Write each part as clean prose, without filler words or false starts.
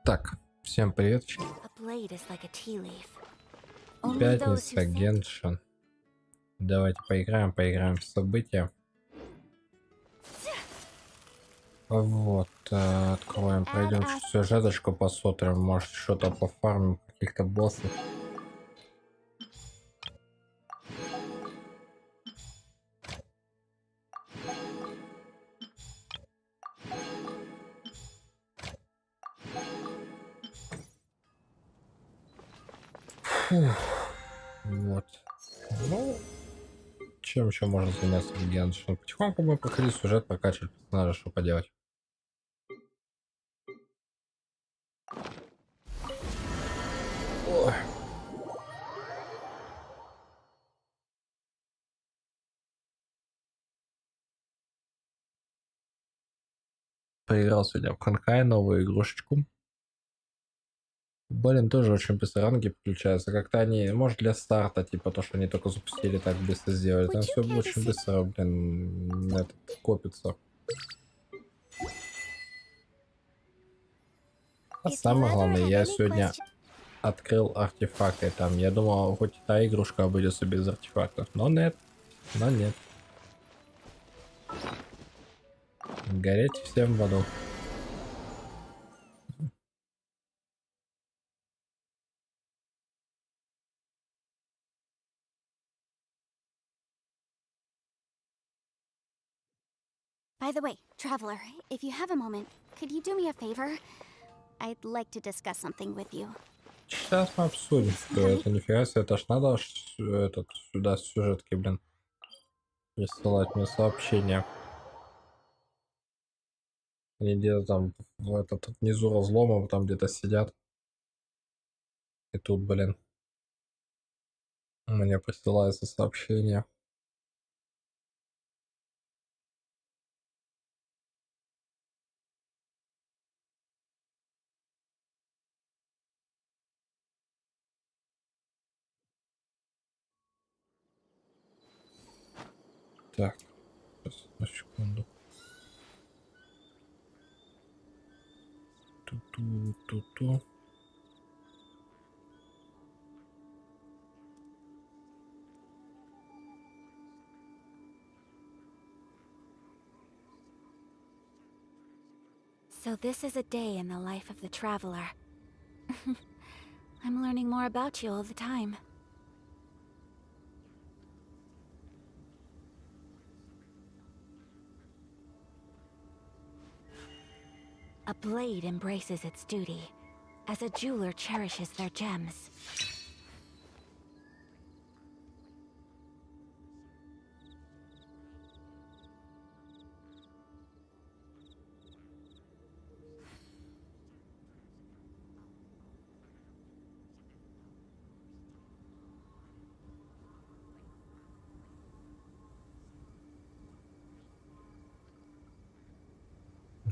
Так, всем привет. Пятница, Геншин. Давайте поиграем в события. Вот, откроем, пройдем сюжеточку, посмотрим, может что-то пофармим, каких-то боссов. Фух. Вот. Ну, чем еще можно заняться в Геншин? Потихоньку будем проходить сюжет, прокачивать персонажа, что поделать. Ой. Поиграл сегодня в Ханхай, новую игрушечку. Блин, тоже очень быстро ранги подключаются. Как-то они, может, для старта, типа то, что они только запустили, так быстро сделали. Там все очень быстро, блин, этот, копится. А самое главное, я сегодня открыл артефакты там. Я думал, хоть та игрушка обойдется без артефактов. Но нет. Гореть всем в аду. By the way, traveler, if you have a moment, could you do me a favor? I'd like to discuss something with you. Сейчас мы обсудим, что это нифига себе, это ж надо этот, сюда сюжетки, блин, присылать мне сообщения. Они где-то там в этот внизу разлома там где-то сидят. И тут, блин, мне присылается сообщение. Так, сейчас, на секунду. Ту-ту-ту-ту. So this is a day in the life of the traveler. I'm learning more about you all the time. A blade embraces its duty, as a jeweler cherishes their gems.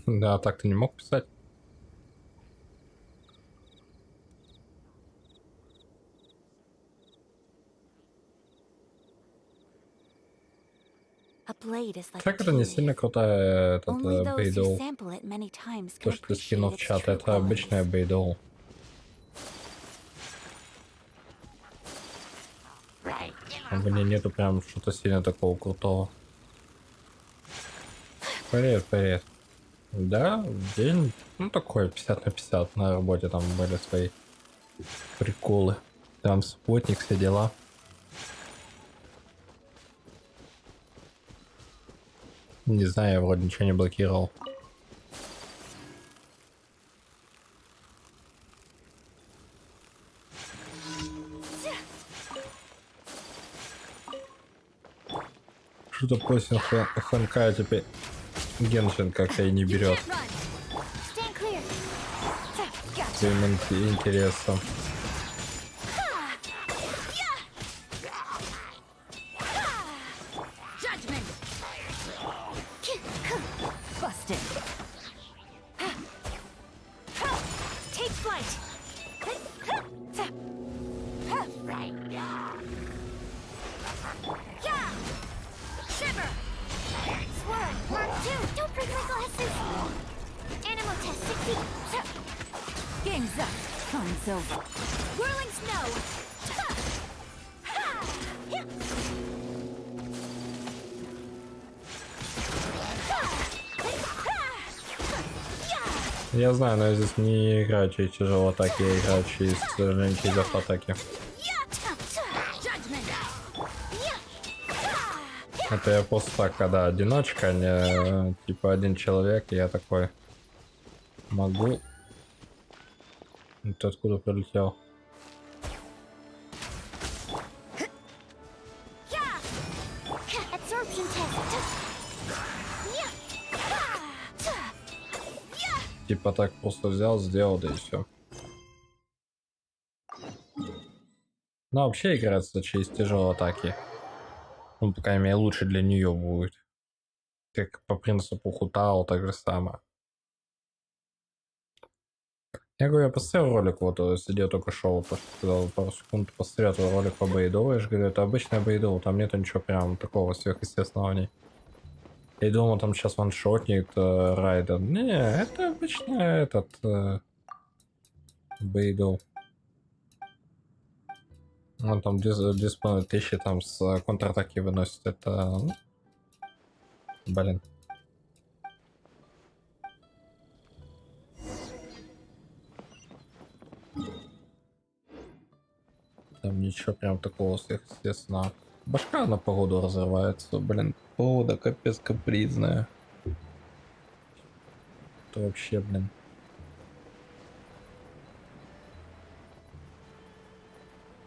Да, так ты не мог писать. Так это не сильно крутая этот бейдол. То, что ты скинул в чат, это обычная бейдол. В ней нету прям что-то сильно такого крутого. Привет. Да, день, ну такой 50 на 50 на работе, там были свои приколы. Там спутник, все дела. Не знаю, я вроде ничего не блокировал. Что-то после Ханкая теперь Геншин как-то и не берет. Своим интересом. Fun's over. Whirling snow. Я знаю, но я здесь не играю через тяжелые атаки, я играю через, к сожалению, через автоатаки. Это я просто так, когда одиночка, не типа один человек, и я такой могу. Ты откуда прилетел? Типа так просто взял, сделал, да и все. Но вообще играется через тяжелые атаки. Ну, по крайней мере, лучше для нее будет. Как по принципу Хутао, так же самое. Я говорю, я поставил ролик, вот сидел только шоу, сказал пару секунд, поставил этот ролик по Бейду, я же говорю, это обычная Бейду, там нету ничего прям такого сверхъестественного в ней. Я думал, там сейчас ваншотнит Райдер. Не, это обычно этот Бейду. Он там 2500 там с контратаки выносит, это... Блин. Там ничего прям такого сверхъестественного. Башка на погоду разрывается, блин. Погода капец капризная. Это вообще, блин.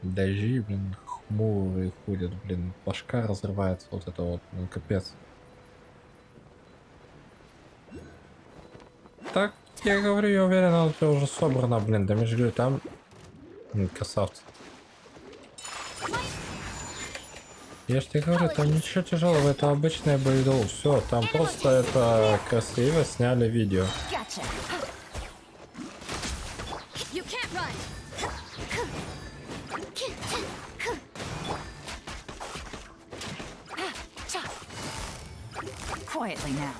Дожди, блин, хмурые ходят, блин. Башка разрывается, вот это вот, ну капец. Так, я говорю, я уверен, она у тебя уже собрана, блин. Да мне же говорю, там... Красавцы. Я ж тебе говорю, там ничего тяжелого, это обычное бойдол. Все, там просто это красиво сняли видео. Quietly now.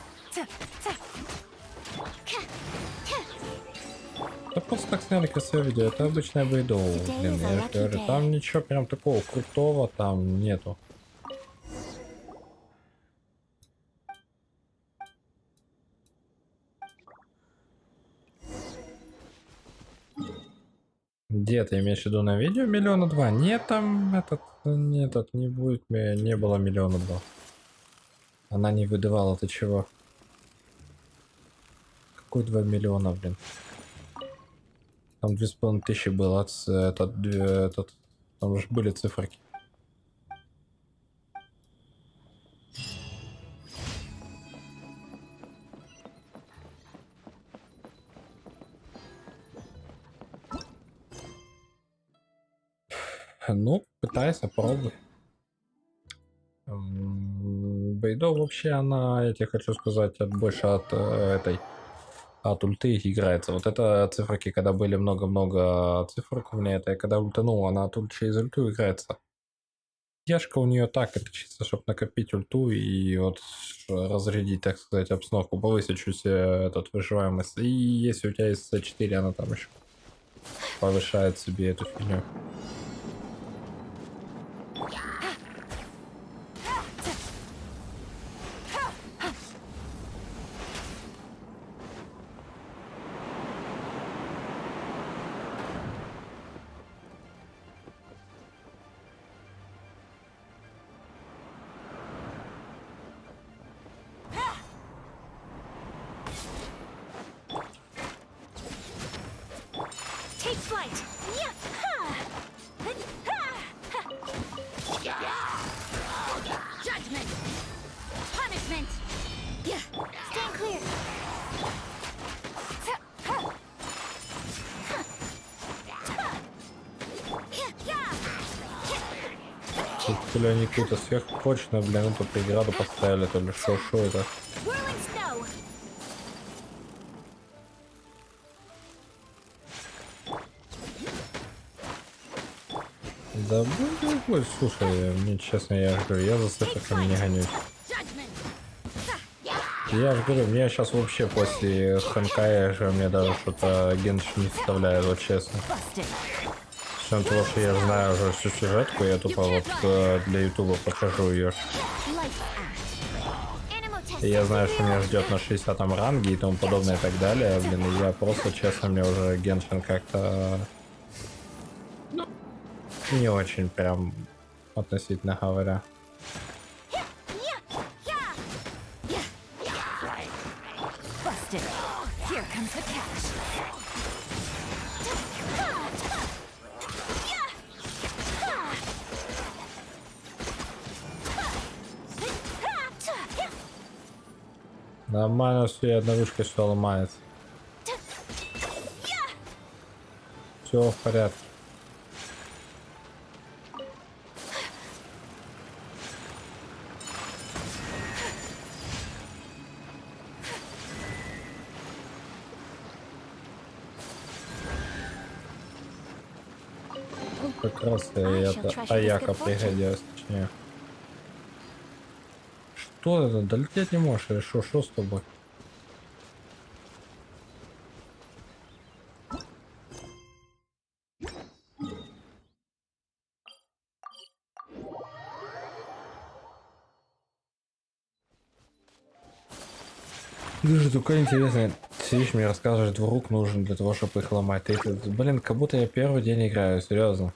Да просто так сняли красивое видео, это обычное бойдол. Блин, я же говорю, там ничего прям такого крутого там нету. Где ты имеешь в виду на видео 1,2 миллиона? Нет, там этот не будет, не было 1,2 миллиона. Она не выдавала, ты чего? Какой 2 миллиона, блин? Там 2500 было, этот, там же были циферки. Ну, пытайся, пробуй. Бейдо вообще она, я тебе хочу сказать, больше от этой, от ульты играется. Вот это циферки, когда были много-много цифрок у меня, это я когда ультанул, она от ульты через ульту играется. Яшка у нее так, это чисто, чтобы накопить ульту и вот разрядить, так сказать, обстановку, повысить чуть этот выживаемость. И если у тебя есть C4, она там еще повышает себе эту фигню. Или они какую-то сверхпрочную, блин, эту преграду поставили, то ли шо это? Да будет, слушай, мне честно, я говорю, я за цифрами не гонюсь. Я же говорю, мне сейчас вообще после Ханкая же мне даже что-то Геншин не вставляет, вот честно. Всем того, что я знаю уже всю сюжетку, я тупо вот для ютуба покажу ее. И я знаю, что меня ждет на 60-м ранге и тому подобное и так далее, блин, и я просто, честно, мне уже Геншин как-то, ну, не очень прям, относительно говоря. Нормально все, и одна ручка все ломается. Все в порядке. Как раз и это Аяка пригодилась, точнее. Что это? Долететь не можешь или что? Что с тобой? Слушай, такое интересное. Сидишь, мне рассказываешь, двурук нужен для того, чтобы их ломать. Блин, как будто я первый день играю, серьезно.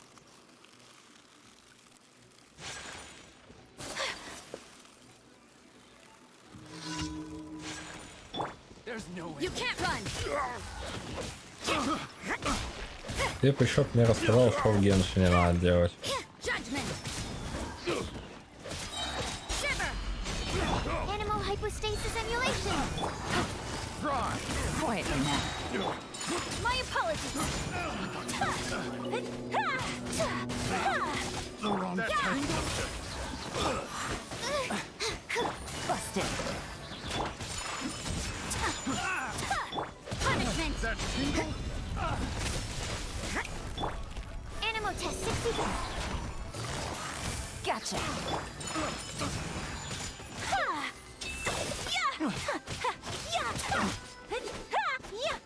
Ты бы еще мне рассказал, что в Геншине надо делать. Gotcha.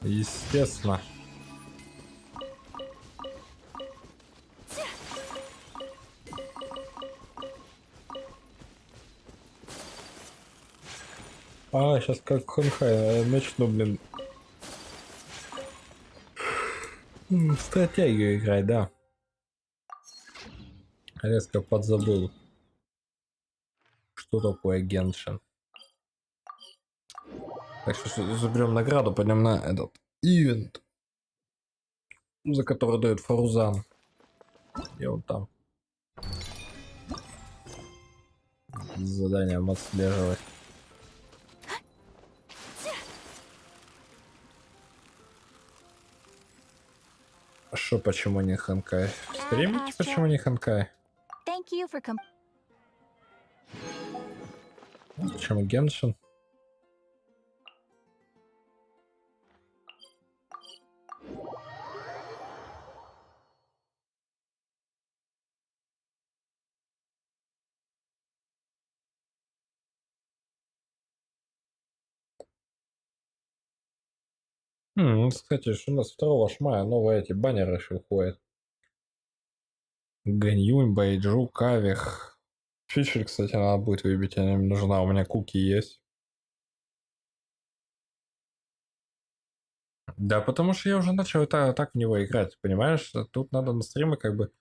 Естественно. А, сейчас как Ханхай начну, блин. Стратегию играть, да. Резко подзабыл, что такое Геншин. Так что заберем награду, пойдем на этот ивент, за который дает Фарузан. И вот там. Заданием отслеживать. А шо, почему не Ханкай? Стримите, почему не Ханкай? Почему Геншин? Кстати, что у нас 2 мая новые эти баннеры еще уходят. Ганьюнь, Байджу, Кавих. Фичер, кстати, надо будет выбить, она мне нужна, у меня куки есть. Да, потому что я уже начал так в него играть, понимаешь? Тут надо на стримы как бы,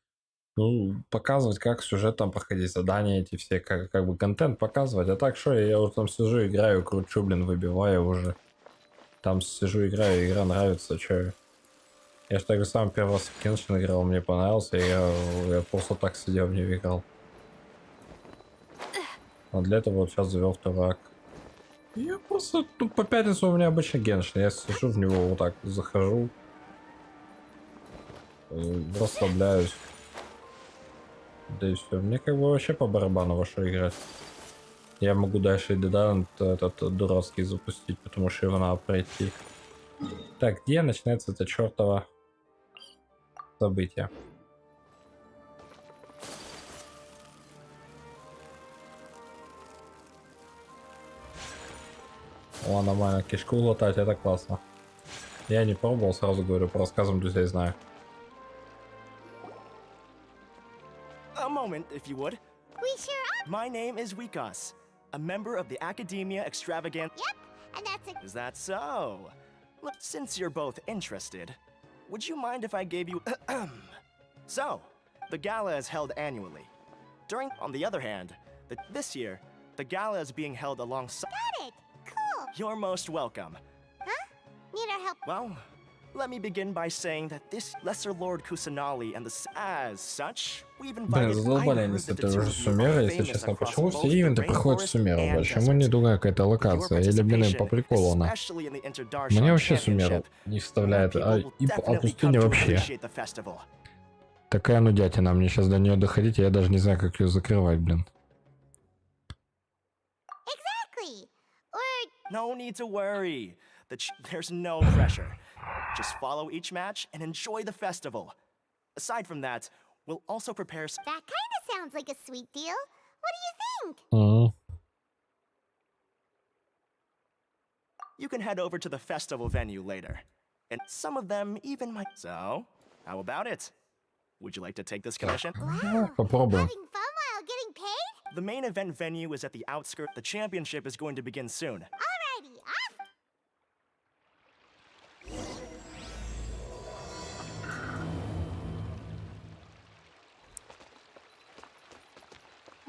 ну, показывать, как сюжет там проходить, задания эти все, как бы контент показывать. А так что, я уже там сижу, играю, кручу, блин, выбиваю уже. Там сижу, играю, игра нравится, что. Я же так же сам первый раз в Genshin играл, мне понравился, и я просто так сидел в нее играл. А для этого вот сейчас завел второй акт. Я просто, ну, по пятницу у меня обычно Genshin, я сижу в него вот так, захожу, расслабляюсь. Да и все. Мне как бы вообще по барабану во что играть. Я могу дальше и Дедант этот дурацкий запустить, потому что его надо пройти. Так, где начинается это чертово событие? О, нормально, кишку глотать, это классно. Я не пробовал, сразу говорю, по рассказам друзей знаю. A moment, if you would. We sure are. My name is Wikas, a member of the Academia Extravagant. Yep, and that's it. Is that so? Look, since you're both interested, would you mind if I gave you... So, the gala is held annually. On the other hand, this year, the gala is being held alongside... Got it. Cool. You're most welcome. Huh? Need our help? Well, let me begin by saying that this Lesser Lord Kusanali and as such, we've Блин, invited... задолбали они с этой уже Сумера, если честно. Почему все ивенты проходят в Сумеру? Почему не другая какая-то локация? Или, блин, по приколу она? Мне вообще Сумеру не вставляет, а пустыня вообще. Такая нудятина, мне сейчас до нее доходить, я даже не знаю, как ее закрывать, блин. Exactly. Or No need to worry. There's no pressure. Just follow each match and enjoy the festival. Aside from that, we'll also prepare... that kind of sounds like a sweet deal. What do you think? You can head over to the festival venue later. And some of them even might... So, how about it? Would you like to take this commission? Wow. Попробуем. Having fun while getting paid? The main event venue is at the outskirts. The championship is going to begin soon. Alrighty, off.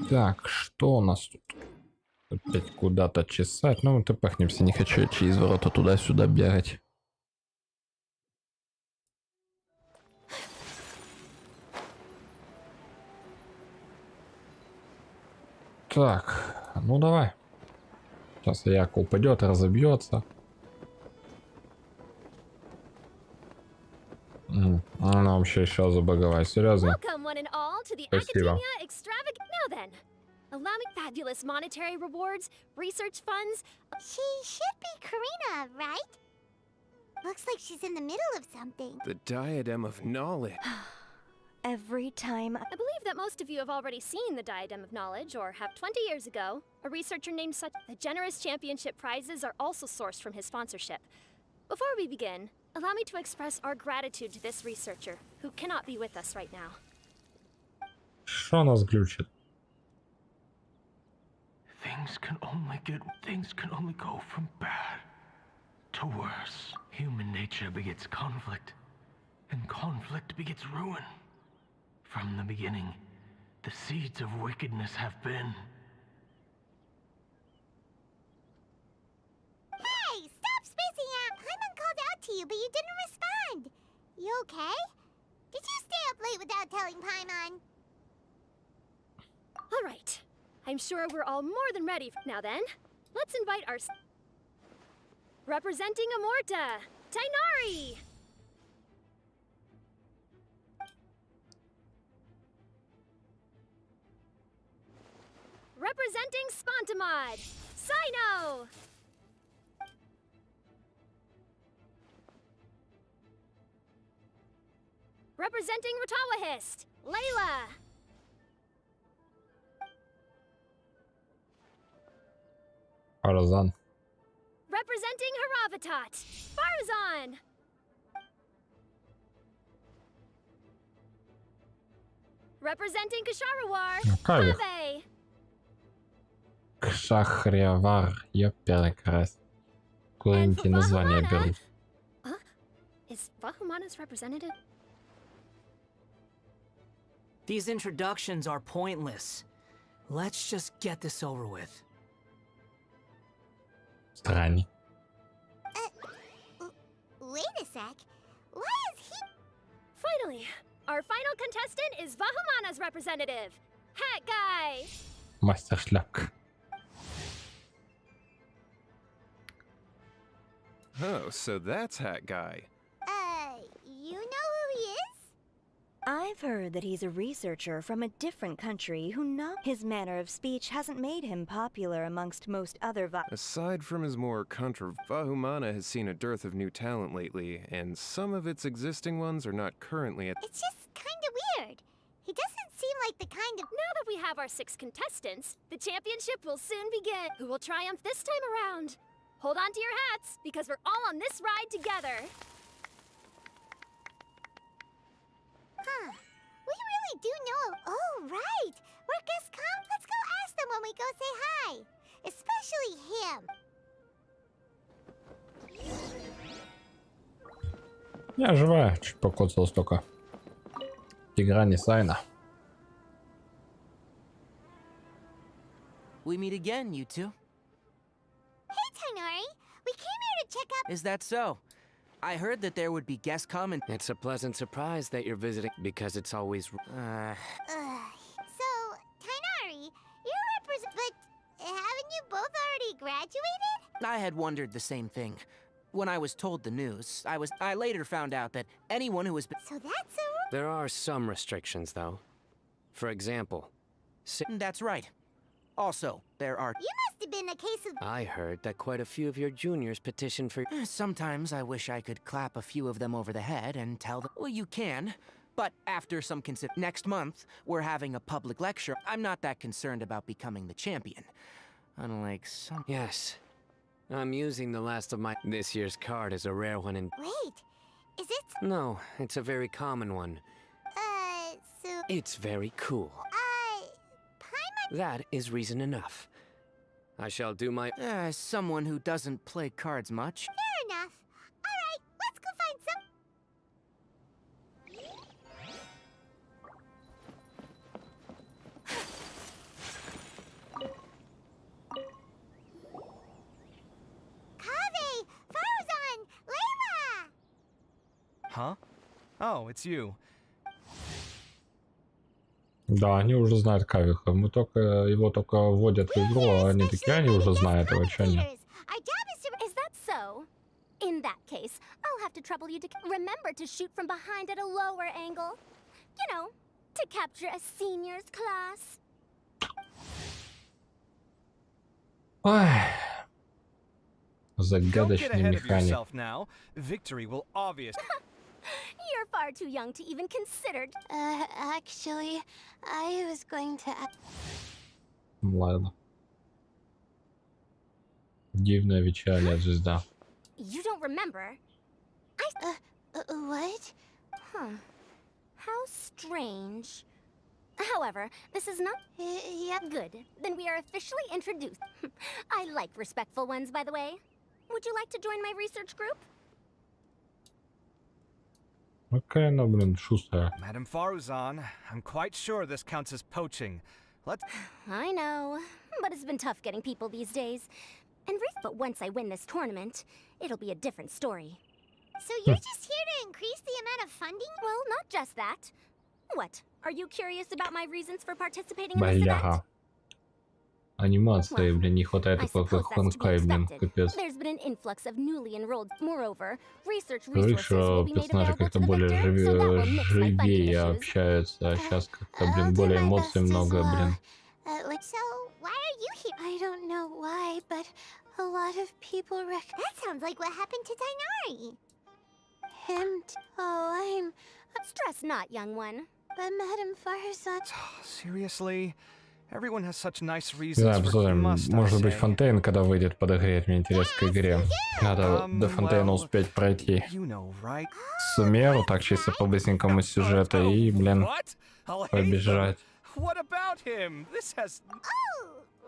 Так, что у нас тут? Опять куда-то чесать. Ну, мы пахнемся, не хочу я через ворота туда-сюда бегать. Так, ну давай. Сейчас Яка упадет, разобьется. Она вообще еще забаговать, серьезно. Welcome, one and all, to the Спасибо. Academia Extravagant. Now then, allow me fabulous monetary rewards, research funds. She should be Karina, right? Looks like she's in the middle of something. The diadem of knowledge. Every time I believe that most of you have already seen the Diadem of Knowledge, or have 20 years ago. A researcher named such. The generous championship prizes are also sourced from his sponsorship. Before we begin, allow me to express our gratitude to this researcher, who cannot be with us right now. Что нас глючит? Things can only go from bad to worse. Human nature begets conflict, and conflict begets ruin. From the beginning, the seeds of wickedness have been. Hey, stop spacing out! Hyman called out to you, but you didn't respond. You okay? Did you stay up late without telling Paimon? All right. I'm sure we're all more than ready. Now then, let's invite our... Representing Amorta, Tainari! Representing Spontamod, Sino! Representing Ratawahist, Layla! Farazan. Representing Haravatat, Farazan! Representing Kasharawar, Кайф. Kave! Шахревар, ёперекрась. Куда-нибудь название беру. Is Vahumana's representative? These introductions are pointless. Let's just get this over with. Странник. Wait a sec. Why is he... Finally, our final contestant is Vahumana's representative, Hat Guy! Мастер шляпка. Oh, so that's Hat Guy. You know who he is? I've heard that he's a researcher from a different country who not his manner of speech hasn't made him popular amongst most other Aside from his more Vahumana has seen a dearth of new talent lately, and some of its existing ones are not currently at... It's just kind of weird. He doesn't seem like the kind of... Now that we have our 6 contestants, the championship will soon begin. Who will triumph this time around? Hold on to your hats, because we're all on this ride together. Huh. We really do know. Oh, right. Where guests come, let's go ask them when we go say hi. Especially him. Я живая, чуть покоцалась только. Игра не сайна. We meet again, you two. Hey, Tainari. We came here to check up. Is that so? I heard that there would be guests coming. It's a pleasant surprise that you're visiting because it's always. So, Tainari, you represent. But haven't you both already graduated? I had wondered the same thing. When I was told the news, I later found out that anyone who has been. So that's a. There are some restrictions, though. For example, That's right. Also, there are. You must have been a case of. I heard that quite a few of your juniors petitioned for. Sometimes I wish I could clap a few of them over the head and tell them, well, you can. But after some next month, we're having a public lecture. I'm not that concerned about becoming the champion. Unlike some. Yes. I'm using the last of my. This year's card is a rare one and. Wait, is it? No, it's a very common one. So. It's very cool. Paimon. That is reason enough. I shall do my. As someone who doesn't play cards much. Fair enough. All right, let's go find some. Kaveh, Farzan, Layla. Huh? Oh, it's you. Да, они уже знают Кавиха. Мы только его только вводят в игру, а они такие, они уже знают его, что они. Our job is to. Is that so? In that case, I'll have to trouble you to remember to shoot from behind at a lower angle. You know, to capture a senior's class. Ой. Don't get Загадочный ahead of механик. yourself now. Victory will obviously. You're far too young to even consider. Actually, I was going to. Ладно. Дивная вечерняя звезда. You don't remember? What? Huh. How strange. However, this is not Yeah. good. Then we are officially introduced. I like respectful ones, by the way. Would you like to join my research group? Какая она, блин, шустрая. Madam Faruzan, I'm quite sure this counts as poaching. Let's. I know, but it's been tough getting people these days. But once I win this tournament, it'll be a different story. So you're just here to increase the amount of funding? Well, not just that. What? Are you curious about my reasons for participating in this event? Бляха. Анимации, блин, не хватает I только suppose that's to be Хонскай, блин, expected. капец. There's been an influx of newly enrolled. Moreover, research resources Раньше will be made персонажи available как-то to the более victor, so that will mix my funding живее issues. общаются, а сейчас как-то, I'll блин, do более my эмоций best as много, well. блин. So, why are you here? I don't know why, but a lot of people That sounds like what happened to Tainari. Him? I'm. Stress not, young one. But Madam Farzan. Seriously? Everyone has such nice Не reasons знаю, for посмотрим. must I Может быть, say. Фонтейн, когда выйдет, подогреет мне интерес к игре. Надо до Фонтейна well, успеть пройти. You know, right? Сумеру, так чисто по-быстренькому сюжета и, блин, What? I'll hate them. побежать. What about him? This has.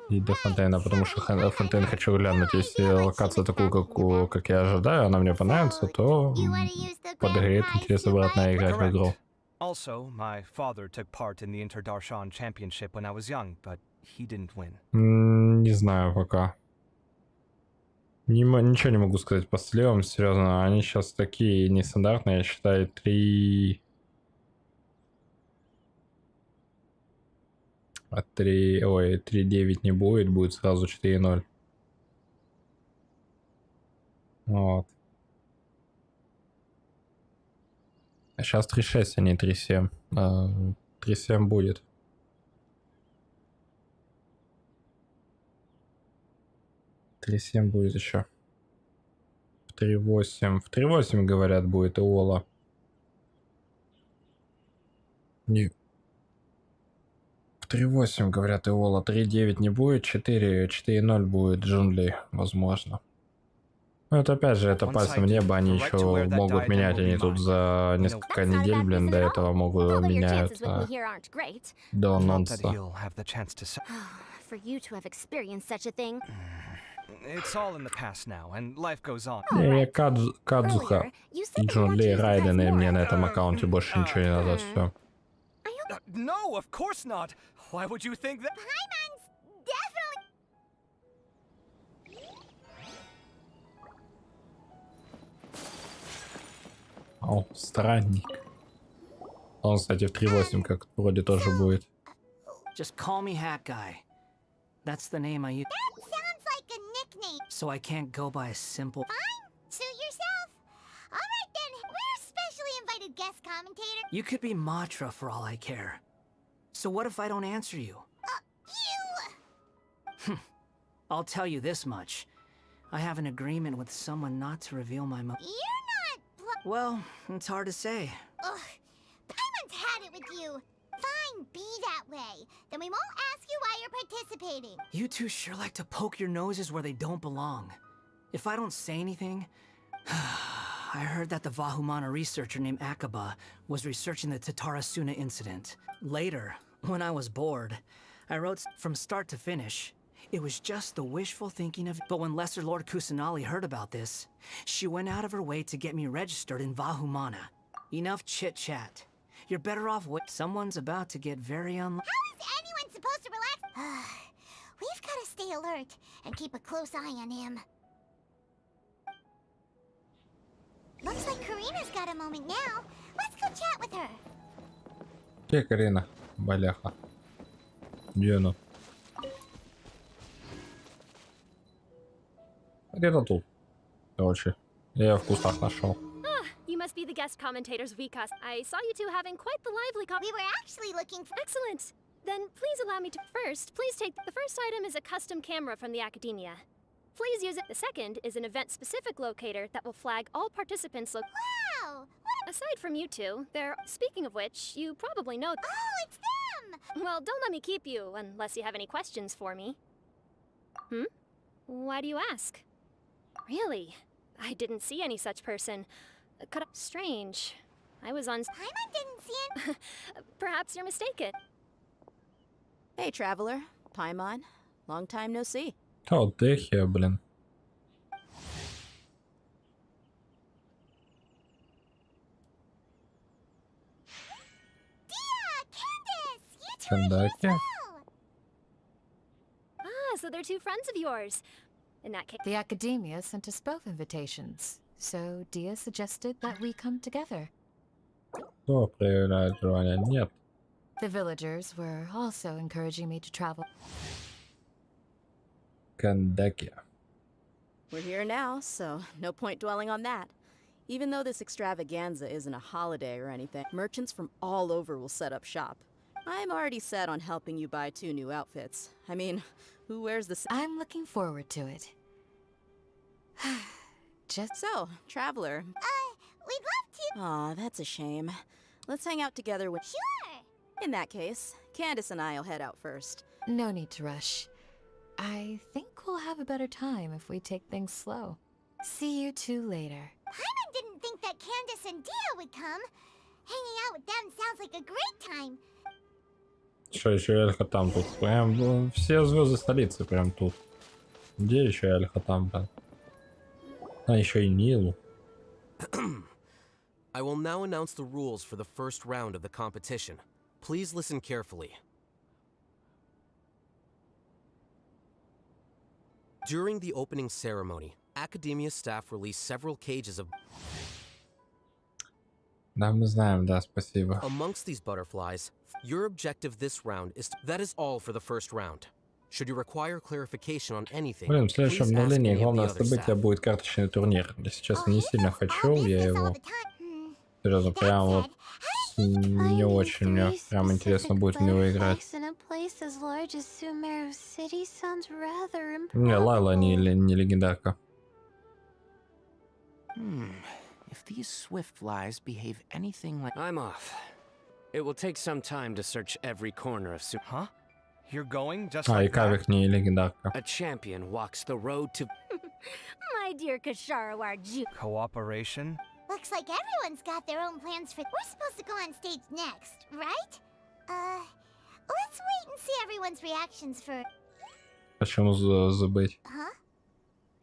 И до Фонтейна, потому что Фонтейн хочу глянуть. Если локация такую, как я ожидаю, она мне понравится, то You want to use the grand подогреет prize интерес to обратно buy? играть в игру. Also, my father took part in the Inter-Darshan Championship when I was young, but he didn't win. Не знаю пока. Ничего не могу сказать по сливам, серьезно. Они сейчас такие нестандартные, я считаю, 3... 3-9 не будет сразу 4-0. Вот. А сейчас 3-6, а не 3-7. 3-7 будет. Будет еще. В 3-8. В 3-8, говорят, будет Иола. Не. В 3-8, говорят, Иола. 3-9 не будет. 4-0 будет Джунли, возможно. Ну, это опять же, это пальцем в небо, они еще могут менять, они тут за несколько недель, блин, до этого могут менять до анонса. For you to have experienced such a thing. It's all in the past now, and life goes on. Кадзуха и Джон Ли Райден, и мне на этом аккаунте больше ничего не надо, все. No, of course not. Why would you think that? Paimon's definitely. О, странник. Он, кстати, в 3.8 как вроде тоже будет. Just call me Hat Guy. That's the name I use. That sounds like a nickname. So I can't go by a simple. Fine, suit yourself. All right then, we're a specially invited guest commentator. You could be Matra for all I care. So what if I don't answer you? You. I'll tell you this much. I have an agreement with someone not to reveal my You're not. Well, it's hard to say. Ugh, Paimon's had it with you. Fine, be that way. Then we won't ask you why you're participating. You two sure like to poke your noses where they don't belong. If I don't say anything... I heard that the Vahumana researcher named Akaba was researching the Tatarasuna incident. Later, when I was bored, I wrote from start to finish. It was just the wishful thinking of... But when Lesser Lord Kusanali heard about this, she went out of her way to get me registered in Vahumana. Enough chit-chat. You're better off with... Someone's about to get very How is anyone supposed to relax? We've got to stay alert and keep a close eye on him. Looks like Karina's got a moment now. Let's go chat with her. Где Карина? Баляха. Где она? Где-то тут. Короче, я в кустах нашел. You must be the guest commentators we cast. I saw you two having quite the lively We were actually looking for... Excellent! Then please allow me to... First, please take... The first item is a custom camera from the Academia. Please use it. The second is an event-specific locator that will flag all participants... Wow! Aside from you two, speaking of which, you probably know... Oh, it's them! Well, don't let me keep you, unless you have any questions for me. Why do you ask? Really? I didn't see any such person. Strange. I was on... Paimon didn't see him. Perhaps you're mistaken. Hey, traveler. Paimon. Long time no see. О, Техия, блин. Кандаки. So they're two friends of yours. In that case... The Academia sent us both invitations, so Dia suggested that we come together. Кто проявляет желание? Нет. The villagers were also encouraging me to travel. Кандаки. We're here now, so no point dwelling on that. Even though this extravaganza isn't a holiday or anything, merchants from all over will set up shop. I'm already set on helping you buy 2 new outfits. I mean, who wears the... I'm looking forward to it. Just... So, traveler. We'd love to... Aw, that's a shame. Let's hang out together with... Sure! In that case, Candace and I'll head out first. No need to rush. I think we'll have a better time if we take things slow. See you two later. Paimon didn't think that Candace and Dia would come. Hanging out with them sounds like a great time. Что еще Эльха там тут? Прям все звезды столицы прям тут. Где еще Эльха там, блин? А еще и Нилу. I will now announce the rules for the first round of the competition. Please listen carefully. During the opening ceremony, Academia staff released several cages of... Да, мы знаем, да, спасибо. Amongst these butterflies, your objective this round is... That is all for the first round. Should you require clarification on anything, Блин, в следующем please ask обновлении any of the главное other событие staff. будет карточный турнир. Если честно, не сильно хочу я его. Серьезно, прям вот не очень мне прям интересно будет в него играть. Не, Лайла не легендарка. If these swift flies behave anything like... I'm off. It will take some time to search every corner of Huh? You're going just А, и like that? Кавик не легендарка. A champion walks the road to... My my dear Kasharawar Ju. Cooperation? Looks like everyone's got their own plans for. We're supposed to go on stage next, right? Let's wait and see everyone's reactions for. Почему забыть? Huh?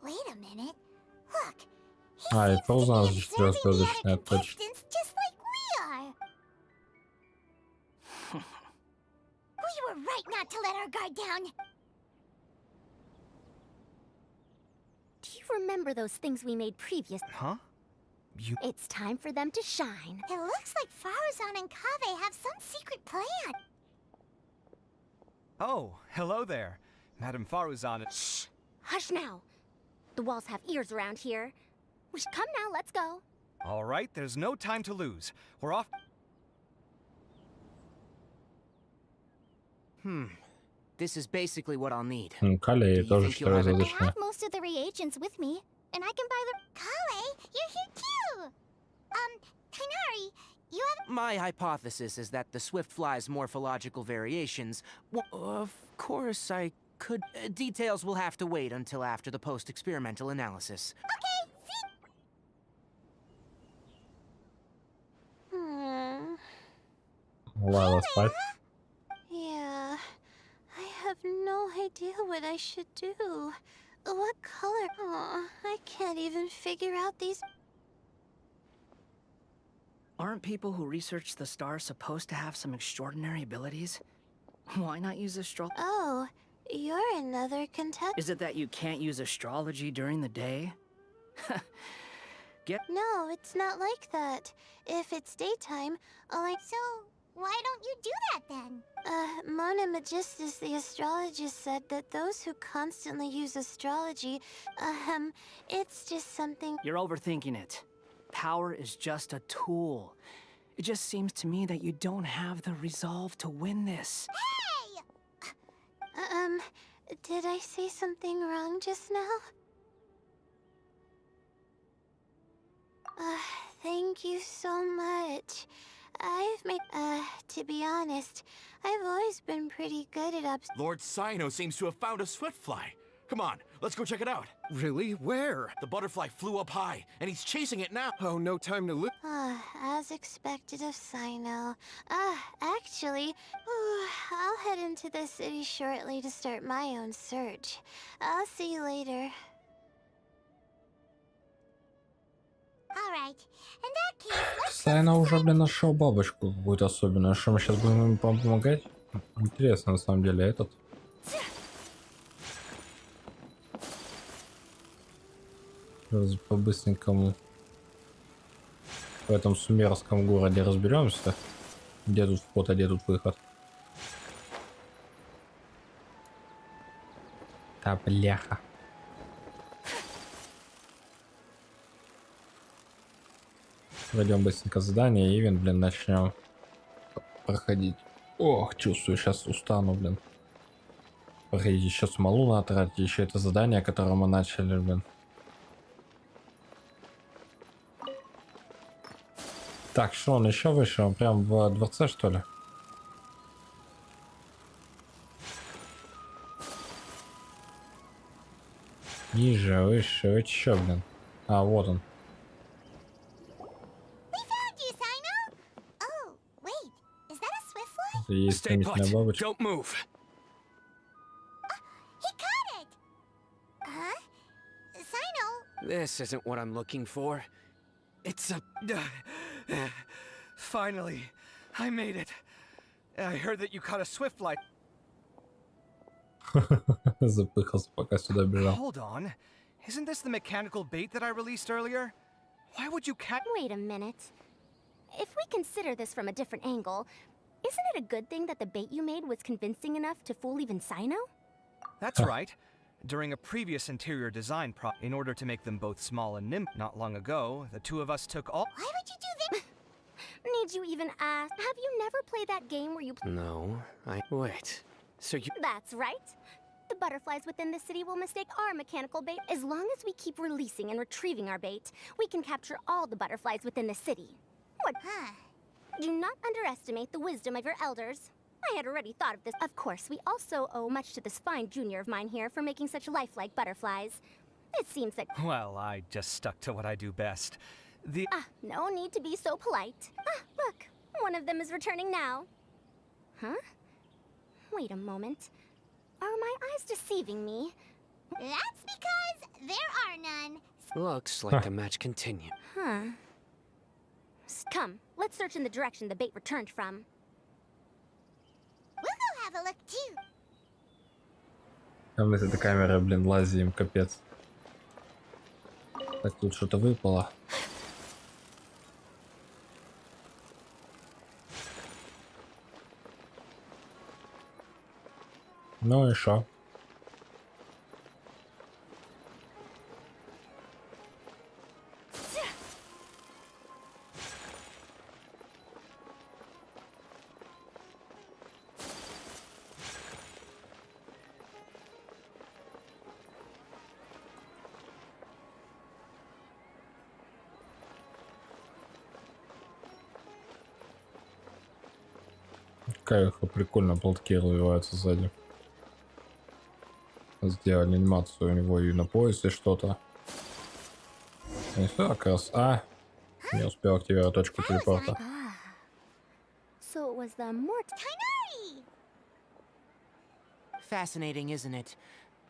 Wait a minute. Look. И Фаузан же четвёртый начинает точно. Just like we are. We were right not to let our guard down. Do you remember those things we made previous? Huh? It's time for them to shine. It looks like Faruzan and Kaveh have some secret plan. Oh, hello there. Madam Faruzan. Shh! Hush now. The walls have ears around here. We should come now, let's go. All right, there's no time to lose. We're off. This is basically what I'll need. Кале тоже что I различное. have most of the reagents with me, and I can buy the. Kale, you're here too. Kainari, you have. My hypothesis is that the swiftfly's morphological variations. Well, of course, I could. Details will have to wait until after the post-experimental analysis. Okay, see. Ладно, спать. Yeah, I have no idea what I should do. What color? Oh, I can't even figure out these. Aren't people who research the stars supposed to have some extraordinary abilities? Why not use astrology? Oh, you're another contestant. Is it that you can't use astrology during the day? No, it's not like that. If it's daytime, So, why don't you do that then? Mona Magistus, the astrologist, said that those who constantly use astrology, it's just something. You're overthinking it. Power is just a tool. It just seems to me that you don't have the resolve to win this. Hey! Did I say something wrong just now? Thank you so much. I've made, to be honest, I've always been pretty good at Lord Sino seems to have found a swiftfly. Come on, let's go check it out. Really? Where? The butterfly flew up high, and he's chasing it now. Oh, no time to look. As expected of Sino. Actually, I'll head into the city shortly to start my own search. I'll see you later. Alright, in that case, Сайна уже, нашел бабочку какую-то особенную. Что мы сейчас будем ему помогать? Интересно, на самом деле, этот. Сейчас по-быстренькому в этом сумерском городе разберемся. Где тут вход, а где тут выход. Да бляха. Пройдем быстренько задание и, начнем проходить. Ох, чувствую, сейчас устану, Проходить еще смолу надо тратить, еще это задание, которое мы начали, Так, что он еще выше? Он прям в дворце, что ли? Ниже, выше, вы чё, вот он. Есть стремительная бабочка. Don't move. He caught it! Huh? Sino? This isn't what I'm looking for. It's a... Finally, I made it. I heard that you caught a swiftfly. Запыхался, пока сюда бежал. Hold on. Isn't this the mechanical bait that I released earlier? Why would you catch... Wait a minute. If we consider this from a different angle, isn't it a good thing that the bait you made was convincing enough to fool even Sino? That's right. During a previous interior design in order to make them both small and nimble, not long ago, the two of us took all... Why would you do that? Need you even ask? Have you never played that game where you... No, Wait. So you... That's right. The butterflies within the city will mistake our mechanical bait. As long as we keep releasing and retrieving our bait, we can capture all the butterflies within the city. What? Do not underestimate the wisdom of your elders. I had already thought of this. Of course, we also owe much to this fine junior of mine here for making such lifelike butterflies. It seems that. Well, I just stuck to what I do best. No need to be so polite. Look, one of them is returning now. Huh? Wait a moment. Are my eyes deceiving me? That's because there are none. Looks like the match continued. Huh. Come, let's search in the direction the bait returned from. We'll go have a look too. А мы с этой камерой, блин, лазим, капец. Так, тут что-то выпало. Ну и шо? Как прикольно болтки развиваются сзади. Сделали анимацию у него и на поясе что-то. И все, как раз. Не успел активировать точку телепорта. So it was the Fascinating, isn't it?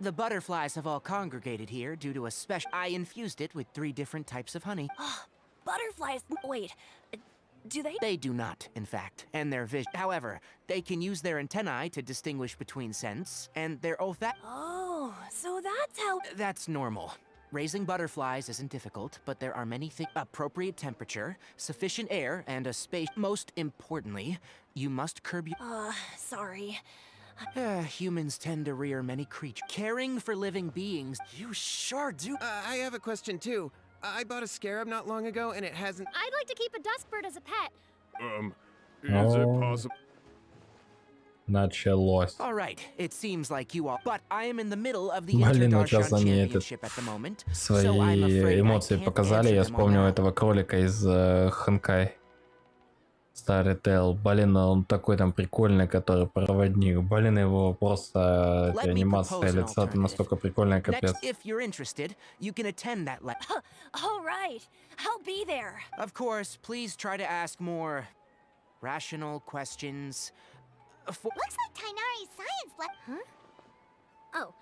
The butterflies have all congregated here due to a special. I infused it with 3 different types of honey. Butterflies. Wait. Do they? They do not, in fact, and their vision. However, they can use their antennae to distinguish between scents, and their olfactory. Oh, so that's how. That's normal. Raising butterflies isn't difficult, but there are many things. Appropriate temperature, sufficient air, and a space. Most importantly, you must curb your. Sorry. Humans tend to rear many creatures. Caring for living beings. You sure do. I have a question too. I bought a scarab not long ago, and it hasn't. I'd like to keep a dustbird as a pet. Is it possible? Началось. All right, it seems like you all. But I am in the middle of the Блин, International сейчас они Championship at the moment. свои so I'm afraid эмоции I can't показали. answer Я them all вспомнил now. этого кролика из Ханкай. Старый Тел. Блин, он такой там прикольный, который проводник. Блин, его просто анимация лица настолько прикольная, капец. Next, if you're interested, you can attend that All right. I'll be there. Of course, please try to ask more rational questions. Looks like Tainari's science lab. Huh? Oh.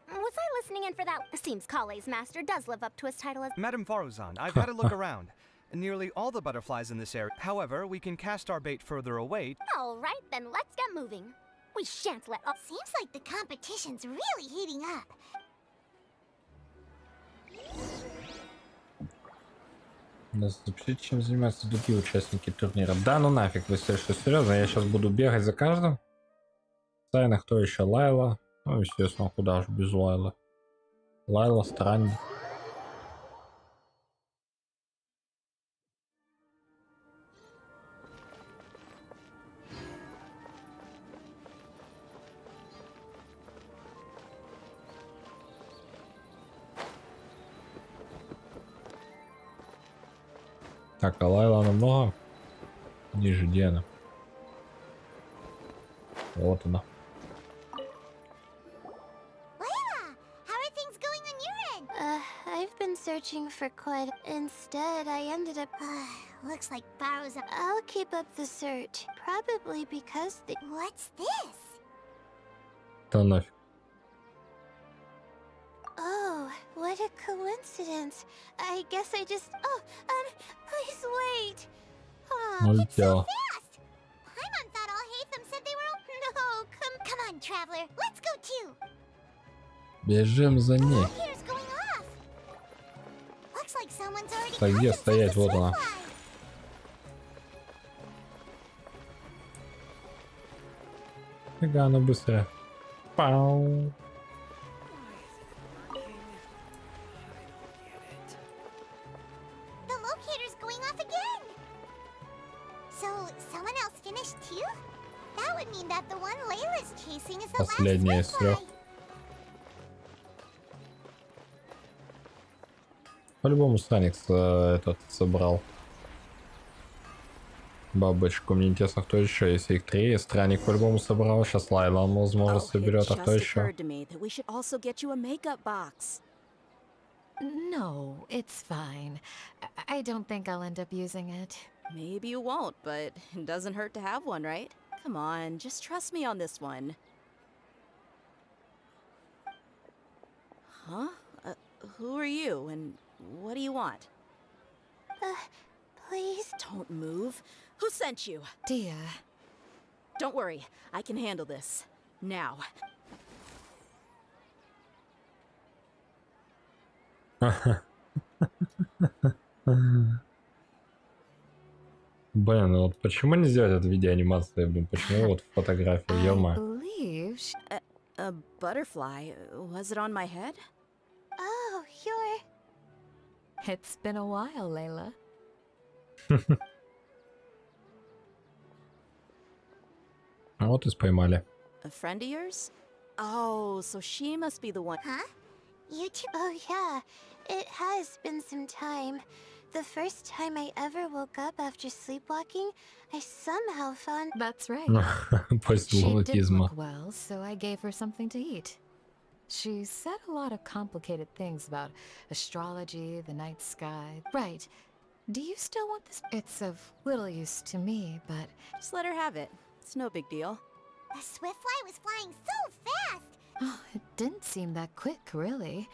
Was I listening in for that? Seems Kale's master does live up to his title as. Madame Faruzan, I've had a look around. Nearly all the butterflies in this area. However, we can cast our bait further away. All right, then let's get moving. We shan't let up. Seems like the competition's really heating up. Запишите, чем занимаются другие участники турнира. Да, ну нафиг, вы все что серьезно, я сейчас буду бегать за каждым. Тайна, кто еще? Лайла. Ну, естественно, куда же без Лайлы. Лайла странник. Так, а Лайла намного ниже, где она? Вот она. Layla, how are things going on your end? I've been searching for quite. Instead, I ended up. Looks like Barrow's up. I'll keep up the search. Probably because the. What's this? Да нафиг. Oh, what a coincidence. I guess I just... please wait. It's so fast. Paimon thought all Hatham said they were... No, come on, traveler. Let's go too. Бежим за ней. Here's going off. Looks like someone's already... Так, где стоять? Вот она. Фига, она быстрая. Пау. Последняя из 3. По-любому Саникс этот собрал. Бабочку. Мне интересно, кто еще. Если их 3, Странник по-любому собрал. Сейчас Лайла, возможно, соберет, а кто еще? No, it's fine. I don't think I'll end up using it. Maybe you won't, but it doesn't hurt to have one, right? Come on, just trust me on this one. Huh? Who are you, and what do you want? Please? Don't move. Who sent you? Dia. Don't worry, I can handle this. Now. Блин, ну вот почему не сделать это в виде анимации, блин? Почему вот фотография, ё-моё? A butterfly. Was it on my head? Oh, you're... It's been a while, Layla. Вот и споймали. A friend of yours? Oh, so she must be the one. Huh? You two? Oh, yeah. It has been some time. The first time I ever woke up after sleepwalking, I somehow found... That's right. После She didn't лунатизма. look well, so I gave her something to eat. She said a lot of complicated things about astrology, the night sky. Right. Do you still want this? It's of little use to me, but... Just let her have it. It's no big deal. The Swiftfly was flying so fast! Oh, it didn't seem that quick, really.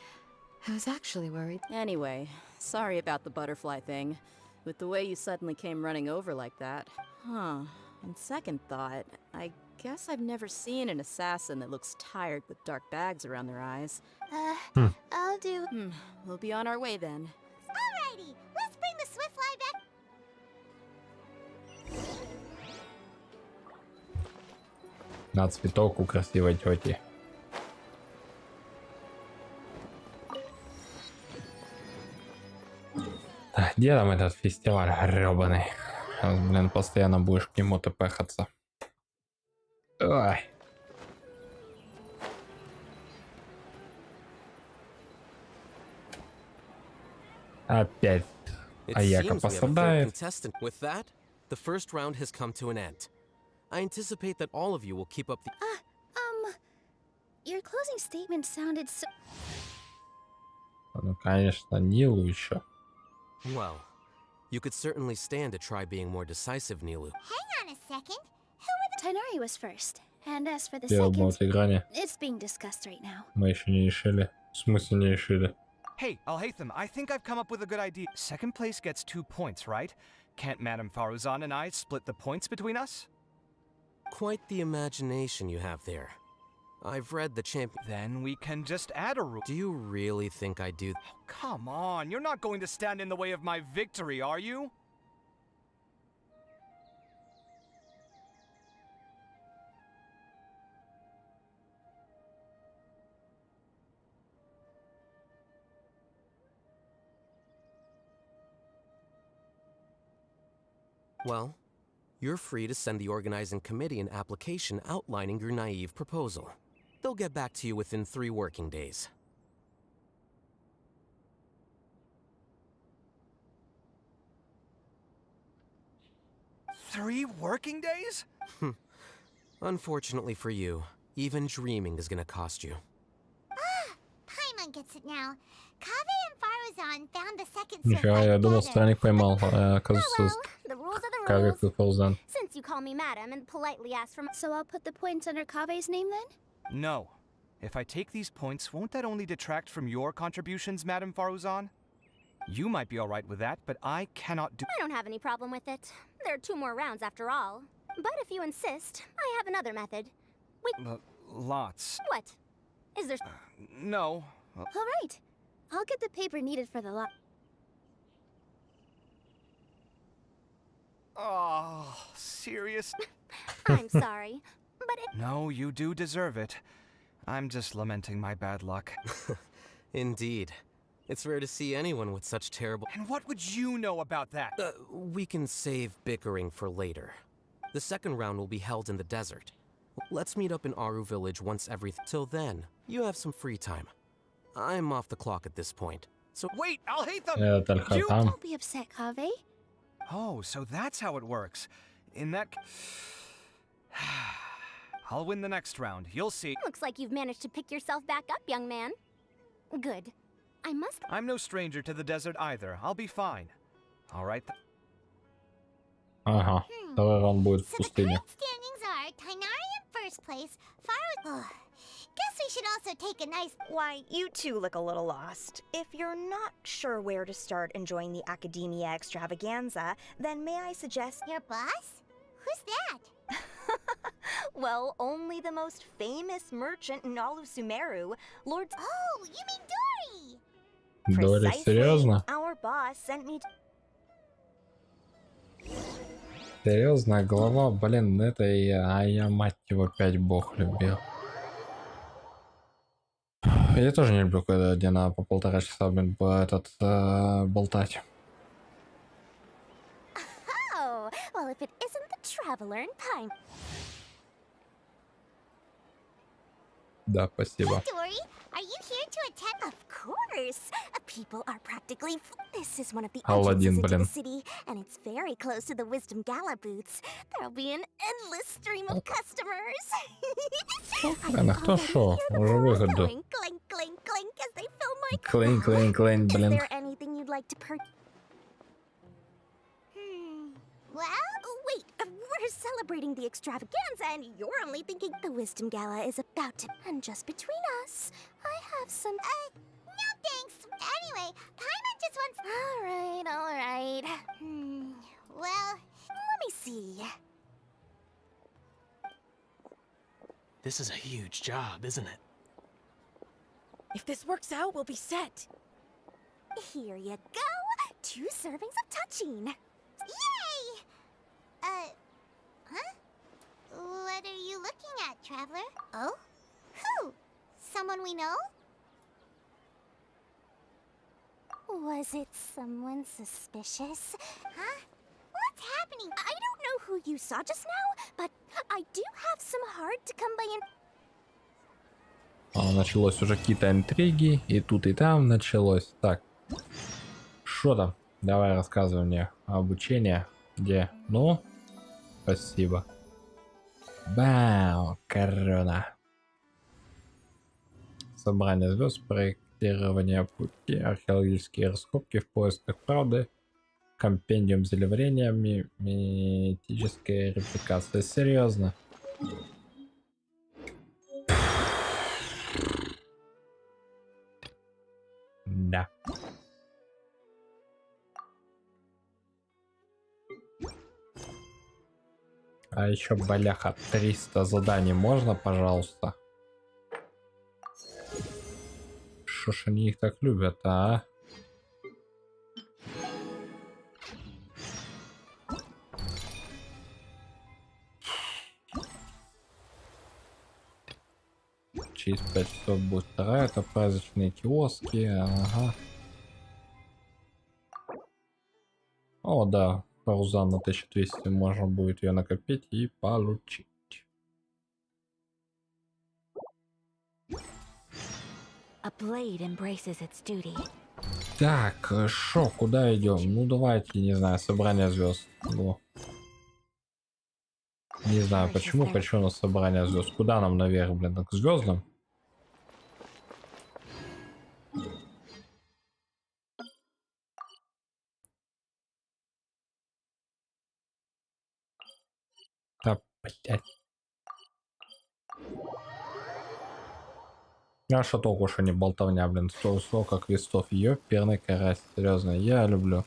I was actually worried. Anyway, sorry about the butterfly thing. With the way you suddenly came running over like that. Huh. On second thought, I guess I've never seen an assassin that looks tired with dark bags around their eyes. I'll do... We'll be on our way then. Alrighty, let's bring the Swiftfly back. На цветок у красивой тети. Где там этот фестиваль грёбаный? Блин, постоянно будешь к нему тпхаться. Ой. Опять. А Яка пострадает. With that, the first round has come to an end. I anticipate that all of you will keep up the... Your closing statement sounded so... Ну, конечно, Нилу еще. Well, you could certainly stand to try being more decisive, Nilu. Hang on a second. Who were the... Tighnari was first, and as for the Дело было second, в Игране. it's being discussed right now. Мы еще не решили. В смысле не решили? Hey, Alhaitham, I think I've come up with a good idea. Second place gets 2 points, right? Can't Madame Faruzan and I split the points between us? Quite the imagination you have there. I've read the champion. Then we can just add a rule. Do you really think I do? Oh, come on, you're not going to stand in the way of my victory, are you? Well, you're free to send the organizing committee an application outlining your naive proposal. They'll get back to you within 3 working days. Three working days? Unfortunately for you, even dreaming is gonna cost you. Paimon gets it now. Kaveh and Faruzan found the second Нифига, я думал, Странник поймал. Оказывается, The rules are the Кавик rules. выпал за... Since you call me madam and politely ask for... So I'll put the points under Kave's name then? No. If I take these points, won't that only detract from your contributions, Madame Faruzan? You might be alright with that, but I cannot do... I don't have any problem with it. There are 2 more rounds after all. But if you insist, I have another method. Lots. What? Is there... No. All right. I'll get the paper needed for the lot. Oh, serious? I'm sorry, but it... No, you do deserve it. I'm just lamenting my bad luck. Indeed. It's rare to see anyone with such terrible... And what would you know about that? We can save bickering for later. The second round will be held in the desert. Let's meet up in Aru village once every... Till then, you have some free time. I'm off the clock at this point, so... Wait, I'll hate them! Только там. Don't be upset, Kaveh. Oh, so that's how it works. In that... I'll win the next round. You'll see. Looks like you've managed to pick yourself back up, young man. Good. I must... I'm no stranger to the desert either. I'll be fine. All right. Ага, второй раунд будет в пустыне. Standings are Tainari in first place, Faru... Guess we should also take a nice... Why, you two look a little lost. If you're not sure where to start enjoying the Academia extravaganza, then may I suggest... Your boss? Who's that? Well, only the most famous merchant in all of Sumeru, Lord... Oh, you mean Dory! Дори, серьезно? Our boss sent me... Серьезная голова, блин, это я мать его, опять бог любил. Я тоже не люблю, когда один по 1,5 часа, блин, болтать. Oh, well, if it isn't the traveler in Pine... Да, спасибо. Hey, Dory, are you here to attend? Of course! People are practically... This is one of the Алладин, entrances into блин. the city, and it's very close to the Wisdom Gala booths. There'll be an endless stream of customers. Блин, а кто шо? Уже выгоду. Clink, clink, clink, clink, as they fill my Клин, клин, клин, Is блин. there anything you'd like to purchase? Well, wait, we're celebrating the extravaganza, and you're only thinking the Wisdom Gala is about to... And just between us, I have some... no thanks. Anyway, Paimon just wants... All right. Well... Let me see. This is a huge job, isn't it? If this works out, we'll be set. Here you go. 2 servings of touching. Yay! Huh? What are you looking at, traveler? Oh? Who? Someone we know? Was it someone suspicious? Huh? What's happening? I don't know who you saw just now, but I do have some hard-to-come-by Началось уже какие-то интриги, и тут, и там началось. Так, что там? Давай рассказывай мне. Обучение. Где? Ну? Спасибо. Бау, корона. Собрание звезд, проектирование пути, археологические раскопки в поисках правды, компендиум зелеврения, миметическая репликация. Серьезно? Да. А еще, бляха, 300 заданий можно, пожалуйста? Шо ж они их так любят, а? Через 5 часов будет вторая, это праздничные киоски, ага. О, да, парузан на 1200, можно будет ее накопить и получить. A blade embraces its duty. Так, шо, куда идем? Ну давайте, не знаю, собрание звезд. Во. Не знаю, почему хочу на собрание звезд. Куда нам наверх, блин, к звездам? Да, блядь. А что толку, что не болтовня, блин, столько квестов, ёперный карась, серьезно, я люблю.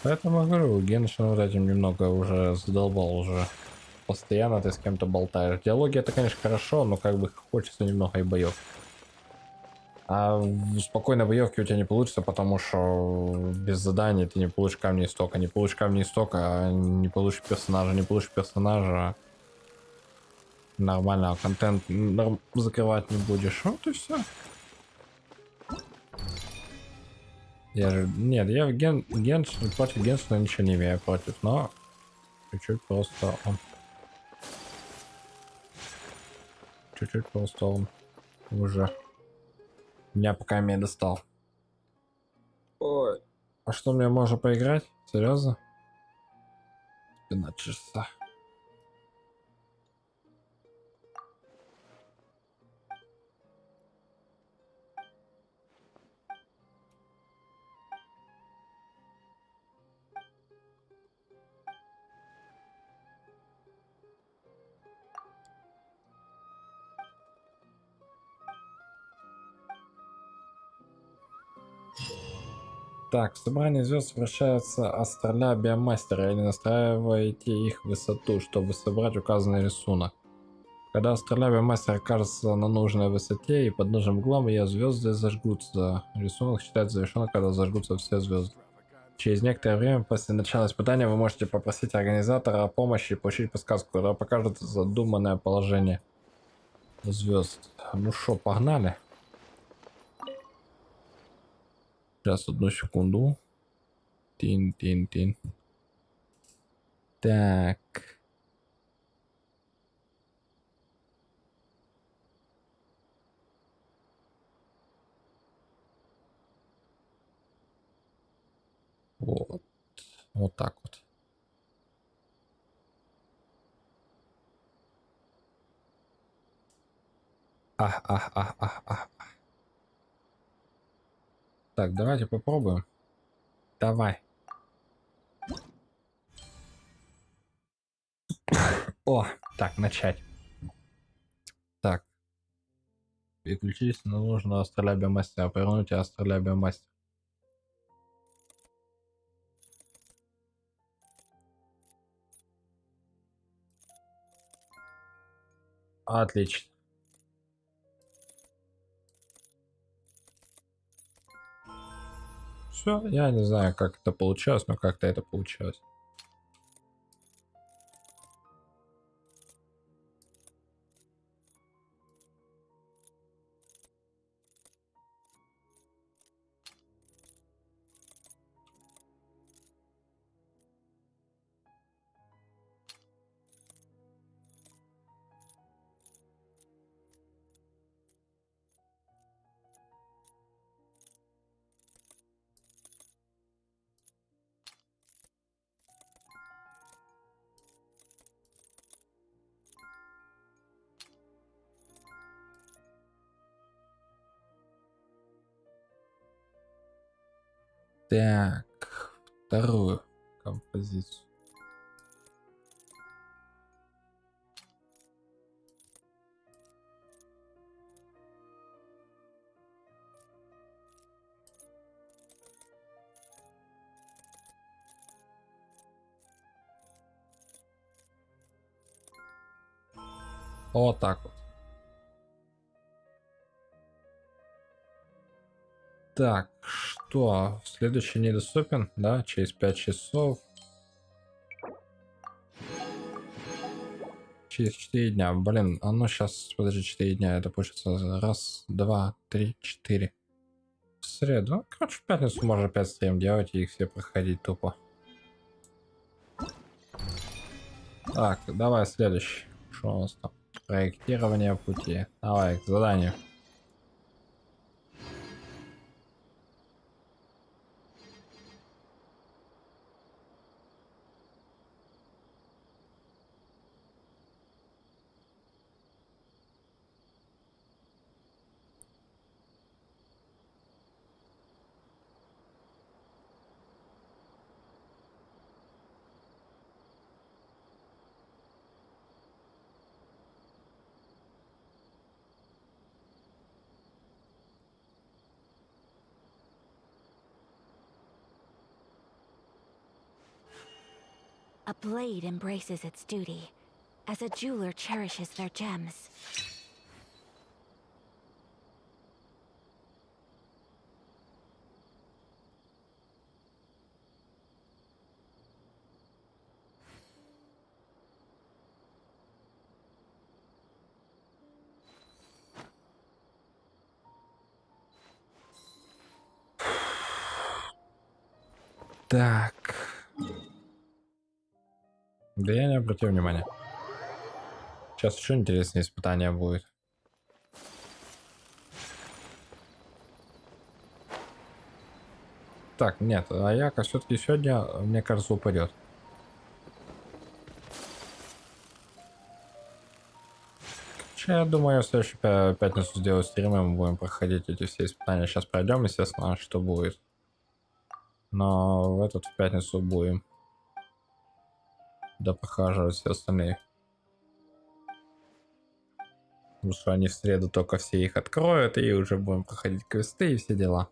Поэтому говорю, Геншин вот этим немного уже задолбал уже. Постоянно ты с кем-то болтаешь. Диалоги это, конечно, хорошо, но как бы хочется немного и боев. А в спокойной боевке у тебя не получится, потому что без заданий ты не получишь камни истока. Не получишь камни истока, не получишь персонажа, не получишь персонажа. Нормального контент закрывать не будешь. Вот и все. Я же... Нет, я в Геншин, против Геншина ничего не имею против, но чуть-чуть просто он... Чуть-чуть просто он уже... Меня пока меня достал. Ой. А что, мне можно поиграть? Серьезно? 15 часа. Так, в собрании звезд вращаются остроля биомастера или настраиваете их высоту, чтобы собрать указанный рисунок. Когда остроля биомастера окажется на нужной высоте и под нужным углом, ее звезды зажгутся. Рисунок считается завершенным, когда зажгутся все звезды. Через некоторое время после начала испытания вы можете попросить организатора о помощи и получить подсказку, когда покажет задуманное положение звезд. Ну шо, погнали? Сейчас, одну секунду. Тин-тин-тин. Так. Вот. Вот так вот. Так, давайте попробуем. Давай. О, так, начать. Так. Переключись на нужного остроля биомастера. Повернуть остроля биомастера. Отлично. Все, я не знаю, как это получилось, но как-то это получилось. Так, вторую композицию. Вот так вот. Так, что? Следующий недоступен, да? Через 5 часов. Через 4 дня. Блин, а ну сейчас, подожди, 4 дня. Это получится раз, два, три, 4. В среду. Ну, короче, в пятницу можно 5 стрим делать и их все проходить тупо. Так, давай следующий. Что у нас там? Проектирование пути. Давай, к заданию. A blade embraces its duty, as a jeweler cherishes their gems. Так. Да я не обратил внимания. Сейчас еще интереснее испытание будет. Так, нет, а яка все-таки сегодня, мне кажется, упадет. Я думаю, я в следующую пятницу сделаю стримы, мы будем проходить эти все испытания. Сейчас пройдем, естественно, что будет. Но в этот в пятницу будем допрохаживать все остальные. Потому что они в среду только все их откроют, и уже будем проходить квесты и все дела.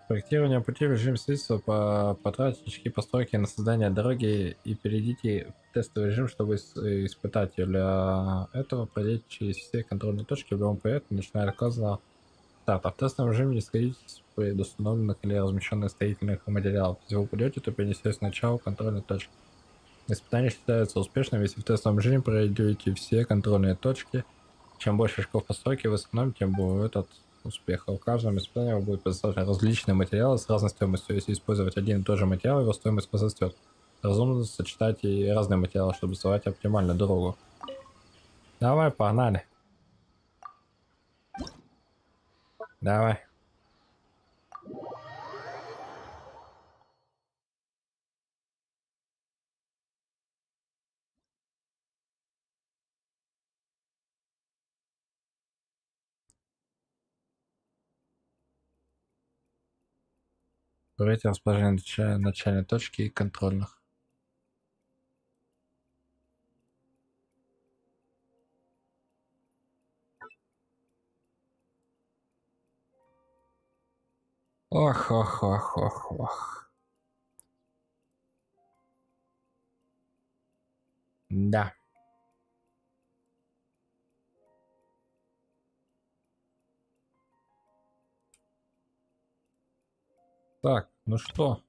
Проектирование пути в режим строительства, потратить очки постройки на создание дороги и перейдите в тестовый режим, чтобы испытать. Для этого пройдите через все контрольные точки в любом проекте, начиная от указанного старта. В тестовом режиме не сходитесь с предустановленных или размещенных строительных материалов. Если вы упадете, то перенесете сначала контрольной точки. Испытание считается успешным, если в тестовом режиме пройдете все контрольные точки. Чем больше очков постройки вы сэкономите, тем будет этот успех. В каждом испытании вы будете предоставлять различные материалы с разной стоимостью. Если использовать один и тот же материал, его стоимость возрастет. Разумно сочетать и разные материалы, чтобы создавать оптимальную дорогу. Давай, погнали. Давай. Проверьте расположение начальной точки и контрольных. Ох, ох, ох, ох, ох. Да. Так, ну что?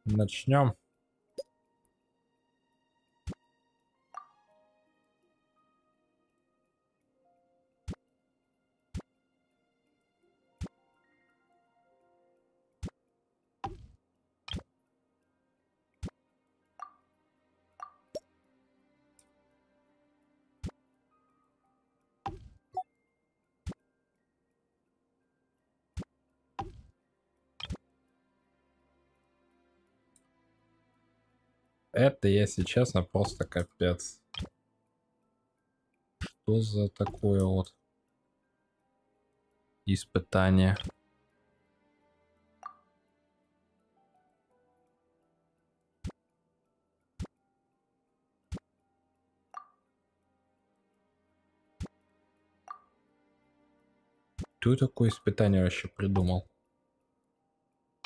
Начнем. Это, если честно, просто капец. Что за такое вот испытание? Кто такое испытание вообще придумал?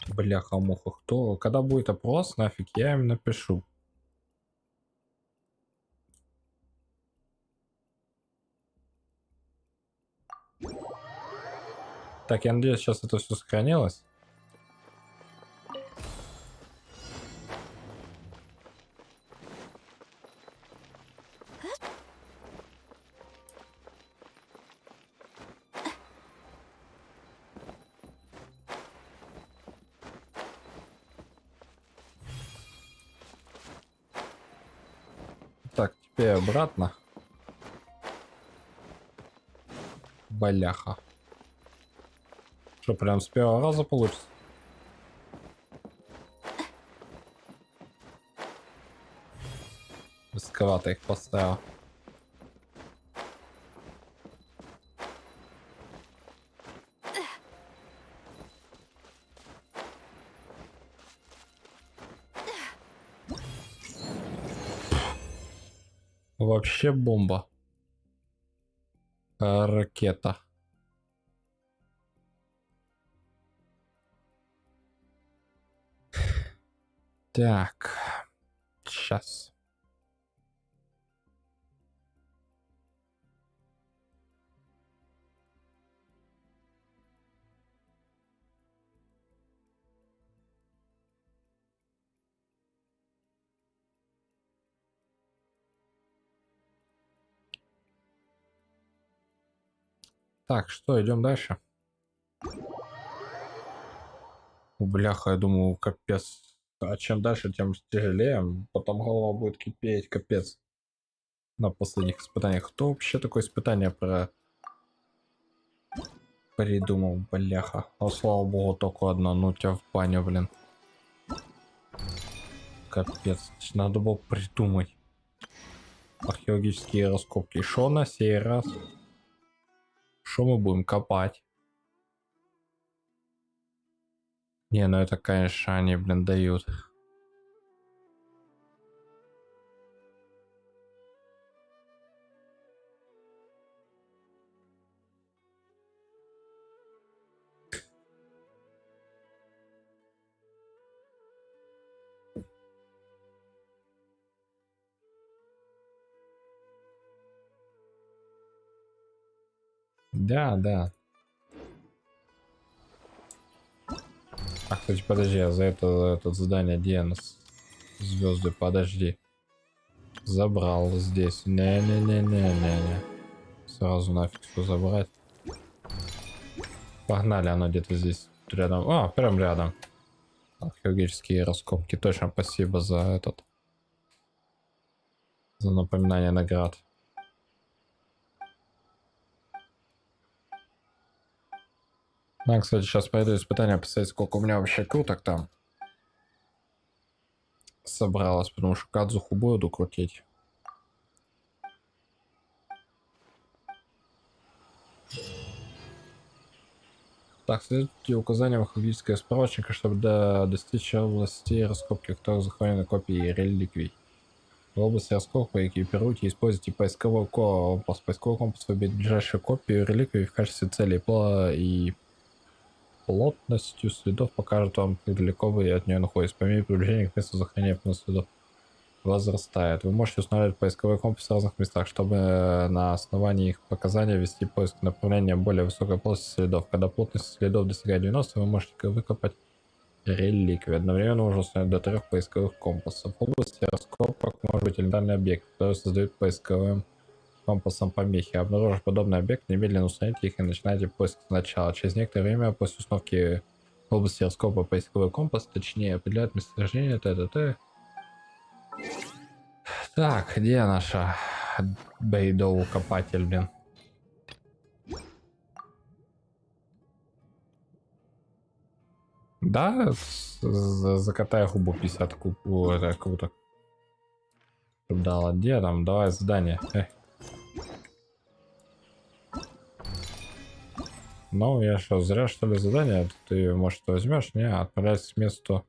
Бляха-муха, кто? Когда будет опрос, нафиг, я им напишу. Так, я надеюсь, сейчас это все сохранилось. Так, теперь обратно. Бляха. Что, прям с первого раза получится? Высоковато их поставил. Вообще бомба. Ракета. Так. Сейчас. Так, что, идем дальше? Бляха, я думаю, капец. А чем дальше, тем тяжелее. Потом голова будет кипеть, капец. На последних испытаниях. Кто вообще такое испытание придумал, бляха? А слава богу, только одно. Ну тебя в баню, блин. Капец. Надо было придумать. Археологические раскопки. Шо на сей раз? Шо мы будем копать? Не, ну это, конечно, они, блин, дают. Да, да. А, кстати, подожди, а за это задание где я нас звезды? Подожди. Забрал здесь. Не-не-не-не-не-не. Сразу нафиг все забрать. Погнали, оно где-то здесь рядом. А, прям рядом. Археологические раскопки. Точно, спасибо за этот. За напоминание наград. Да, кстати, сейчас пойду испытание, посмотреть, сколько у меня вообще круток там собралось, потому что кадзуху буду крутить. Так, следуйте указаниям археологического справочника, чтобы достичь области раскопки, которых захоронены копии реликвий. В области раскопки экипируйте и используйте поисковой компас. Поисковой компас выберет ближайшую копию реликвий в качестве цели и плотностью следов покажет вам, как далеко вы от нее находитесь. По мере приближения к месту захоронения следов возрастает. Вы можете устанавливать поисковой компас в разных местах, чтобы на основании их показаний вести поиск направления более высокой плотности следов. Когда плотность следов достигает 90, вы можете выкопать реликвии. Одновременно можно установить до 3 поисковых компасов. В области раскопок может быть элементарный объект, который создает поисковым компасом помехи. Обнаружив подобный объект, немедленно установите их и начинайте поиск сначала. Через некоторое время после установки в области раскопа поисковой компас, точнее определяет местонахождение т.т. Так, где наша бейдоу-копатель, блин? Да, закатай губу 50 кубу, это круто. Да, где там? Давай задание. Ну, я что, зря что ли задание? Ты, может, возьмешь? Не, отправляйся с месту.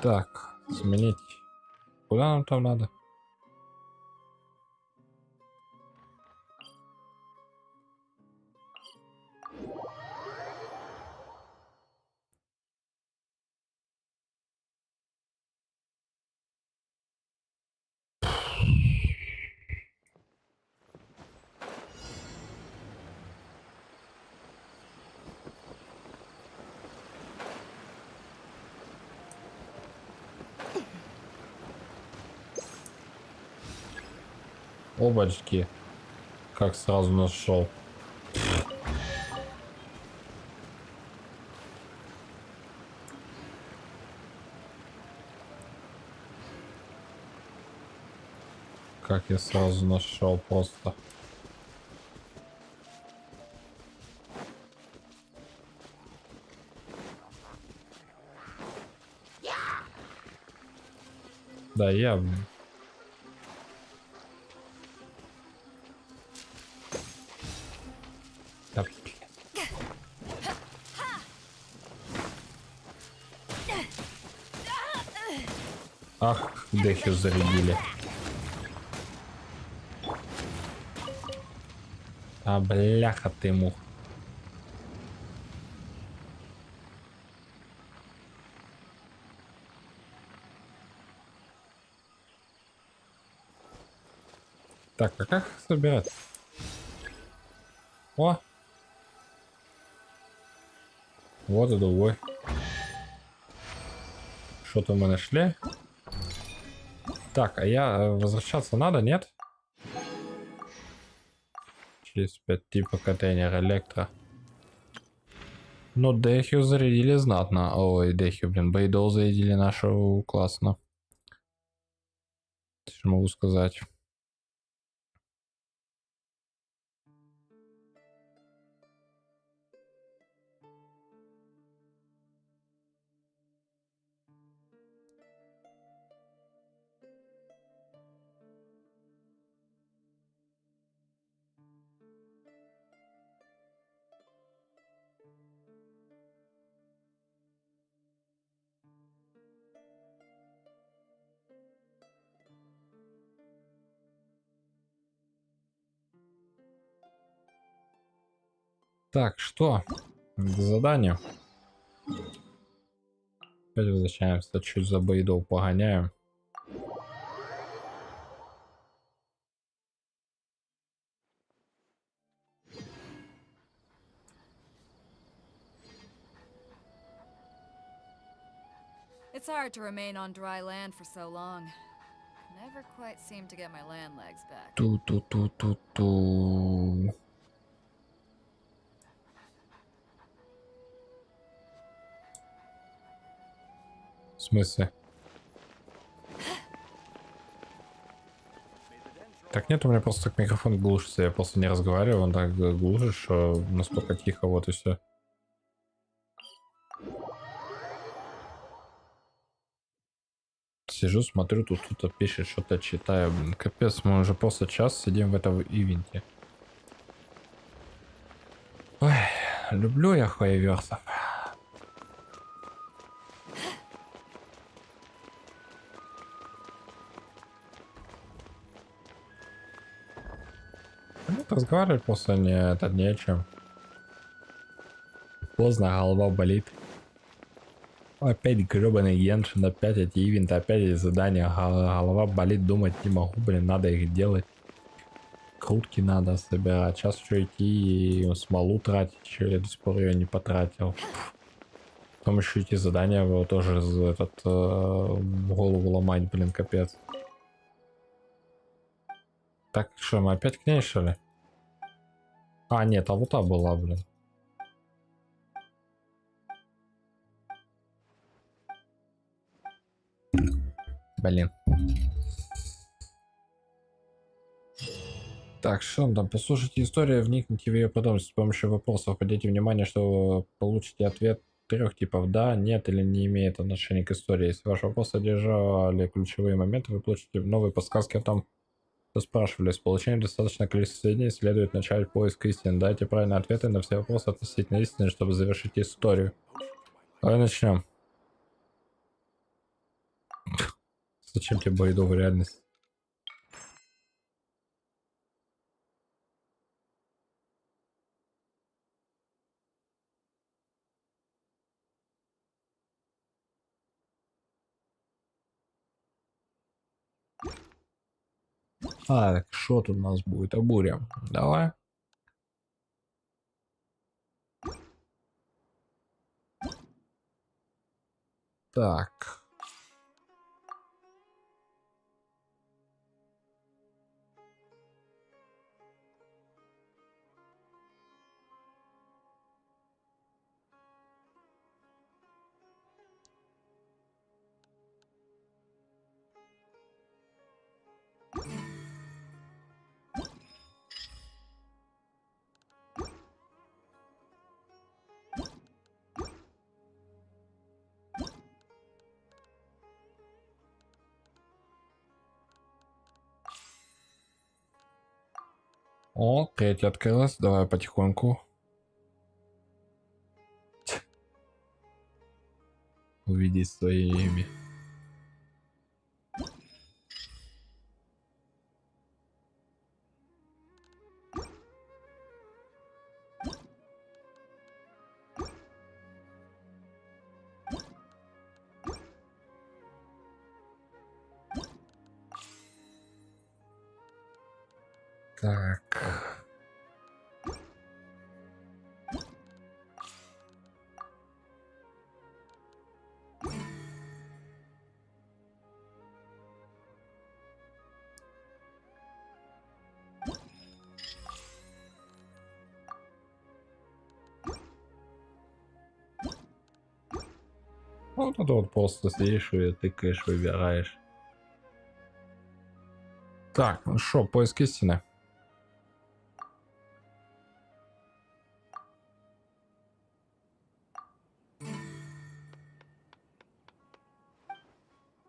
Так, сменить. Куда нам там надо? Обочки. Как сразу нашел. Как я сразу нашел просто. Да, я... Да, ах, дехи зарядили. А бляха ты мух. Так, а как их собирать? О! Вот и другой. Что-то мы нашли. Так, а я возвращаться надо, нет? Через 5 типа контейнер электро. Ну, Дехью зарядили знатно. Ой, Дехью, блин, Бейдол зарядили нашу классно. Что могу сказать? Так, что? К заданию. Опять возвращаемся, чуть за Бейдол погоняем. It's hard to remain on dry land for so long. Never quite seem to get my land legs back. Ту-ту-ту-ту-ту. В смысле? Так нет, у меня просто так микрофон глушится, я просто не разговариваю, он так глушит, что настолько тихо, вот и все. Сижу, смотрю, тут кто-то пишет, что-то читаю, блин, капец, мы уже просто час сидим в этом ивенте. Ой, люблю я хуеверсов. Нет, разговаривать просто не о чем. Поздно, голова болит. Опять гребаный Геншин, опять эти ивенты, опять эти задания. Голова болит, думать не могу, блин, надо их делать. Крутки надо собирать. Сейчас еще идти и смолу тратить, еще я до сих пор ее не потратил. Потом еще эти задания тоже голову ломать, блин, капец. Так, что, мы опять к ней, что ли? А, нет, а вот та была, блин. Блин. Так, что там? Послушайте историю, вникните в ее подробности с помощью вопросов. Обратите внимание, что вы получите ответ 3 типов: да, нет или не имеет отношения к истории. Если ваш вопрос содержали ключевые моменты, вы получите новые подсказки о том, что спрашивали. С получением достаточного количества сведений следует начать поиск истины. Дайте правильные ответы на все вопросы относительно истины, чтобы завершить историю. Давай начнем. Зачем тебе бойдовая реальность? Так, что тут у нас будет? Буря. Давай. Так. О, третья открылась. Давай потихоньку. Увидеть своими. Так. Вот это вот просто сидишь и тыкаешь, выбираешь. Так, ну шо, поиск истины.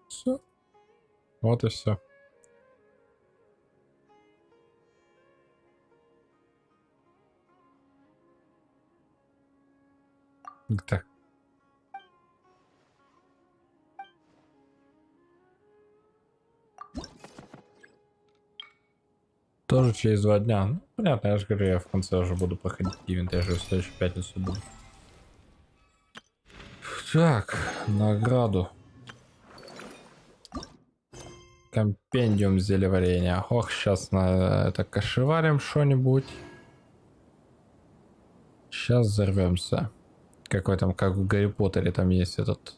Все. Вот и все. Так. Тоже через 2 дня. Ну, понятно, я же говорю, я в конце уже буду проходить ивент, я же в следующую пятницу буду. Так, награду. Компендиум зелеварения. Ох, сейчас на это кашеварим что-нибудь. Сейчас взорвемся. Какой там, как в Гарри Поттере, там есть этот...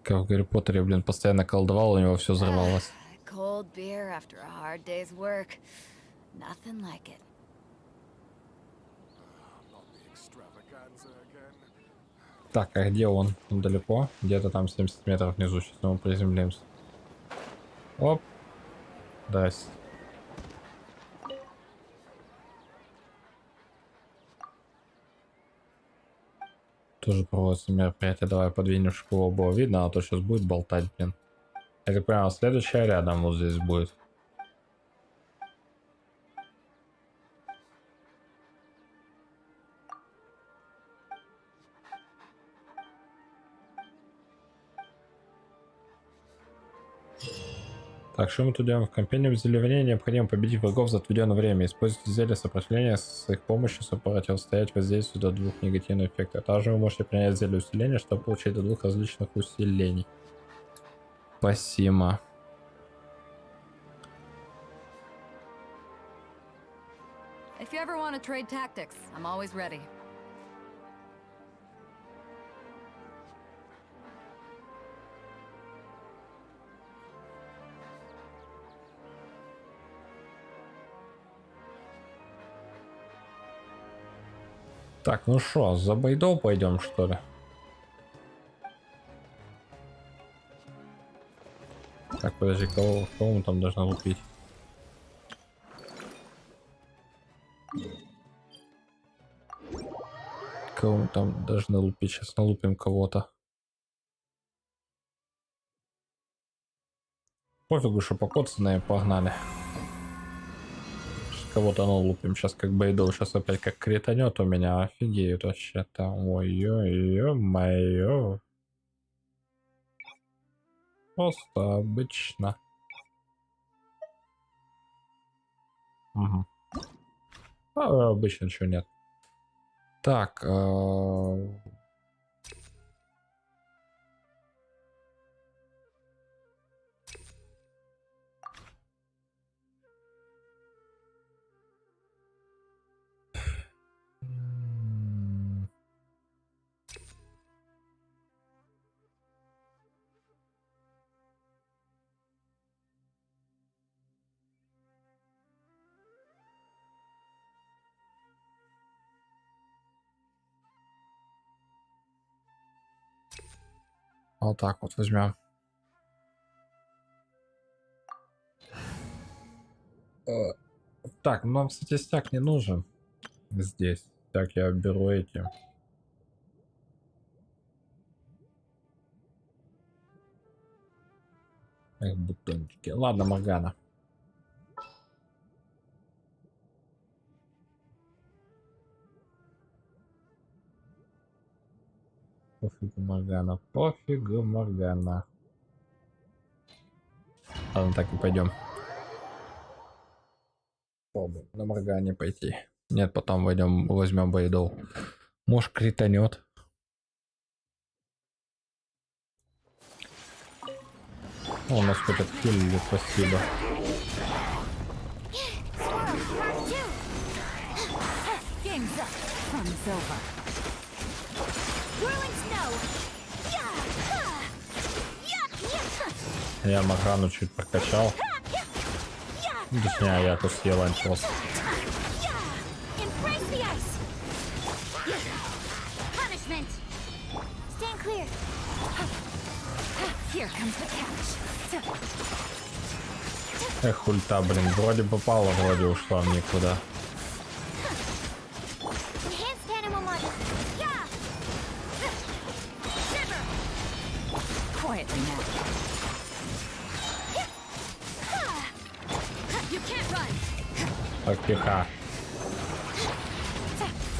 Как в Гарри Поттере, блин, постоянно колдовал, у него все взрывалось. Cold beer after a hard day's work. Nothing like it. Так, а где он? Он далеко? Где-то там 70 метров внизу. Сейчас мы приземлимся. Оп. Здрасте. Тоже проводится мероприятие. Давай подвинем, чтобы его было видно, а то сейчас будет болтать, блин. Это прямо следующая рядом вот здесь будет. Так, что мы тут делаем? В компании зелевания необходимо победить врагов за отведенное время. Используйте зелье сопротивления с их помощью, чтобы противостоять воздействию до 2 негативных эффектов. Также вы можете принять зелье усиления, чтобы получить до 2 различных усилений. Спасибо. If you ever want to trade tactics, I'm always ready. Так, ну что, за байдо пойдем, что ли? Так, подожди, кого мы там должны лупить? Кого мы там должны лупить? Сейчас налупим кого-то. Пофигу, что покоцанные, погнали. Кого-то налупим. Сейчас как байдов, сейчас опять как кританет у меня. Офигеют вообще-то. Ой-ой-ой-моё. Просто обычно. Угу. А, обычно ничего нет. Так. Вот так вот возьмем. Так, нам, кстати, стяг не нужен. Здесь. Так, я беру эти. Эх, бутончики. Ладно, Моргана. Пофигу, Моргана. Пофигу, Моргана. Ладно, так и пойдем. Попробуем на Моргане пойти. Нет, потом войдем, возьмем байдов. Может, кританет. О, у нас хоть отхилили, спасибо. Я Моргану чуть прокачал. Точнее, я тут съел антилос. Эх, ульта, блин, вроде попала, вроде ушла в никуда. Так, тихо.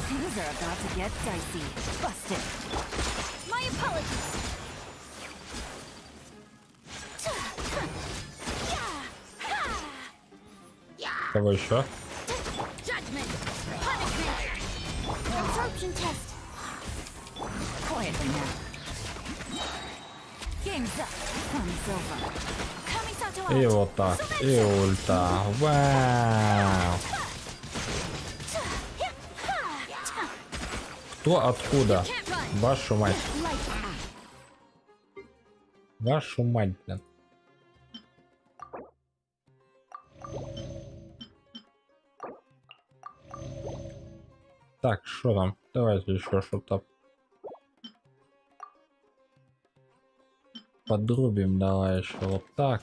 Things are about to get dicey. Busted. My apologies. Кого еще? Absorption test. Quietly now. Game's up. Fun's over. И вот так. И ульта. Вау. Кто откуда? Вашу мать. Вашу мать, блин. Так, что там? Давайте еще что-то подрубим. Давай еще вот так.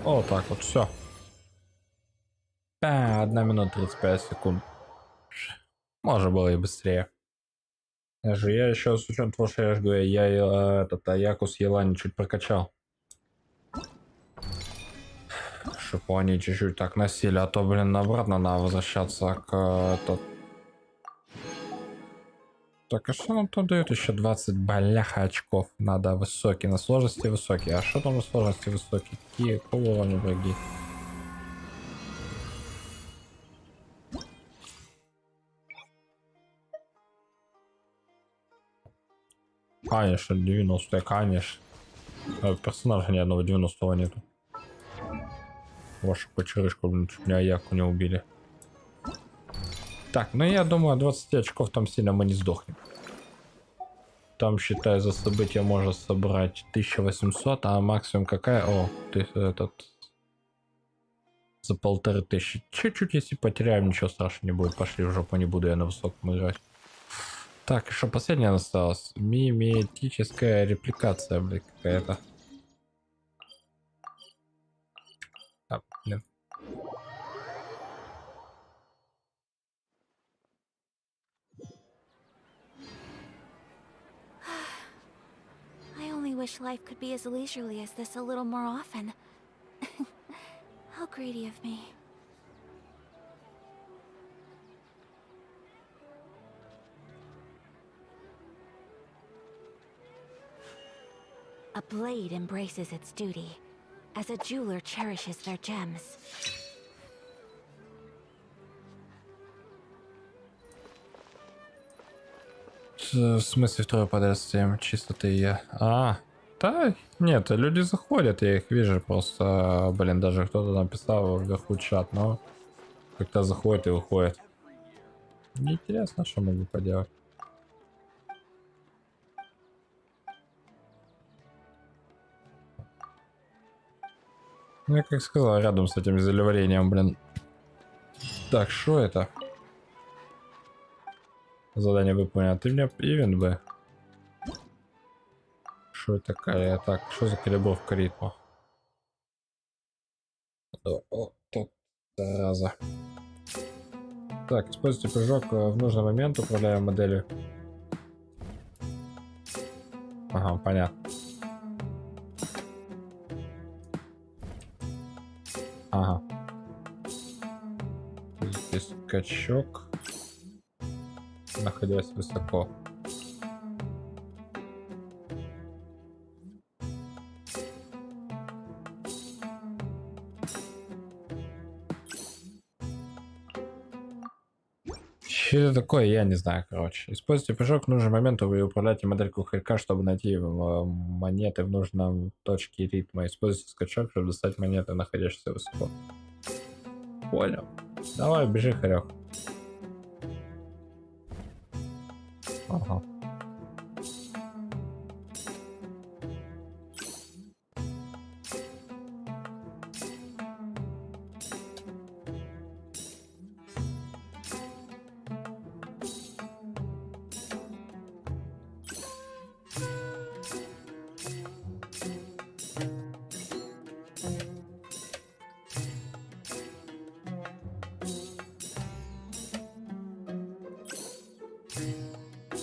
О, так вот, все. 1 минута 35 секунд. Можно было и быстрее. Я еще с учетом того, что я же говорю, я этот Аяку с Елани чуть прокачал. Чтобы они чуть-чуть так носили, а то, блин, обратно надо возвращаться к этот. Так, а что нам тут дают? Еще 20 баляха очков. Надо высокий, на сложности высокий. А что там на сложности высокий? Какие уровни враги? Конечно, 90, конечно. Персонажа ни одного 90-го нету. Вашу почерышку, блин, чуть не Аяку не убили. Так, ну я думаю, 20 очков там сильно мы не сдохнем. Там, считай, за события можно собрать 1800, а максимум какая? О, ты этот... За 1500. Чуть-чуть, если потеряем, ничего страшного не будет. Пошли в жопу, не буду я на высоком играть. Так, что последняя осталась? Миметическая репликация, блин, какая-то. А, блин. I only wish life could be as leisurely as this a little more often. How greedy of me. A blade embraces its duty, as a jeweler cherishes their gems. В смысле второй подряд всем чистоты я. А, да, нет, люди заходят, я их вижу, просто, блин, даже кто-то написал вверху чат, но как-то заходит и выходит. Неинтересно, что могу поделать. Ну, я как сказал, рядом с этим зелеварением, блин. Так, что это? Задание выполнено. Ты мне ивен бы. Что это такая? Так, что за калибровка ритма? О, тут зараза. Так, используйте прыжок в нужный момент, управляя моделью. Ага, понятно. Ага. Здесь скачок, находясь высоко. Что это такое, я не знаю, короче. Используйте прыжок в нужный момент, вы управляете моделькой хорька, чтобы найти монеты в нужном точке ритма. Используйте скачок, чтобы достать монеты, находящиеся высоко. Понял. Давай, бежи, хорек. Ага.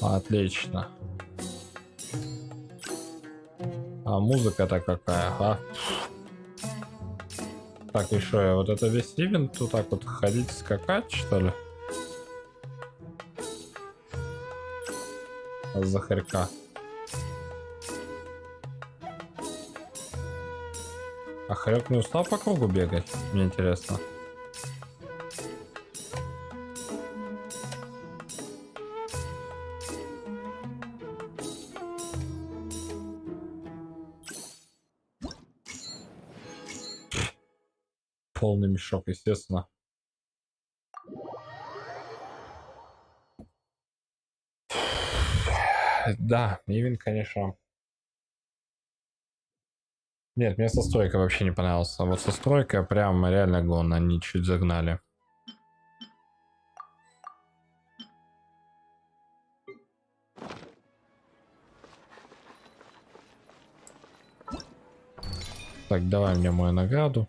Отлично. А музыка-то какая, а? Так, и что, я вот это весь ивент вот так вот ходить, скакать, что ли? Захарька. А Харек не устал по кругу бегать? Мне интересно. Полный мешок, естественно. Да, ивент, конечно. Нет, мне со стройкой вообще не понравился. Вот со стройкой прям реально гон, они чуть загнали. Так, давай мне мою награду.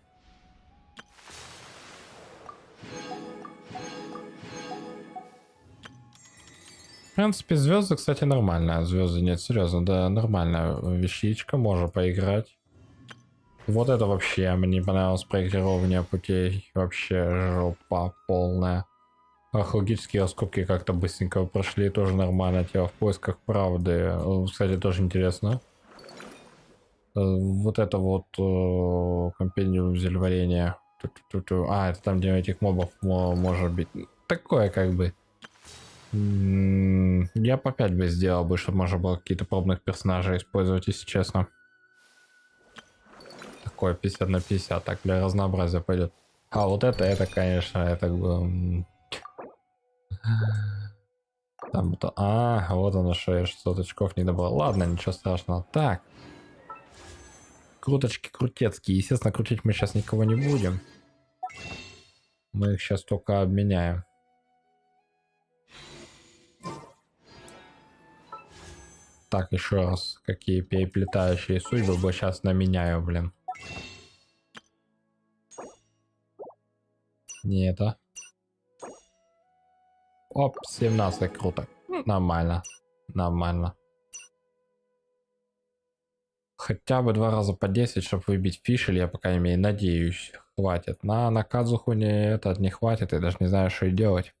В принципе, звезды, кстати, нормальная. Звезды, нет, серьезно, да, нормальная вещичка, можно поиграть. Вот это вообще мне не понравилось, проектирование путей. Вообще жопа полная. Археологические раскопки как-то быстренько прошли, тоже нормально. Тело в поисках правды. Кстати, тоже интересно. Вот это вот компендиум зельварения. А, это там, где этих мобов может быть. Такое как бы. Я по 5 бы сделал бы, чтобы можно было какие-то пробных персонажей использовать, если честно. Такое 50 на 50, так для разнообразия пойдет. А вот это конечно, это там это. А, вот оно что, я 600 очков не добрал. Ладно, ничего страшного. Так. Круточки крутецкие. Естественно, крутить мы сейчас никого не будем. Мы их сейчас только обменяем. Так, еще раз. Какие переплетающие судьбы бы сейчас наменяю, блин. Не это. Оп, 17, круто. Нормально. Нормально. Хотя бы 2 раза по 10, чтобы выбить фишель, я пока не имею, надеюсь, хватит. На Кадзуху не хватит, я даже не знаю, что и делать.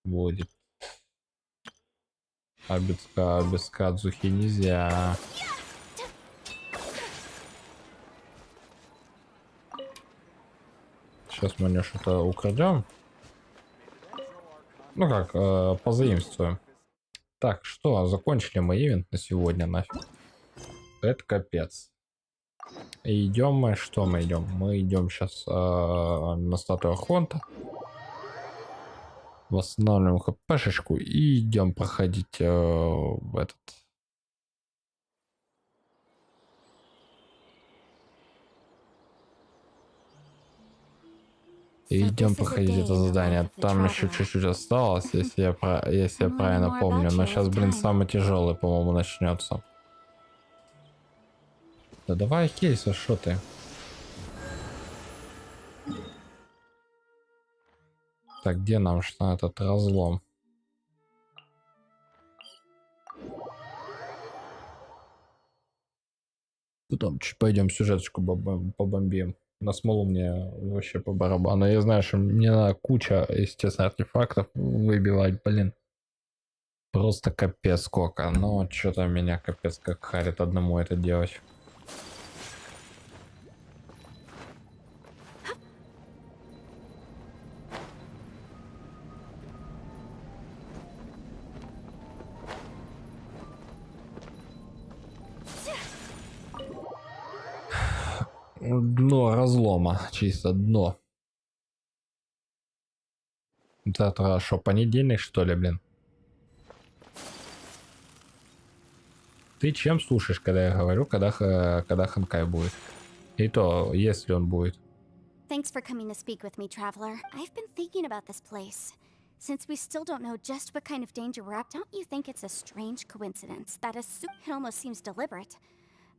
Будет. А без Кадзухи нельзя. Сейчас мы у нее что-то украдем. Ну как, позаимствуем. Так, что, закончили мы ивент на сегодня, нафиг. Это капец. И идем мы, что мы идем? Мы идем сейчас на статую Архонта. Восстанавливаем хпшечку и идем проходить в этот. И идем проходить это задание. Там еще чуть-чуть осталось, если я правильно помню. Но сейчас, блин, самый тяжелый, по-моему, начнется. Да давай кейса, что ты? Так, где нам что этот разлом? Потом чуть пойдем сюжеточку побомбим. На смолу мне вообще по барабану. Я знаю, что мне надо куча, естественно, артефактов выбивать, блин. Просто капец сколько. Но что-то меня капец как харит одному это делать. Дно разлома, чисто дно. Завтра что, понедельник, что ли, блин? Ты чем слушаешь, когда я говорю, когда Ханкай будет? И то, если он будет. Thanks for coming to speak with me, traveler. I've been thinking about this place. Since we still don't know just what kind of danger we're up, don't you think it's a strange coincidence that it almost seems deliberate?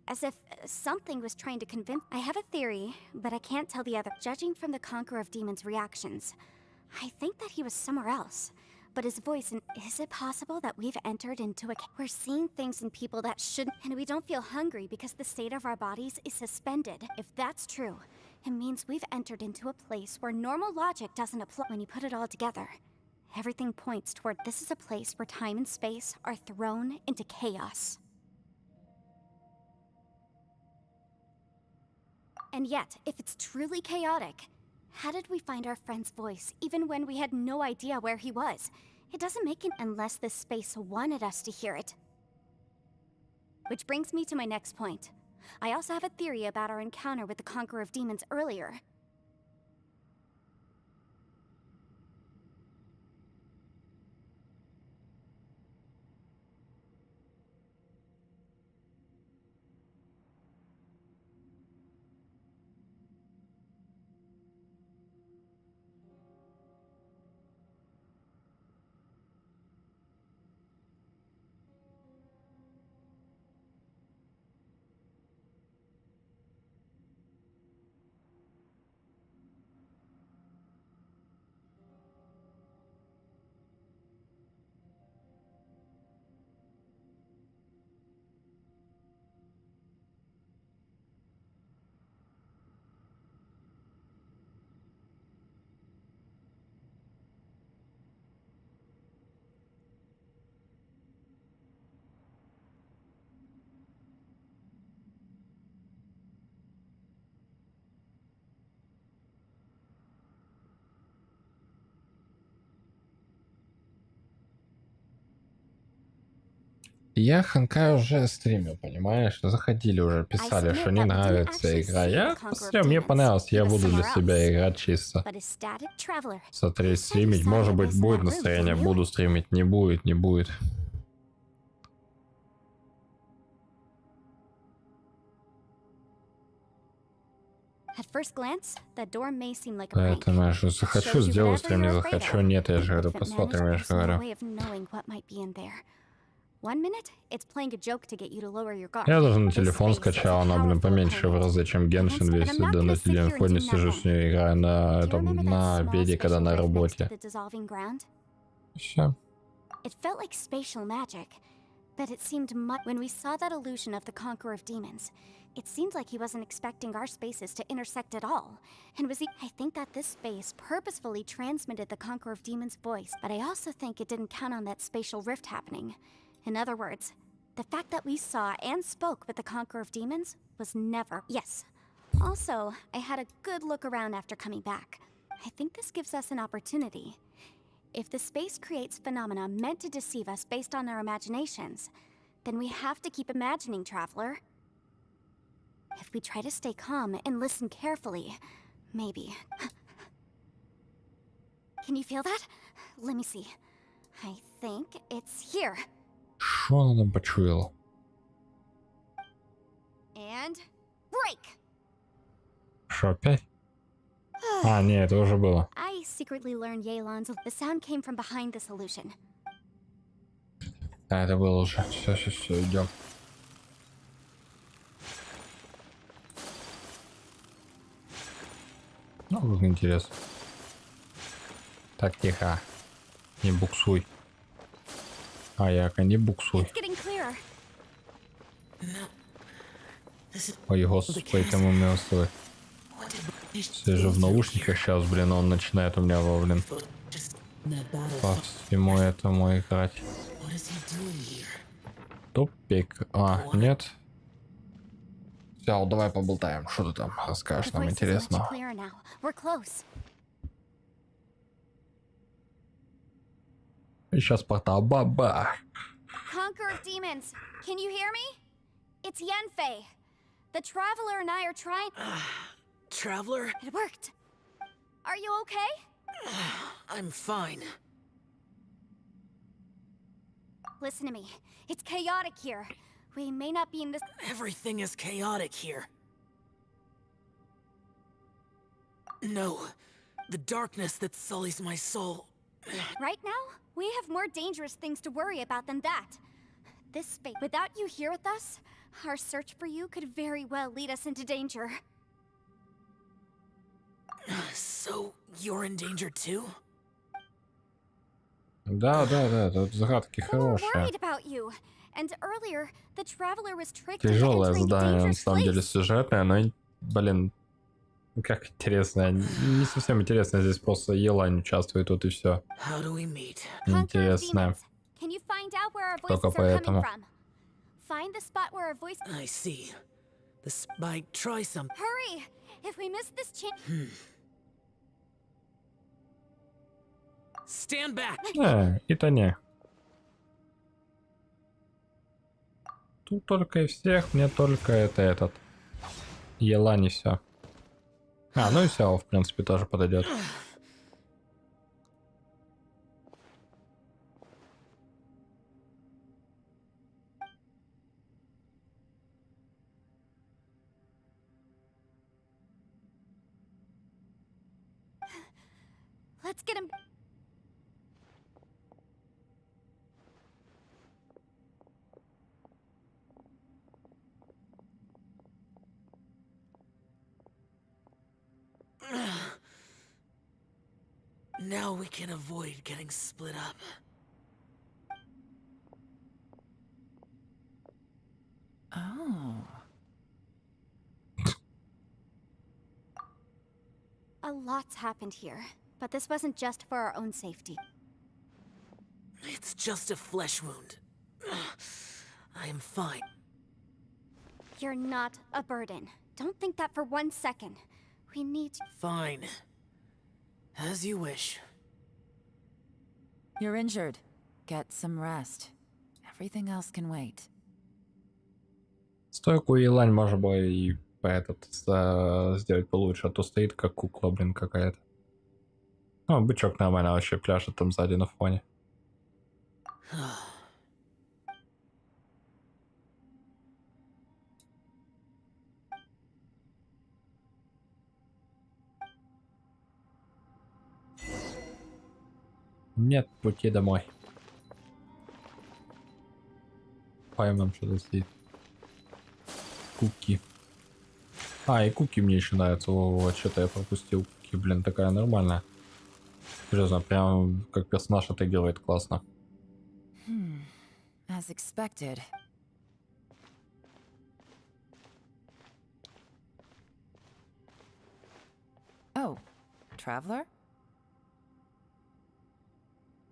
As if something was trying to convince. I have a theory, but I can't tell the other. Judging from the Conqueror of Demons' reactions, I think that he was somewhere else. But his voice, and is it possible that we've entered into a... We're seeing things in people that shouldn't, and we don't feel hungry because the state of our bodies is suspended. If that's true, it means we've entered into a place where normal logic doesn't apply. When you put it all together, everything points toward this is a place where time and space are thrown into chaos. And yet, if it's truly chaotic, how did we find our friend's voice, even when we had no idea where he was? It doesn't make it unless this space wanted us to hear it. Which brings me to my next point. I also have a theory about our encounter with the Conqueror of Demons earlier. Я Ханкай уже стримил, понимаешь? Заходили уже, писали, что не нравится игра. Я посмотрел, мне понравилось, я буду для себя играть чисто. Смотреть, стримить, может быть, будет настроение, буду стримить, не будет, не будет. Поэтому я же захочу, сделаю стрим, не захочу, нет, я же говорю, посмотрим, я же говорю. Я даже на телефон скачал, она, блин, поменьше в разы, чем Genshin весь, да на телефоне сижу с ней, играю на этом, на обеде, когда на работе. Все. But it seemed when we saw that illusion of the Conqueror of Demons, it seemed like he wasn't expecting our spaces to intersect at all. And was he? I think that this space purposefully transmitted the Conqueror of Demons' voice, but I also think it didn't count on that spatial rift happening. In other words, the fact that we saw and spoke with the Conqueror of Demons was never... Yes. Also, I had a good look around after coming back. I think this gives us an opportunity. If the space creates phenomena meant to deceive us based on our imaginations, then we have to keep imagining, Traveler. If we try to stay calm and listen carefully, maybe. Can you feel that? Let me see. I think it's here. Что она там почуяла? And break. Что опять? А, нет, это уже было. I secretly learned Yelan's. The sound came from behind this illusion. Да, это было уже. Все, идем. Ну, как интересно. Так, тихо. Не буксуй. Яка, не буксуй. Ой, господи, ты милостивый. Я же в наушниках сейчас, блин, он начинает у меня, блин, по всему этому играть. Тупик. Нет. Все, давай поболтаем. Что ты там расскажешь нам интересно? И сейчас портал баба. Conqueror of Demons, can you hear me? It's Yenfei. The Traveler and I are trying... Traveler? It worked. Are you okay? I'm fine. Listen to me. It's chaotic here. We may not be in this... Everything is chaotic here. No. The darkness that sullies my soul. Right now, we have more dangerous things to worry about than that. This space... Without you here with us, our search for you could very well lead us into danger. So, you're in danger too? Да, тут загадки хорошие. Тяжелое задание, на самом деле, сюжетное, но, блин, как интересно. Не совсем интересно, здесь просто Елань участвует, тут и все. Интересно. Только поэтому. Find the spot where our voice. I see. The spike, try some. Hurry! If we miss this chance. Stand back! Это не. Тут только и всех, мне только этот. Елань и все. Ну и все, в принципе, тоже подойдет. Let's get him. Now we can avoid getting split up. Oh. A lot's happened here, but this wasn't just for our own safety. It's just a flesh wound. I am fine. You're not a burden. Don't think that for 1 second. We need to... Fine. As you wish. You're injured. Get some rest. Everything else can wait. Стойку Елань можно было и сделать получше, а то стоит как кукла, блин, какая-то. Бычок нормально вообще пляшет там сзади на фоне. Нет пути домой. Поймем, что тут стоит. Куки. И куки мне еще нравятся. Вот, что-то я пропустил. Куки, блин, такая нормальная. Серьезно, прям как персонаж отыгрывает классно. As expected. Oh, traveler?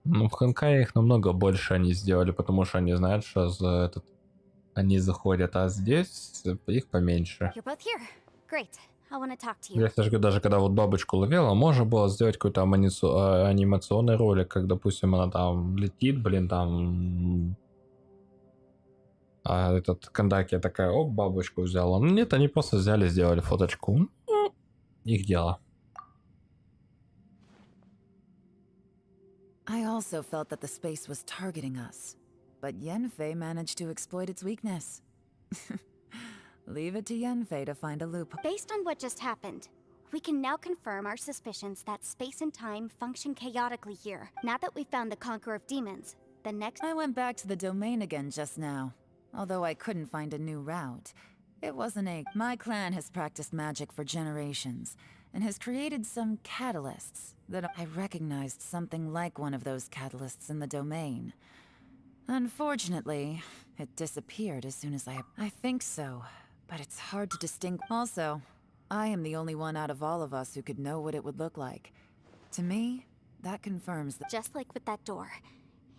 В Ханкае их намного больше они сделали, потому что они знают, что за они заходят, а здесь их поменьше. Я скажу, даже когда вот бабочку ловила, можно было сделать какой-то анимационный ролик, как, допустим, она там летит, блин, там... А этот Кандаки такая, оп, бабочку взяла. Нет, они просто взяли, сделали фоточку. Их дело. I also felt that the space was targeting us, but Yenfei managed to exploit its weakness. Leave it to Yenfei to find a loophole. Based on what just happened, we can now confirm our suspicions that space and time function chaotically here. Now that we've found the Conqueror of Demons, the next... I went back to the domain again just now, although I couldn't find a new route. It wasn't My clan has practiced magic for generations, and has created some catalysts that I recognized something like one of those catalysts in the domain. Unfortunately, it disappeared as soon as I think so, but it's hard to distinguish. Also, I am the only one out of all of us who could know what it would look like. To me, that confirms that... Just like with that door,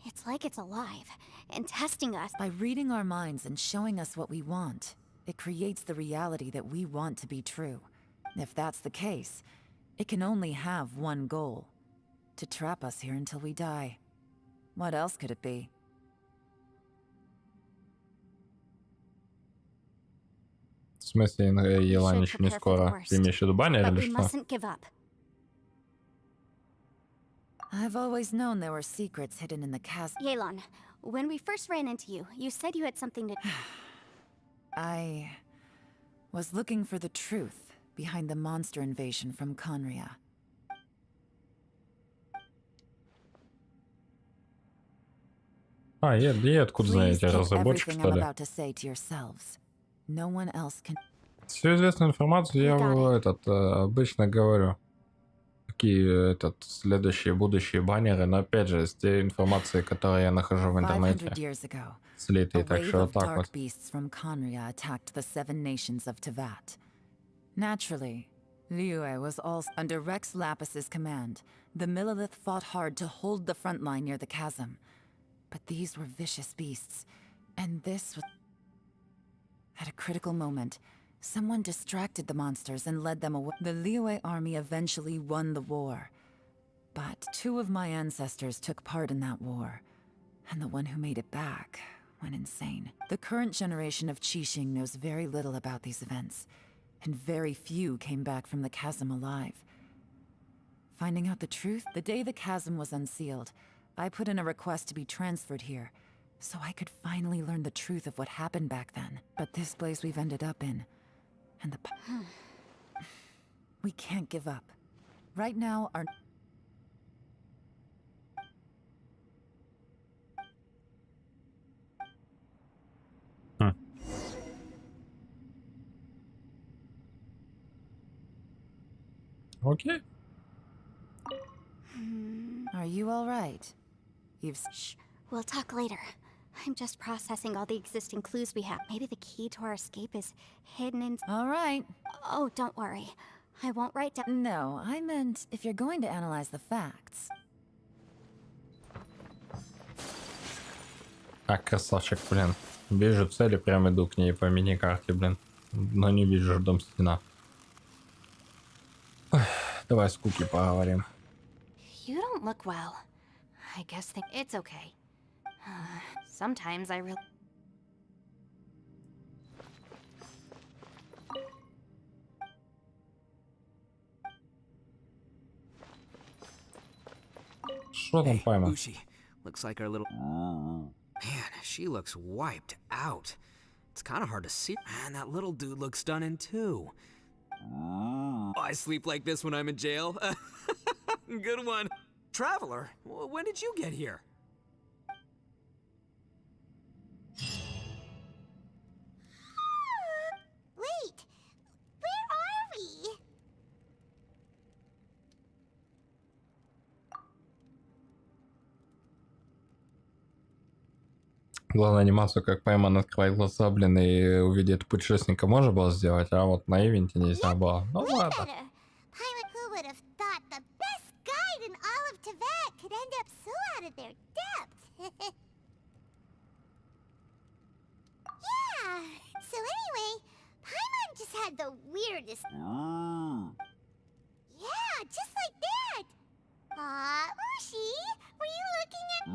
it's like it's alive, and testing us. By reading our minds and showing us what we want, it creates the reality that we want to be true. If that's the case, it can only have one goal. To trap us here until we die. What else could it be? В смысле, Елань еще не скоро. Ты имеешь в виду баннер или что? I've always known there were secrets hidden in the chasm. Yelan, when we first ran into you, you said you had something to... I was looking for the truth behind the monster invasion from Conria. Я откуда знаете, разработчик, что ли? Всю известную информацию я обычно говорю. какие следующие, будущие баннеры, но опять же, с те информации, которые я нахожу в интернете, 500 years ago, слитые, a так wave что of вот так dark вот. beasts from Conria attacked the 7 nations of Tevat. Naturally, Liyue was also under Rex Lapis's command. The Millelith fought hard to hold the front line near the chasm. But these were vicious beasts, and this was... At a critical moment, someone distracted the monsters and led them away. The Liyue army eventually won the war. But 2 of my ancestors took part in that war, and the one who made it back went insane. The current generation of Qixing knows very little about these events, and very few came back from the chasm alive. Finding out the truth, the day the chasm was unsealed, I put in a request to be transferred here, so I could finally learn the truth of what happened back then. But this place we've ended up in, and the... We can't give up. Right now, our... Окей. Are you all right? You've... Shh. We'll talk later. I'm just processing all the existing clues we have. Maybe the key to our escape is hidden in... All right. Oh, don't worry. I won't write down... No, I meant if you're going to analyze the facts. А, красавчик, блин. Вижу цель и прям иду к ней по мини-карте, блин. Но не вижу дом стена. Ой, давай с Куки поговорим. You don't look well. I guess it's okay. Sometimes I really... Что там поймал? Ushi, looks like our little... Man, she looks wiped out. It's kind of hard to see. Man, that little dude looks stunning too. I sleep like this when I'm in jail. Good one. Traveler, when did you get here? Wait! Where are we? Главную анимацию, как Пайман открывает глаза, блин, и увидит путешественника, можно было сделать, а вот на ивенте нельзя было. Ну ладно. Who would have thought the best guide in all of Tibet could end up so out of their depth? Yeah, so anyway, Paimon just had the weirdest... Yeah, just like that! Aw, Ushi, were you looking at...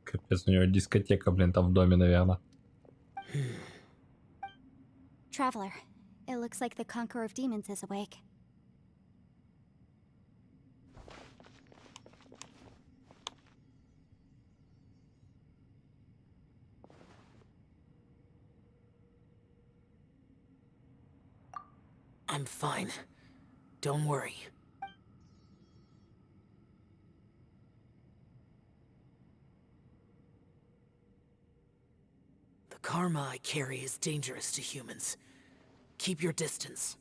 Капец, у него дискотека, блин, там в доме, наверное. Traveler, it looks like the Conqueror of Demons is awake. I'm fine. Don't worry. The karma I carry is dangerous to humans. Keep your distance.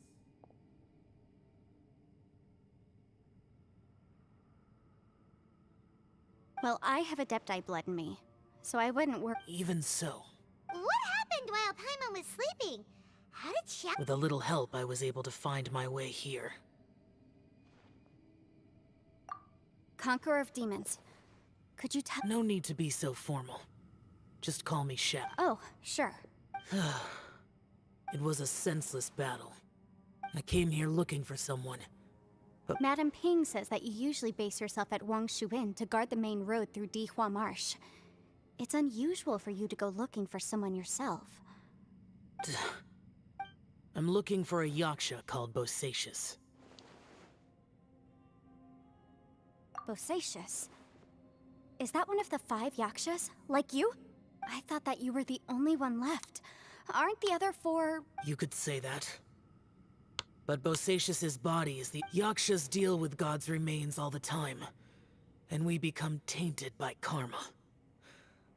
Well, I have Adepti blood in me, so I wouldn't worry. Even so, What happened while Paimon was sleeping? How did she... with a little help, I was able to find my way here. Conqueror of Demons, could you tell... No need to be so formal. Just call me Shep. Oh, sure. It was a senseless battle. I came here looking for someone. But Madam Ping says that you usually base yourself at Wangshu Inn to guard the main road through Dihua Marsh. It's unusual for you to go looking for someone yourself. I'm looking for a yaksha called Bosacius. Bosacius? Is that one of the 5 yakshas? Like you? I thought that you were the only one left. Aren't the other 4... You could say that. But Bosacius's body is the... Yakshas deal with God's remains all the time. And we become tainted by karma.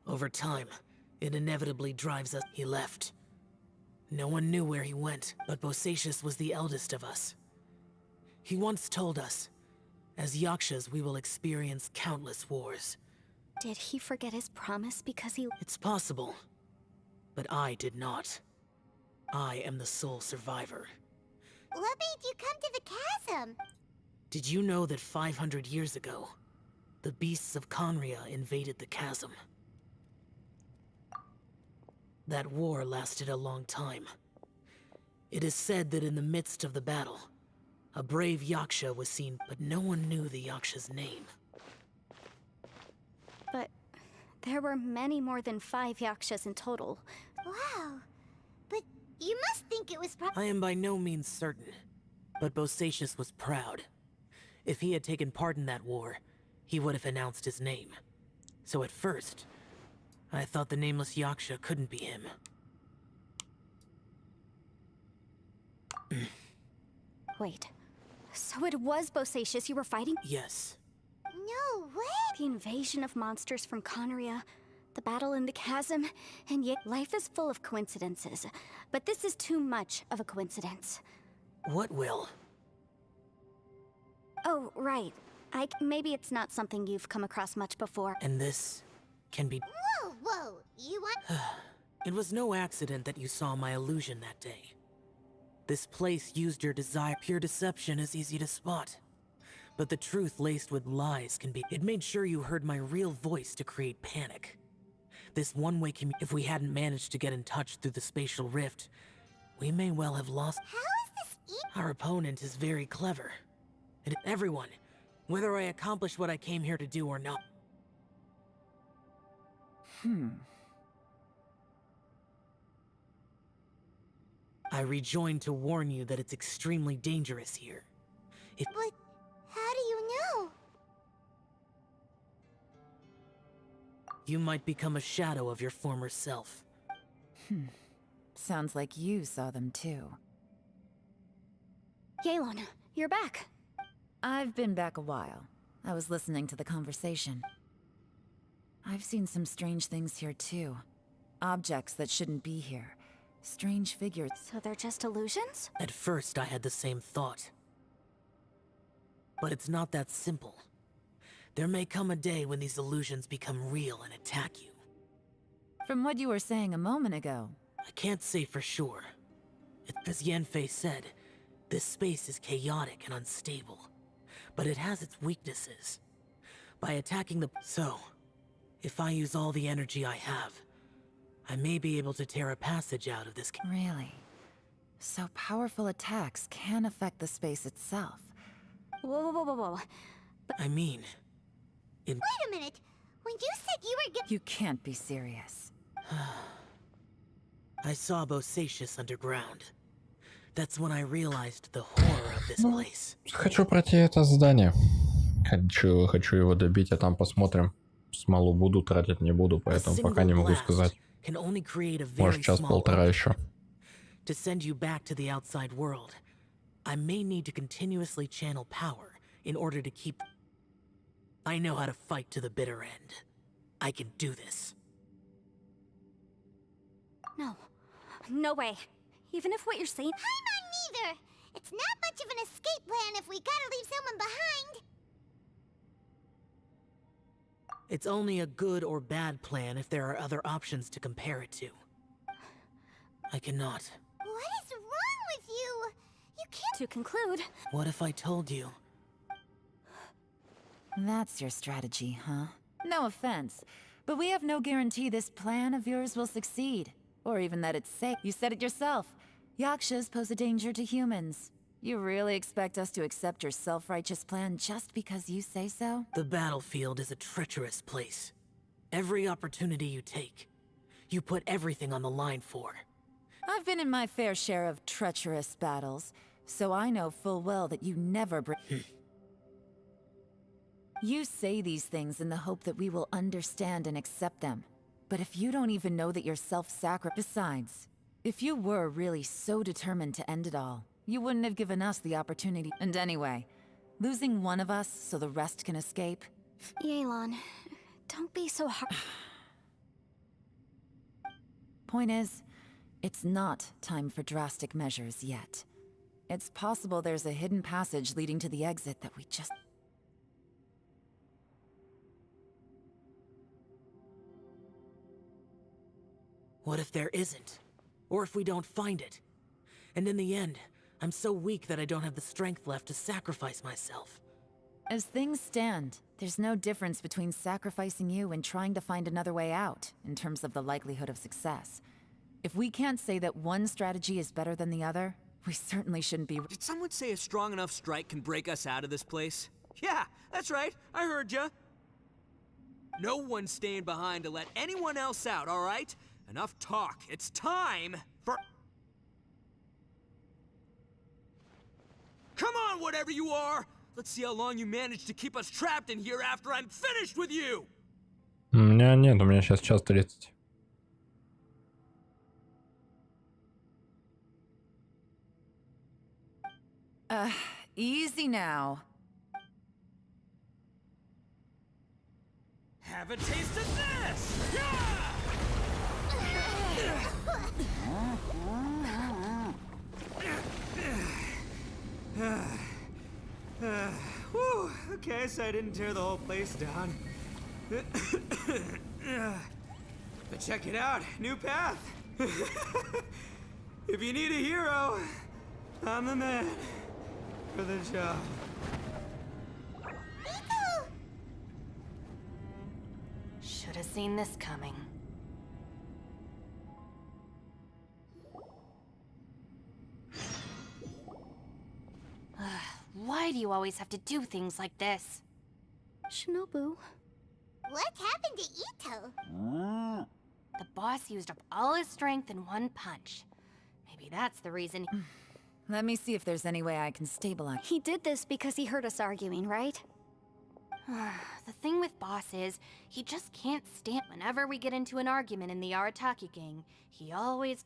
Over time, it inevitably drives us... He left. No one knew where he went, but Bosacius was the eldest of us. He once told us, as Yakshas we will experience countless wars. Did he forget his promise because he... It's possible, but I did not. I am the sole survivor. What made you come to the chasm? Did you know that 500 years ago, the beasts of Conria invaded the chasm? That war lasted a long time. It is said that in the midst of the battle, a brave Yaksha was seen, but no one knew the Yaksha's name. But there were many more than 5 Yakshas in total. Wow. But you must think it was I am by no means certain, but Bosacius was proud. If he had taken part in that war, he would have announced his name. So at first, I thought the nameless Yaksha couldn't be him. Wait. So it was Bosacius you were fighting? Yes. No way! The invasion of monsters from Conria, the battle in the chasm, and yet life is full of coincidences. But this is too much of a coincidence. What will? Oh, right. Maybe it's not something you've come across much before. And this can be... Whoa, whoa, you want... It was no accident that you saw my illusion that day. This place used your desire. Pure deception is easy to spot. But the truth laced with lies can be... It made sure you heard my real voice to create panic. This one-way if we hadn't managed to get in touch through the spatial rift, we may well have lost... How is this Our opponent is very clever. And everyone, whether I accomplish what I came here to do or not... I rejoined to warn you that it's extremely dangerous here. But how do you know? You might become a shadow of your former self. Sounds like you saw them too. Yelan, you're back. I've been back a while. I was listening to the conversation. I've seen some strange things here too. Objects that shouldn't be here. Strange figures. So they're just illusions? At first, I had the same thought. But it's not that simple. There may come a day when these illusions become real and attack you. From what you were saying a moment ago. I can't say for sure. As Yanfei said, this space is chaotic and unstable. But it has its weaknesses. By attacking the... So, if I use all the energy I have, I may be able to tear a passage out of this... Really? So powerful attacks can affect the space itself. Whoa. I mean... Wait a minute! When you said you were You can't be serious. I saw Bosacius underground. That's when I realized the horror of this place. Хочу пройти это здание. Хочу его добить, а там посмотрим. Смолу буду тратить, не буду, поэтому пока не могу сказать. Может, час-полтора еще. To send you back to the outside world, I may need to continuously channel power in order to keep... I know how to fight to the bitter end. I can do this. No way. Even if what you're saying... I'm not neither! It's not much of an escape plan if we gotta leave someone behind. It's only a good or bad plan if there are other options to compare it to. I cannot. What is wrong with you? You can't... To conclude... What if I told you? That's your strategy, huh? No offense, but we have no guarantee this plan of yours will succeed. Or even that it's safe. You said it yourself. Yakshas pose a danger to humans. You really expect us to accept your self-righteous plan just because you say so? The battlefield is a treacherous place. Every opportunity you take, you put everything on the line for. I've been in my fair share of treacherous battles, so I know full well that you never You say these things in the hope that we will understand and accept them. But if you don't even know that you're self-sacrificing... Besides, if you were really so determined to end it all, you wouldn't have given us the opportunity. And anyway, losing one of us so the rest can escape... Yelan, don't be so hard... Point is, It's not time for drastic measures yet. It's possible there's a hidden passage leading to the exit that we just... What if there isn't? Or if we don't find it? And in the end, I'm so weak that I don't have the strength left to sacrifice myself. As things stand, there's no difference between sacrificing you and trying to find another way out, in terms of the likelihood of success. If we can't say that one strategy is better than the other, we certainly shouldn't be... Did someone say a strong enough strike can break us out of this place? Yeah, that's right, I heard ya. No one's staying behind to let anyone else out, alright? Enough talk, it's time for... Come on, whatever you are! Let's see how long you manage to keep us trapped in here after I'm finished with you! У меня нет, у меня сейчас 1:30. Easy now. Have a taste of this! Whew, okay, so I didn't tear the whole place down. But check it out, new path. If you need a hero, I'm the man for the job. Should have seen this coming. Why do you always have to do things like this? Shinobu. What happened to Ito? The boss used up all his strength in one punch. Maybe that's the reason. Let me see if there's any way I can stabilize. He did this because he heard us arguing, right? The thing with boss is, he just can't stand whenever we get into an argument in the Arataki gang. He always...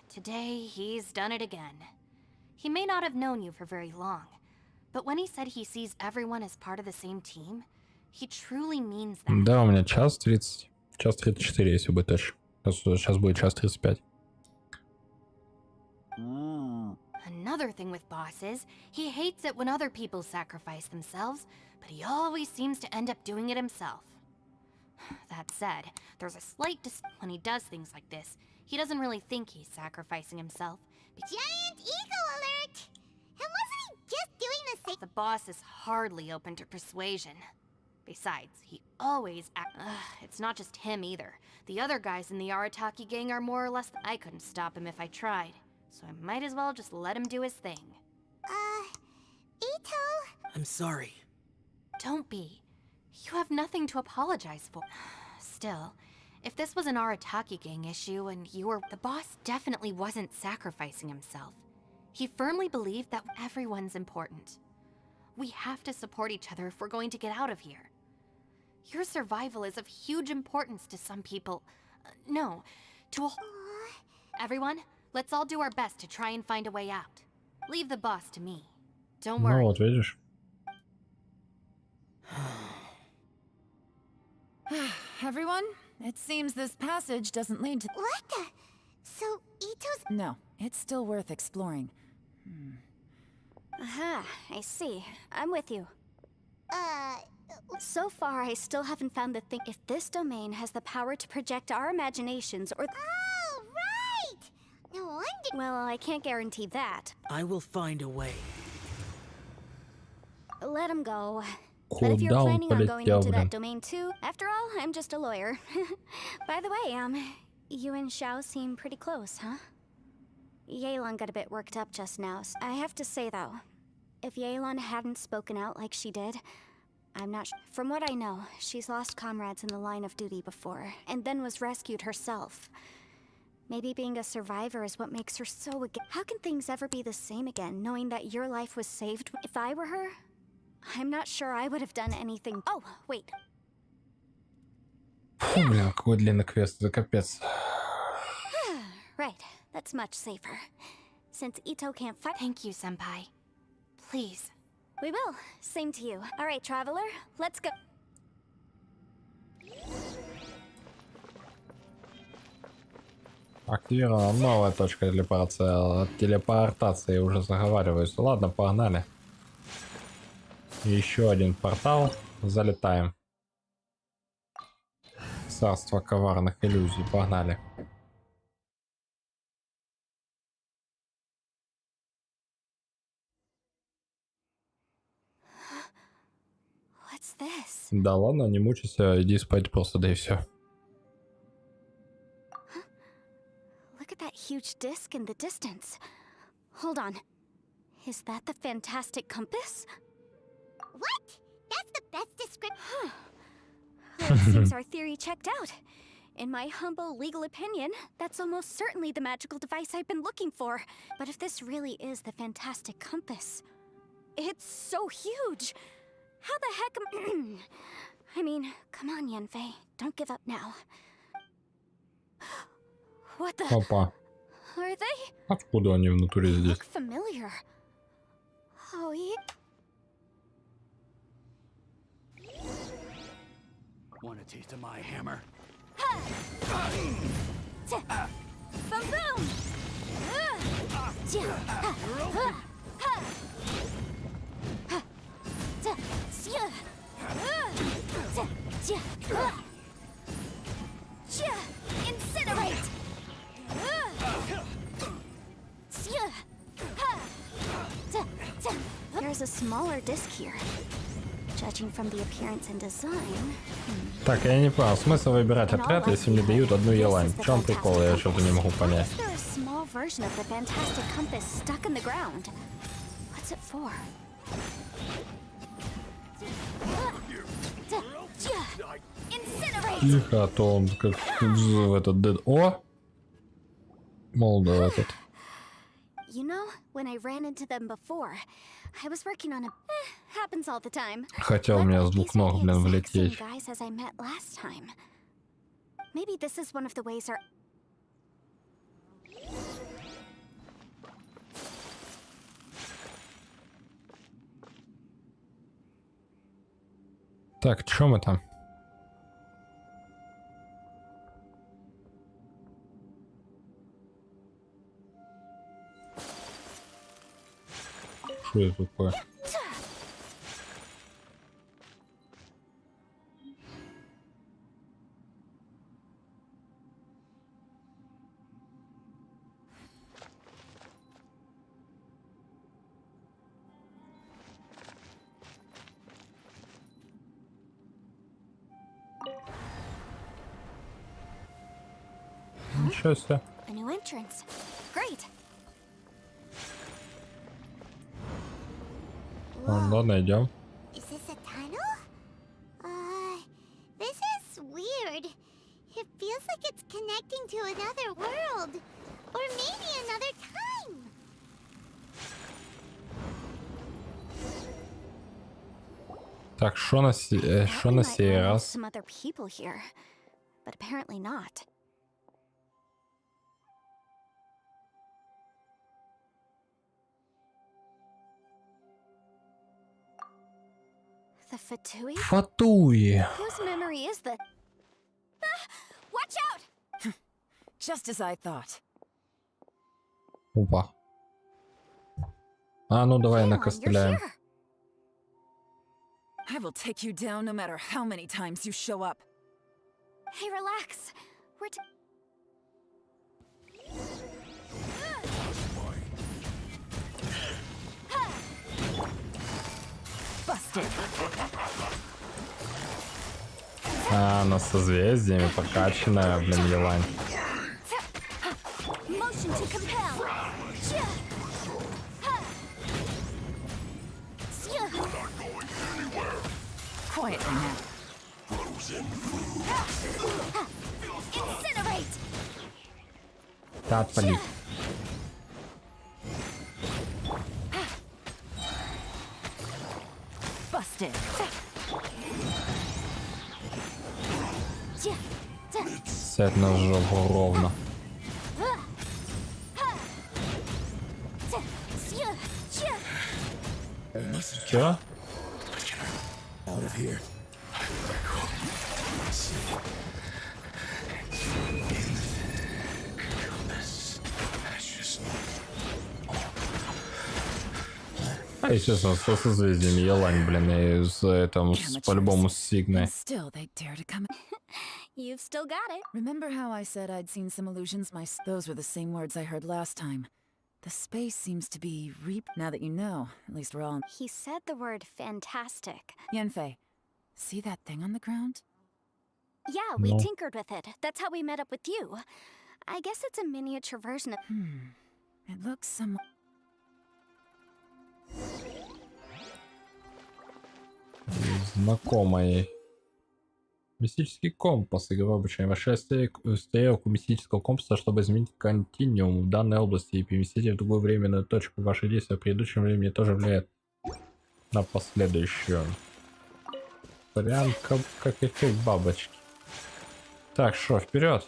Today, he's done it again. He may not have known you for very long, but when he said he sees everyone as part of the same team, he truly means that. Да, у меня 1:30. 1:34, если быть точно. Сейчас будет 1:35. Another thing with boss is, he hates it when other people sacrifice themselves, but he always seems to end up doing it himself. That said, there's a slight when he does things like this. He doesn't really think he's sacrificing himself. Giant ego alert! And wasn't he just doing the same? The boss is hardly open to persuasion. Besides, he always it's not just him either. The other guys in the Arataki gang are more or less... I couldn't stop him if I tried. So I might as well just let him do his thing. Ito? I'm sorry. Don't be. You have nothing to apologize for. Still, if this was an Arataki gang issue and you were... The boss definitely wasn't sacrificing himself. He firmly believed that everyone's important. We have to support each other if we're going to get out of here. Your survival is of huge importance to some people. No, to a... Everyone, let's all do our best to try and find a way out. Leave the boss to me. Don't worry. Ну вот, видишь. Everyone, it seems this passage doesn't lead to... What the? So, Ito's... No, it's still worth exploring. Aha, I see. I'm with you. So far, I still haven't found the thing. If this domain has the power to project our imaginations or... Oh, right! No wonder... Well, I can't guarantee that. I will find a way. Let him go. But if you're planning on going into that domain too, after all, I'm just a lawyer. By the way, you and Xiao seem pretty close, huh? Yelan got a bit worked up just now. I have to say though, if Yelan hadn't spoken out like she did, I'm not sure. From what I know, she's lost comrades in the line of duty before, and then was rescued herself. Maybe being a survivor is what makes her so... How can things ever be the same again, knowing that your life was saved? If I were her, I'm not sure I would have done anything. Oh, wait. Фу, блин, какой длинный квест, это капец. Right, that's much safer. Since Ito can't fight... Thank you, Senpai. Please. We will. Same to you. All right, traveler, let's go. Активирована новая точка телепортации. Я уже заговариваюсь. Ладно, погнали. Еще один портал. Залетаем. Царство коварных иллюзий. Погнали. What's this? Да ладно, не мучайся, иди спать просто, да и все. Look at that huge disc in the distance. Hold on. Is that the fantastic compass? What? That's the best description. Well, it seems our theory checked out. In my humble legal opinion, that's almost certainly the magical device I've been looking for. But if this really is the fantastic compass, it's so huge. How the heck am... I mean, come on, Yanfei. Don't give up now. What the... Опа. Are they? Откуда они в натуре здесь? Look familiar. Oh, yeah. Want a taste of my hammer? Boom boom! Incinerate! There's a smaller disc here. Judging from the appearance and design. Так, я не понял, смысл выбирать отряд, если мне дают одну елань. В чем прикол? Я что-то не могу понять. Is there a small version of the fantastic compass stuck in the ground? What's it for? Incinerate! Тихо, а то он как в этот дед. О! Молодо этот. You know, when I ran into them before, I was working on a... happens all the time. Хотел меня с двух ног, блин, влететь. Guys, as I met last time. Maybe this is one of the ways our... Так, чё мы там? Что это такое? Ничего себе. A new entrance. Great. Ладно, идем. Is this a tunnel? This is weird. It feels like it's connecting to another world. Or maybe another time. Так, что на сей раз? Some other people here, but apparently not. The Fatui? Фатуи. Whose memory is the... Watch out! Just as I thought. Опа. А, ну давай накостыляем. I will take you down no matter how many times you show up. Hey, relax. We're Busted. А, она с созвездиями прокачанная, блин, елань. Motion to compel. Quietly now. Incinerate. Да, отпали. Busted. Сядь на жопу ровно. Чё? Out of here. А, естественно, со созвездиями Елань, блин, и по-любому с Сигной. Still, they dare to come. You've still got it. Remember how I said I'd seen some illusions? Those were the same words I heard last time. The space seems to be now that you know, at least we're all. He said the word fantastic. Yanfei, see that thing on the ground? Yeah, we tinkered with it. That's how we met up with you. I guess it's a miniature version of... It looks somewhat... Знакомый. Мистический компас. Игра обучения. Вошли стрелку мистического компаса, чтобы изменить континуум в данной области и переместить ее в другую временную точку. Ваши действия в предыдущем времени тоже влияют на последующую. Прям как эффект бабочки. Так, что, вперед?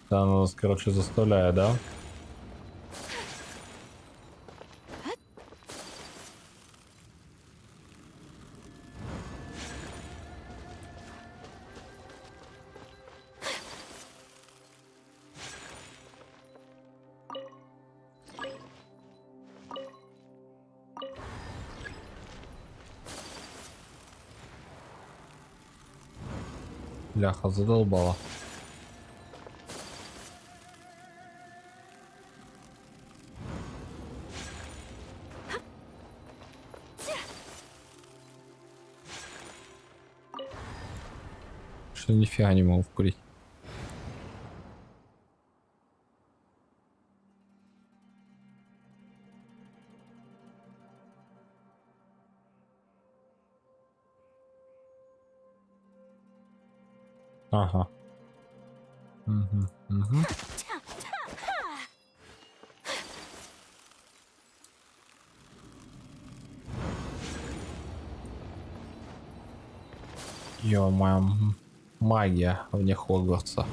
Да, она нас, короче, заставляет, да? Бляха, задолбала. Что нифига не могу вкурить. Ага. Угу. Ё-моё, магия вне Хогвартса.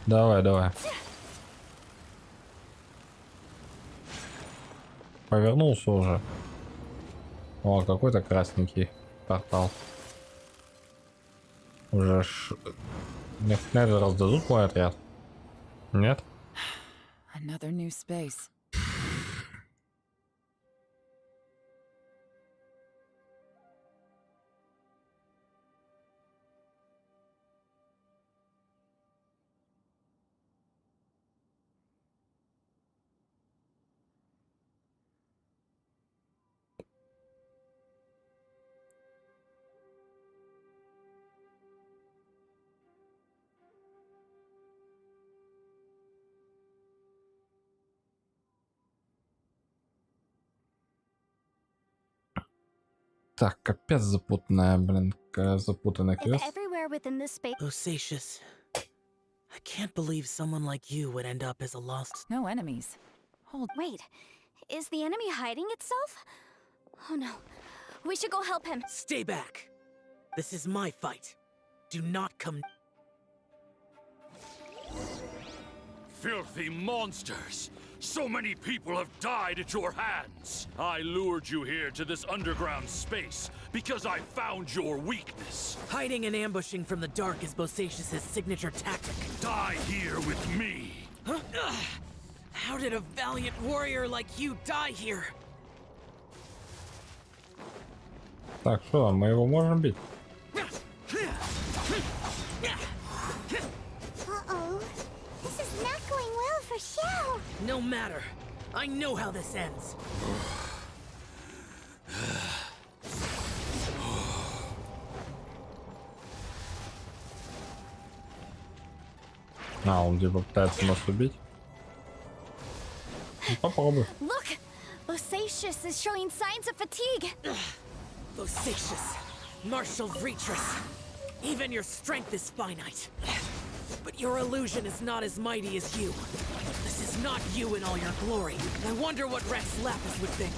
Давай, давай. Повернулся уже. О, какой-то красненький портал. Уже мне наверное раздадут мой отряд. Нет? Another new space. Так, капец запутанная, блин, запутанная квест. Everywhere within this space... Bosacious. I can't believe someone like you would end up as a lost... No enemies. Hold... Wait, is the enemy hiding itself? Oh no, we should go help him. Stay back. This is my fight. Do not come... Filthy monsters! So many people have died at your hands! I lured you here to this underground space because I found your weakness. Hiding and ambushing from the dark is Bosacious' signature tactic. Die here with me! Huh? How did a valiant warrior like you die here? Так, что, мы его можем бить? Uh-oh. This is not going well for Xiao. No matter. I know how this ends. А, он типа пытается нас убить. Ну, попробуй. Look! Bosacious is showing signs of fatigue. Bosacious, martial Vretress. Even your strength is finite. But your illusion is not as mighty as you. This is It's not you in all your glory. I wonder what Rex Lapis would think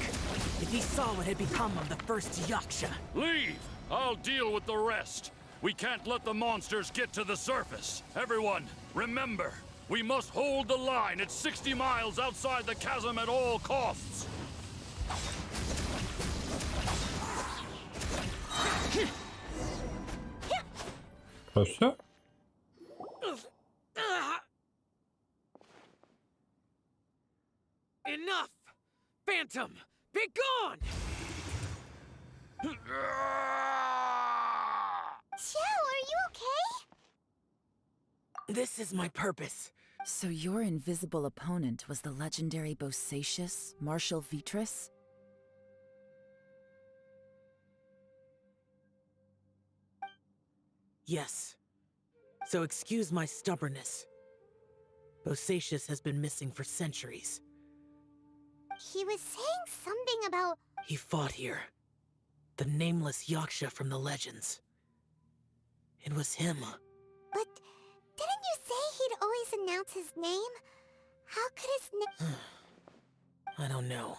if he saw what had become of the first Yaksha. Leave! I'll deal with the rest. We can't let the monsters get to the surface. Everyone, remember, we must hold the line at 60 miles outside the chasm at all costs. Все? Enough! Phantom, be gone! Joe, are you okay? This is my purpose. So your invisible opponent was the legendary Bosacius, Marshal Vitris? Yes. So excuse my stubbornness. Bosacius has been missing for centuries. He was saying something about... He fought here. The nameless Yaksha from the legends. It was him. But didn't you say he'd always announce his name? How could his name... I don't know.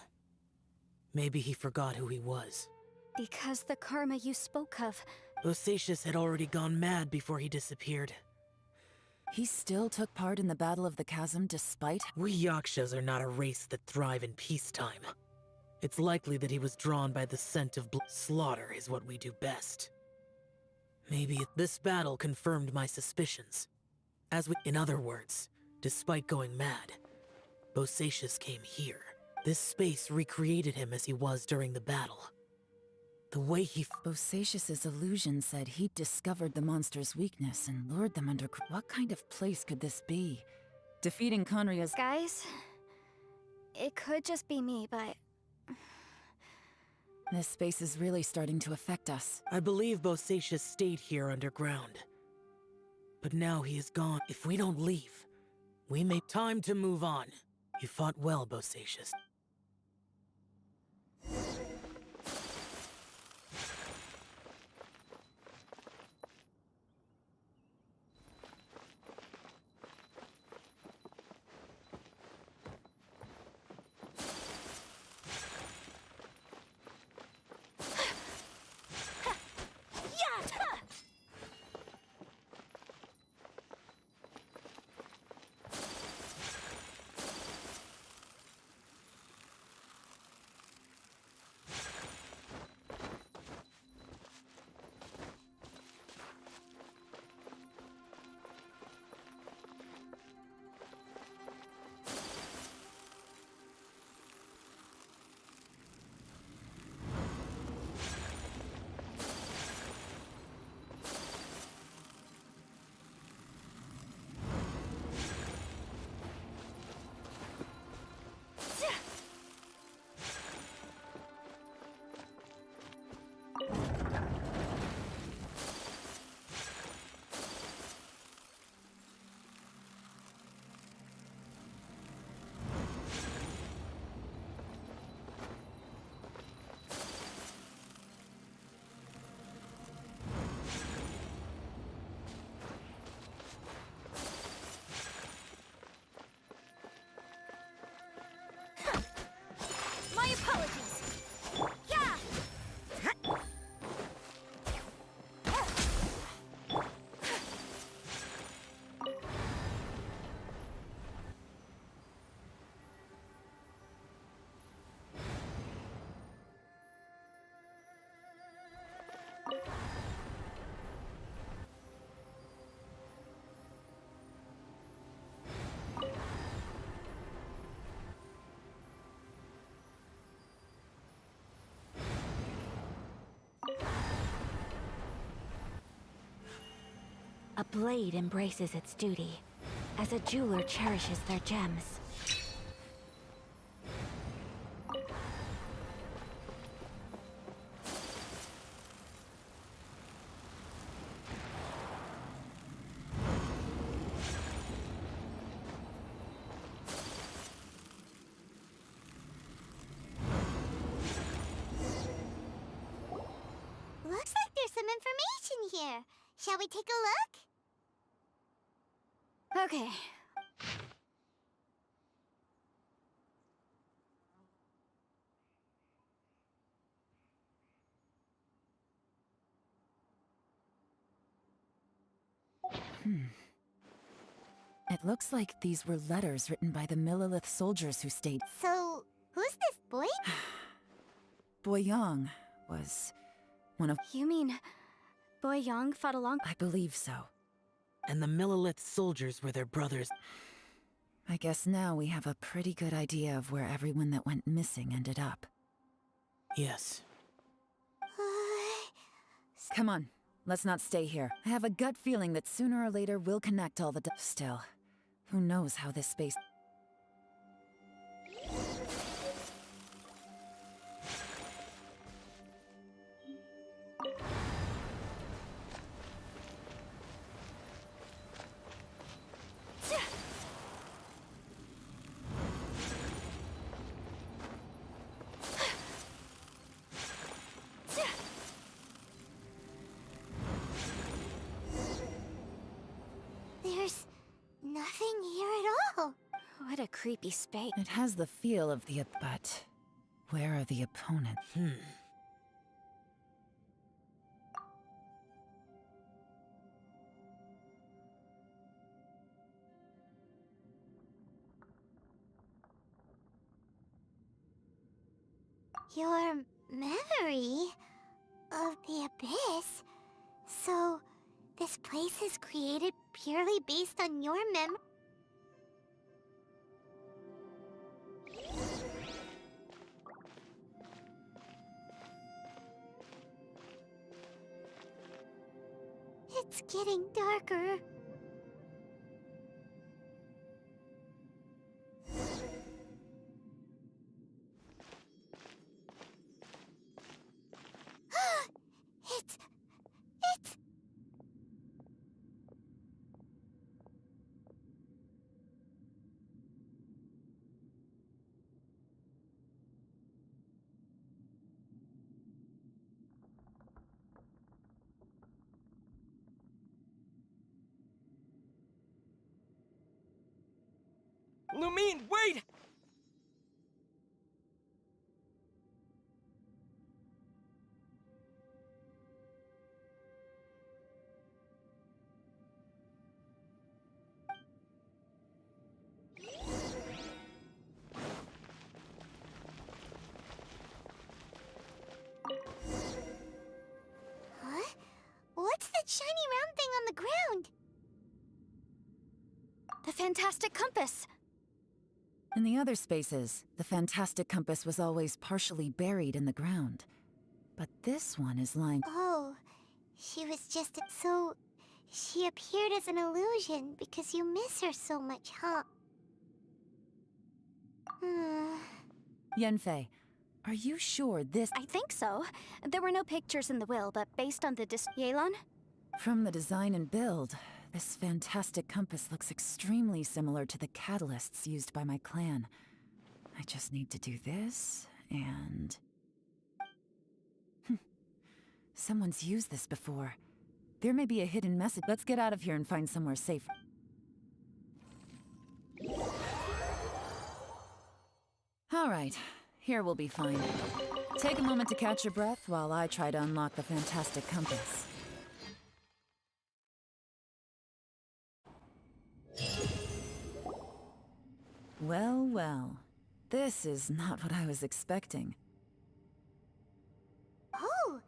Maybe he forgot who he was. Because the karma you spoke of... Bosacius had already gone mad before he disappeared. He still took part in the Battle of the Chasm despite... We Yakshas are not a race that thrive in peacetime. It's likely that he was drawn by the scent of slaughter is what we do best. Maybe this battle confirmed my suspicions. In other words, despite going mad, Bosacius came here. This space recreated him as he was during the battle. The way he... Bosacius's illusion said he'd discovered the monster's weakness and lured them under... What kind of place could this be? Defeating Conria's... Guys, it could just be me, but... This space is really starting to affect us. I believe Bosacius stayed here underground. But now he is gone. If we don't leave, we may... Time to move on. You fought well, Bosacius. My apologies. Yeah. A blade embraces its duty, as a jeweler cherishes their gems. Looks like there's some information here. Shall we take a look? Okay. It looks like these were letters written by the Millilith soldiers who stayed. So, who's this boy? Boyang was one of... You mean Boyang fought along? I believe so. And the Millilith soldiers were their brothers. I guess now we have a pretty good idea of where everyone that went missing ended up. Yes. Come on, let's not stay here. I have a gut feeling that sooner or later we'll connect all the Still, who knows how this space... There's nothing here at all. What a creepy space. It has the feel of the... But where are the opponents? Your memory of the abyss? So, this place is created purely based on your memory? It's getting darker. It's... Lumine, wait! Huh? What's that shiny round thing on the ground? The fantastic compass. In the other spaces, the fantastic compass was always partially buried in the ground. But this one is lying... Oh, she was just... So, she appeared as an illusion because you miss her so much, huh? Yanfei, are you sure this... I think so. There were no pictures in the will, but based on the Yelan? From the design and build, this fantastic compass looks extremely similar to the catalysts used by my clan. I just need to do this, and... Someone's used this before. There may be a hidden message. Let's get out of here and find somewhere safe. All right, here we'll be fine. Take a moment to catch your breath while I try to unlock the fantastic compass. Well, well. This is not what I was expecting. Oh!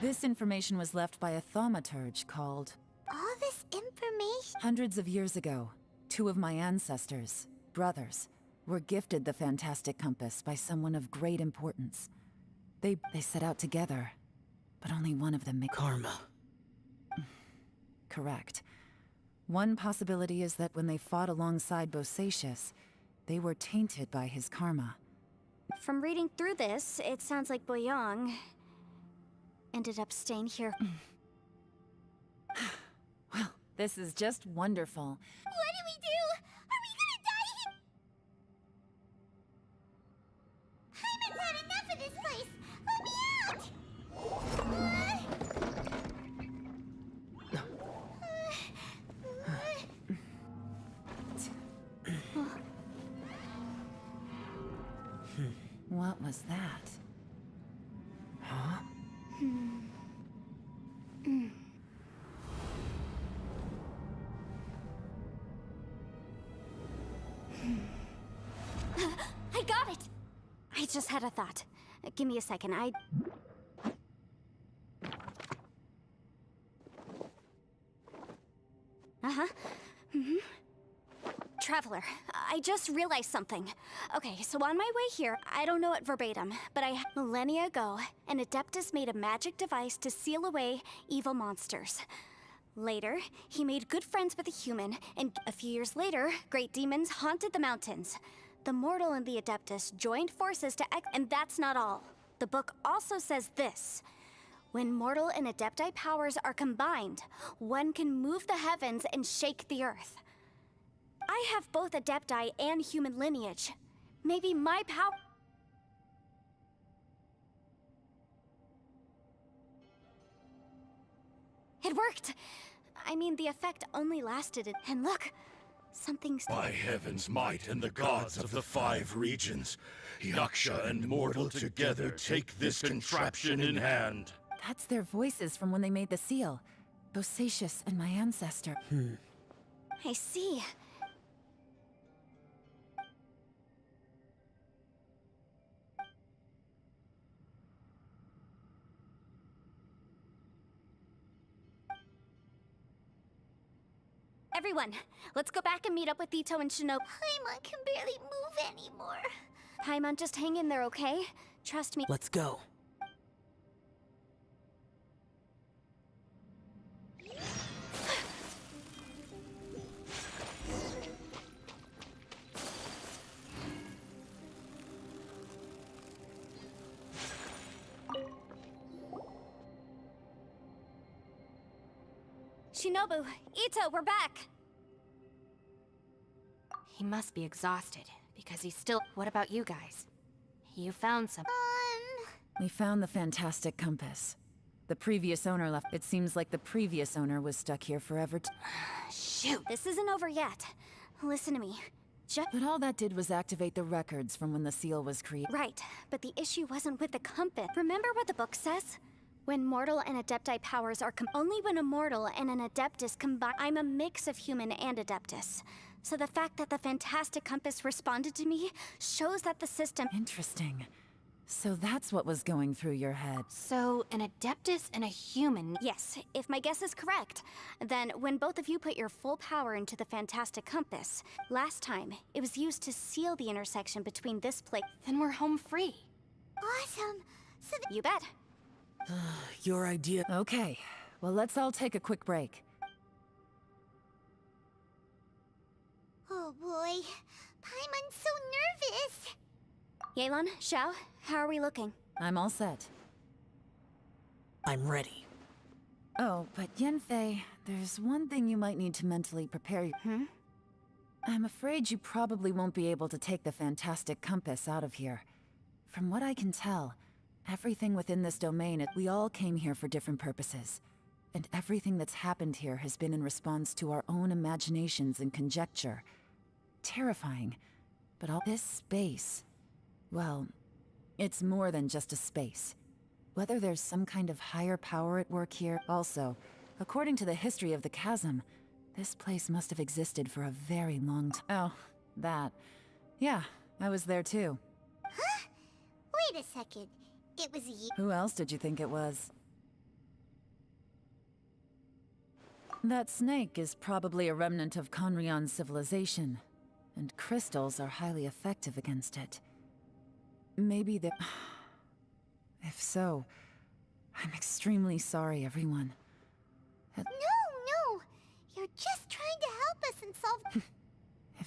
This information was left by a thaumaturge called... All this information? Hundreds of years ago, two of my ancestors, brothers, were gifted the fantastic compass by someone of great importance. They set out together, but only one of them made... Karma. correct. One possibility is that when they fought alongside Bosacius, they were tainted by his karma. From reading through this, it sounds like Boyang ended up staying here. Well, this is just wonderful. What do we do? Are we gonna die? Hyman's had enough of this place. Let me out! What was that? Huh? I got it! I just had a thought. Give me a second, Uh-huh. Traveler, I just realized something. Okay, so on my way here, I don't know it verbatim, but millennia ago, an Adeptus made a magic device to seal away evil monsters. Later, he made good friends with a human, and a few years later, great demons haunted the mountains. The mortal and the Adeptus joined forces and that's not all. The book also says this. When mortal and Adepti powers are combined, one can move the heavens and shake the earth. I have both Adepti and human lineage. Maybe my power... It worked! I mean, the effect only lasted and look, something's... By heaven's might and the gods of the 5 regions, Yaksha and mortal together take this contraption in hand. That's their voices from when they made the seal. Bosacius and my ancestor. I see. Everyone, let's go back and meet up with Ito and Shinobu. Paimon can barely move anymore. Paimon, just hang in there, okay? Trust me. Let's go. Shinobu, Ito, we're back! He must be exhausted, because he's still... What about you guys? You found some... We found the fantastic compass. The previous owner left. It seems like the previous owner was stuck here forever. Shoot, this isn't over yet. Listen to me. But all that did was activate the records from when the seal was created. Right, but the issue wasn't with the compass. Remember what the book says? When mortal and Adepti powers are only when a mortal and an Adeptus combine. I'm a mix of human and Adeptus. So the fact that the fantastic compass responded to me shows that the system... Interesting. So that's what was going through your head. So, an Adeptus and a human... Yes, if my guess is correct. Then, when both of you put your full power into the fantastic compass, last time, it was used to seal the intersection between this place... Then we're home free. Awesome. So you bet. Your idea... Okay, well let's all take a quick break. Oh boy, Paimon's so nervous. Yelan, Xiao, how are we looking? I'm all set. I'm ready. Oh, but Yanfei, there's one thing you might need to mentally prepare. I'm afraid you probably won't be able to take the fantastic compass out of here. From what I can tell, everything within this domain, we all came here for different purposes. And everything that's happened here has been in response to our own imaginations and conjecture. Terrifying. But all this space... Well, it's more than just a space. Whether there's some kind of higher power at work here... Also, according to the history of the chasm, this place must have existed for a very long time. Oh, that. Yeah, I was there too. Huh? Wait a second. It was you. Who else did you think it was? That snake is probably a remnant of Conrion's civilization, and crystals are highly effective against it. Maybe the... If so, I'm extremely sorry, everyone. No!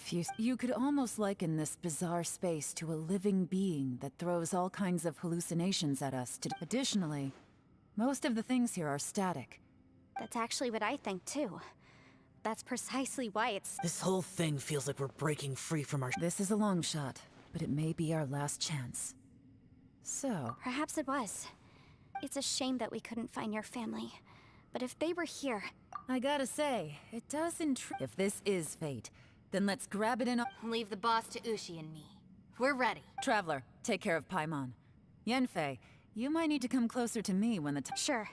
You could almost liken this bizarre space to a living being that throws all kinds of hallucinations at us. Additionally, most of the things here are static. That's actually what I think, too. That's precisely why it's... This whole thing feels like we're breaking free from our... This is a long shot, but it may be our last chance. So... Perhaps it was. It's a shame that we couldn't find your family. But if they were here... I gotta say, it does intrigue. If this is fate, then let's grab it in. Leave the boss to Ushi and me. We're ready. Traveler, take care of Paimon. Yanfei, you might need to come closer to me when the time... Sure.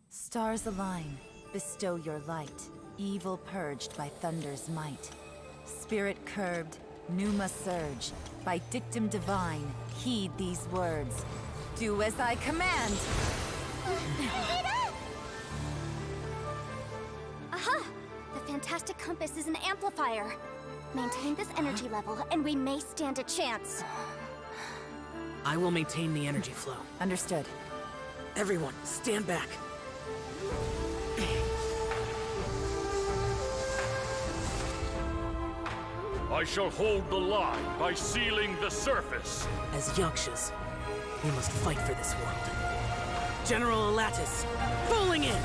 Stars align, bestow your light. Evil purged by thunder's might. Spirit curbed, pneuma surge. By dictum divine, heed these words. Do as I command! Aha! The fantastic compass is an amplifier. Maintain this energy level, and we may stand a chance. I will maintain the energy flow. Understood. Everyone, stand back. I shall hold the line by sealing the surface. As Yakshas, we must fight for this world. General Alatus, falling in!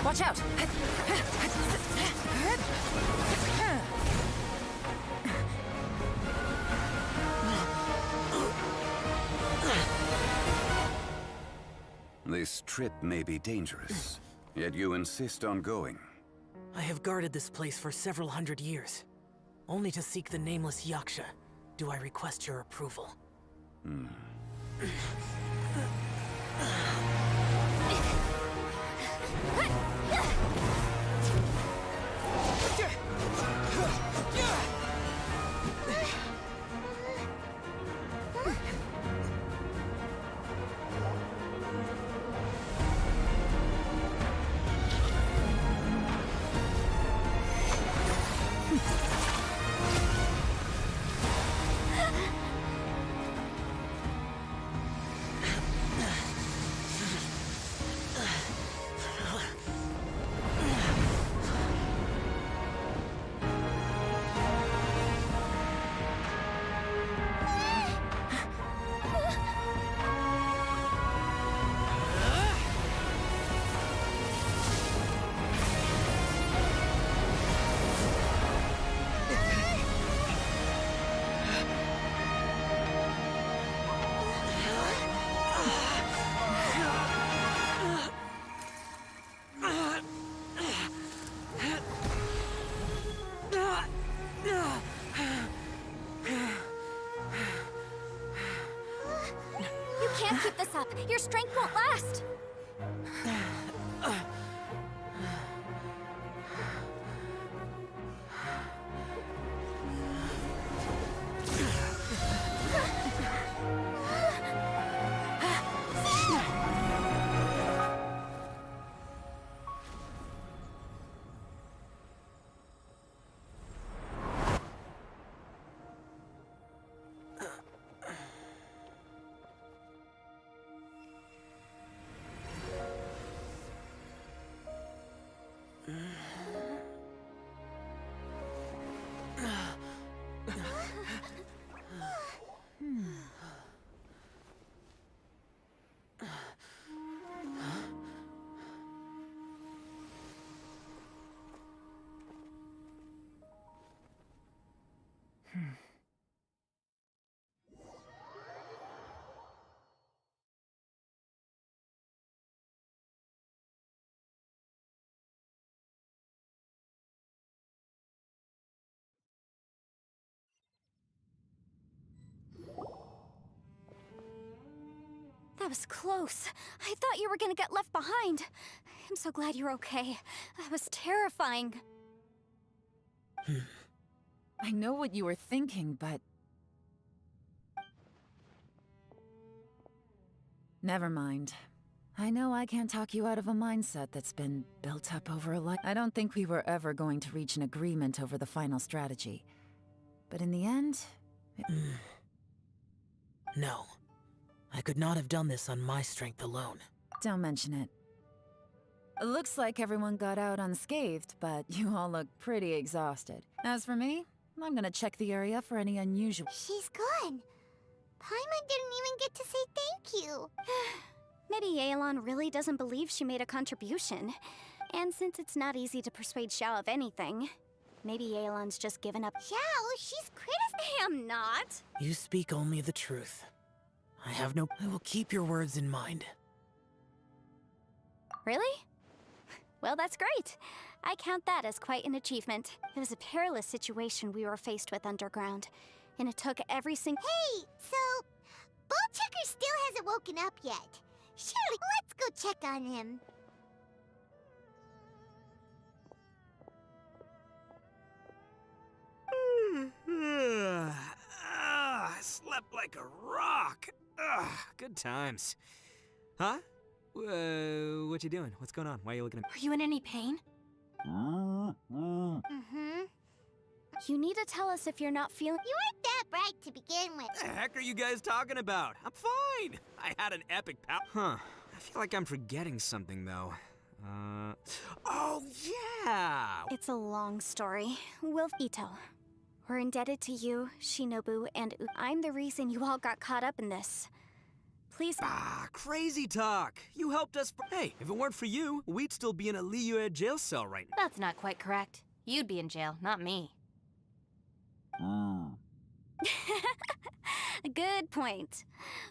Watch out! This trip may be dangerous, yet you insist on going. I have guarded this place for several hundred years. Only to seek the nameless Yaksha, do I request your approval. Keep this up. Your strength won't last. That was close. I thought you were gonna get left behind. I'm so glad you're okay. That was terrifying. I know what you were thinking, but... Never mind. I know I can't talk you out of a mindset that's been built up over a life. I don't think we were ever going to reach an agreement over the final strategy. But in the end... No. I could not have done this on my strength alone. Don't mention it. It looks like everyone got out unscathed, but you all look pretty exhausted. As for me, I'm gonna check the area for any unusual... She's gone. Paimon didn't even get to say thank you. Maybe Yelan really doesn't believe she made a contribution. And since it's not easy to persuade Xiao of anything, maybe Yelan's just given up. Xiao, she's I am not. You speak only the truth. I will keep your words in mind. Really? Well, that's great. I count that as quite an achievement. It was a perilous situation we were faced with underground, and it took every single... Hey, so... Ballchecker still hasn't woken up yet. Surely, let's go check on him. I slept like a rock. Good times. Huh? What you doing? What's going on? Why are you looking at me? Are you in any pain? You need to tell us if you're not feeling... You weren't that bright to begin with. What the heck are you guys talking about? I'm fine. I had an epic Huh. I feel like I'm forgetting something, though. Oh, yeah! It's a long story. Ito. We're indebted to you, Shinobu, and I'm the reason you all got caught up in this. Please... Crazy talk! You helped us Hey, if it weren't for you, we'd still be in a Liyue jail cell right now. That's not quite correct. You'd be in jail, not me. Good point.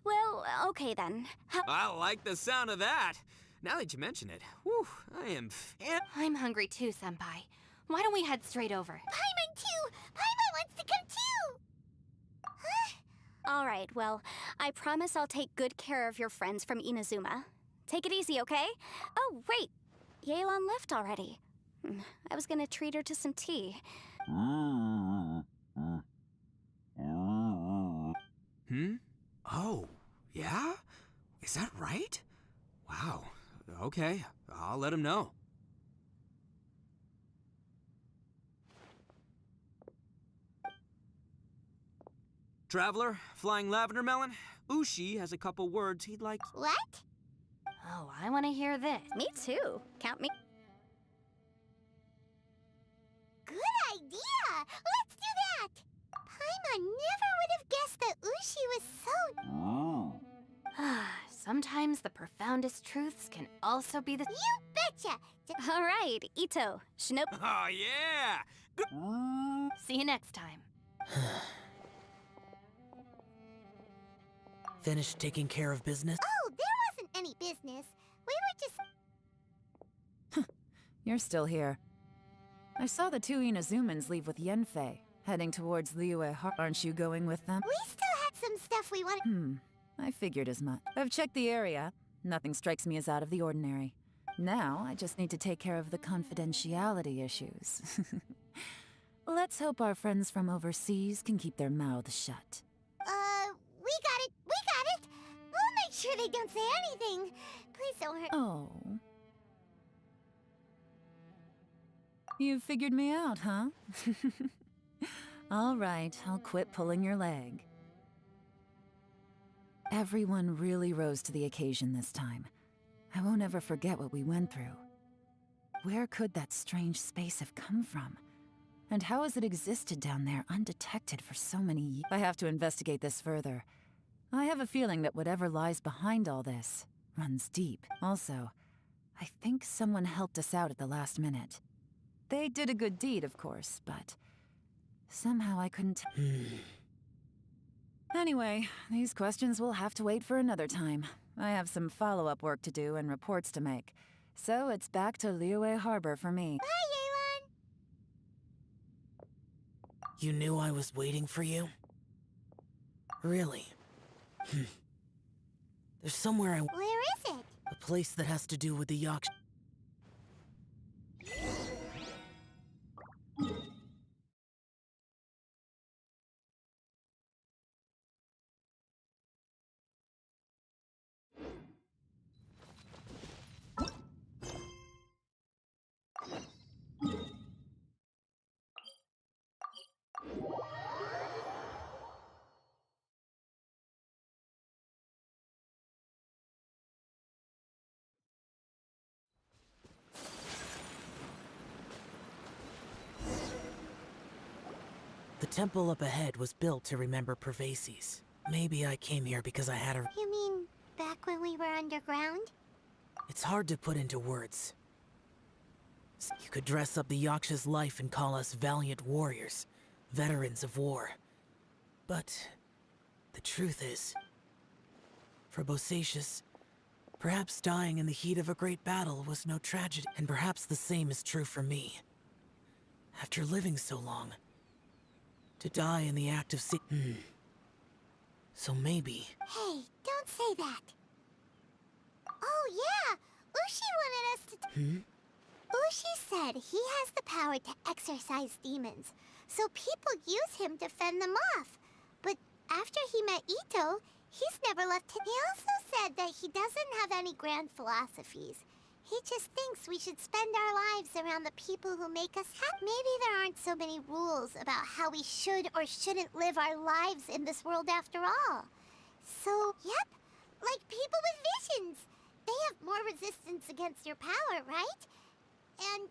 Well, okay then. I like the sound of that. Now that you mention it, whew, I'm hungry too, Senpai. Why don't we head straight over? Paimon too! Paimon wants to come too! All right, well, I promise I'll take good care of your friends from Inazuma. Take it easy, okay? Oh, wait. Yelan left already. I was gonna treat her to some tea. Oh, yeah? Is that right? Wow. Okay, I'll let him know. Traveler, flying lavender melon, Ushi has a couple words he'd like... What? Oh, I want to hear this. Me too. Count me. Good idea! Let's do that! Paimon never would have guessed that Ushi was so... Sometimes the profoundest truths can also be the... You betcha! All right, Ito, Shinobu. Oh, yeah! See you next time. Finished taking care of business? Oh, there wasn't any business. We were just... You're still here. I saw the two Inazumans leave with Yanfei, heading towards Liyue. Aren't you going with them? We still had some stuff we wanted... I figured as much. I've checked the area. Nothing strikes me as out of the ordinary. Now, I just need to take care of the confidentiality issues. Let's hope our friends from overseas can keep their mouths shut. We got it! We got it! We'll make sure they don't say anything. Please don't hurt... Oh. You figured me out, huh? All right, I'll quit pulling your leg. Everyone really rose to the occasion this time. I won't ever forget what we went through. Where could that strange space have come from? And how has it existed down there undetected for so many years? I have to investigate this further. I have a feeling that whatever lies behind all this runs deep. Also, I think someone helped us out at the last minute. They did a good deed, of course, but somehow I couldn't... Anyway, these questions will have to wait for another time. I have some follow-up work to do and reports to make. So it's back to Liyue Harbor for me. Bye, Yelan! You knew I was waiting for you? Really? There's somewhere Where is it? a place that has to do with the yaksha. The temple up ahead was built to remember Pervases. Maybe I came here because I had a... You mean back when we were underground? It's hard to put into words. You could dress up the Yaksha's life and call us valiant warriors, veterans of war. But the truth is, for Bosacius, perhaps dying in the heat of a great battle was no tragedy, and perhaps the same is true for me. After living so long, to die in the act of So maybe... Hey, don't say that. Oh yeah, Ushi wanted us to... Ushi said he has the power to exorcise demons, so people use him to fend them off. But after he met Ito, he's never left him. He also said that he doesn't have any grand philosophies. He just thinks we should spend our lives around the people who make us happy. Maybe there aren't so many rules about how we should or shouldn't live our lives in this world after all. So, yep, like people with visions. They have more resistance against your power, right? And,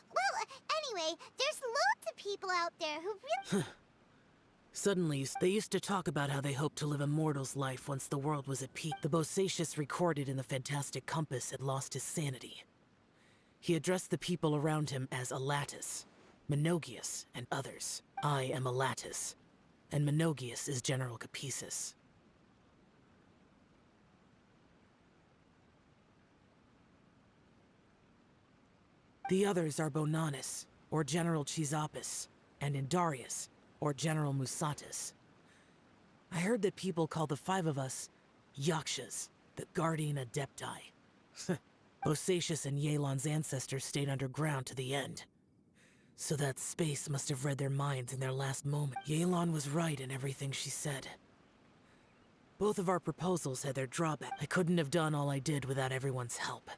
well, anyway, there's loads of people out there who really... Suddenly, they used to talk about how they hoped to live a mortal's life once the world was at peace. The Bosacius recorded in the Fantastic Compass had lost his sanity. He addressed the people around him as Alatus, Menogius, and others. I am Alatus, and Menogius is General Capisis. The others are Bonanis, or General Chisapis, and Indarius, or General Musatis. I heard that people call the five of us Yakshas, the Guardian Adepti. Bosacius and Yelan's ancestors stayed underground to the end. So that space must have read their minds in their last moment. Yelan was right in everything she said. Both of our proposals had their drawbacks. I couldn't have done all I did without everyone's help.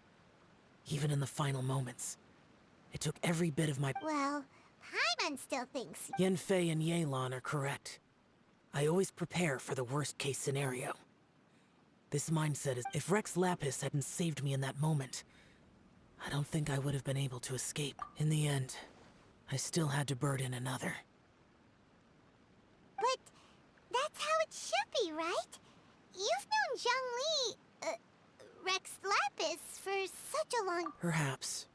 Even in the final moments. It took every bit of my... Well, Paimon still thinks... Yenfei and Yelan are correct. I always prepare for the worst-case scenario. This mindset is... If Rex Lapis hadn't saved me in that moment, I don't think I would have been able to escape. In the end, I still had to burden another. But that's how it should be, right? You've known Zhongli, Rex Lapis, for such a long... Perhaps.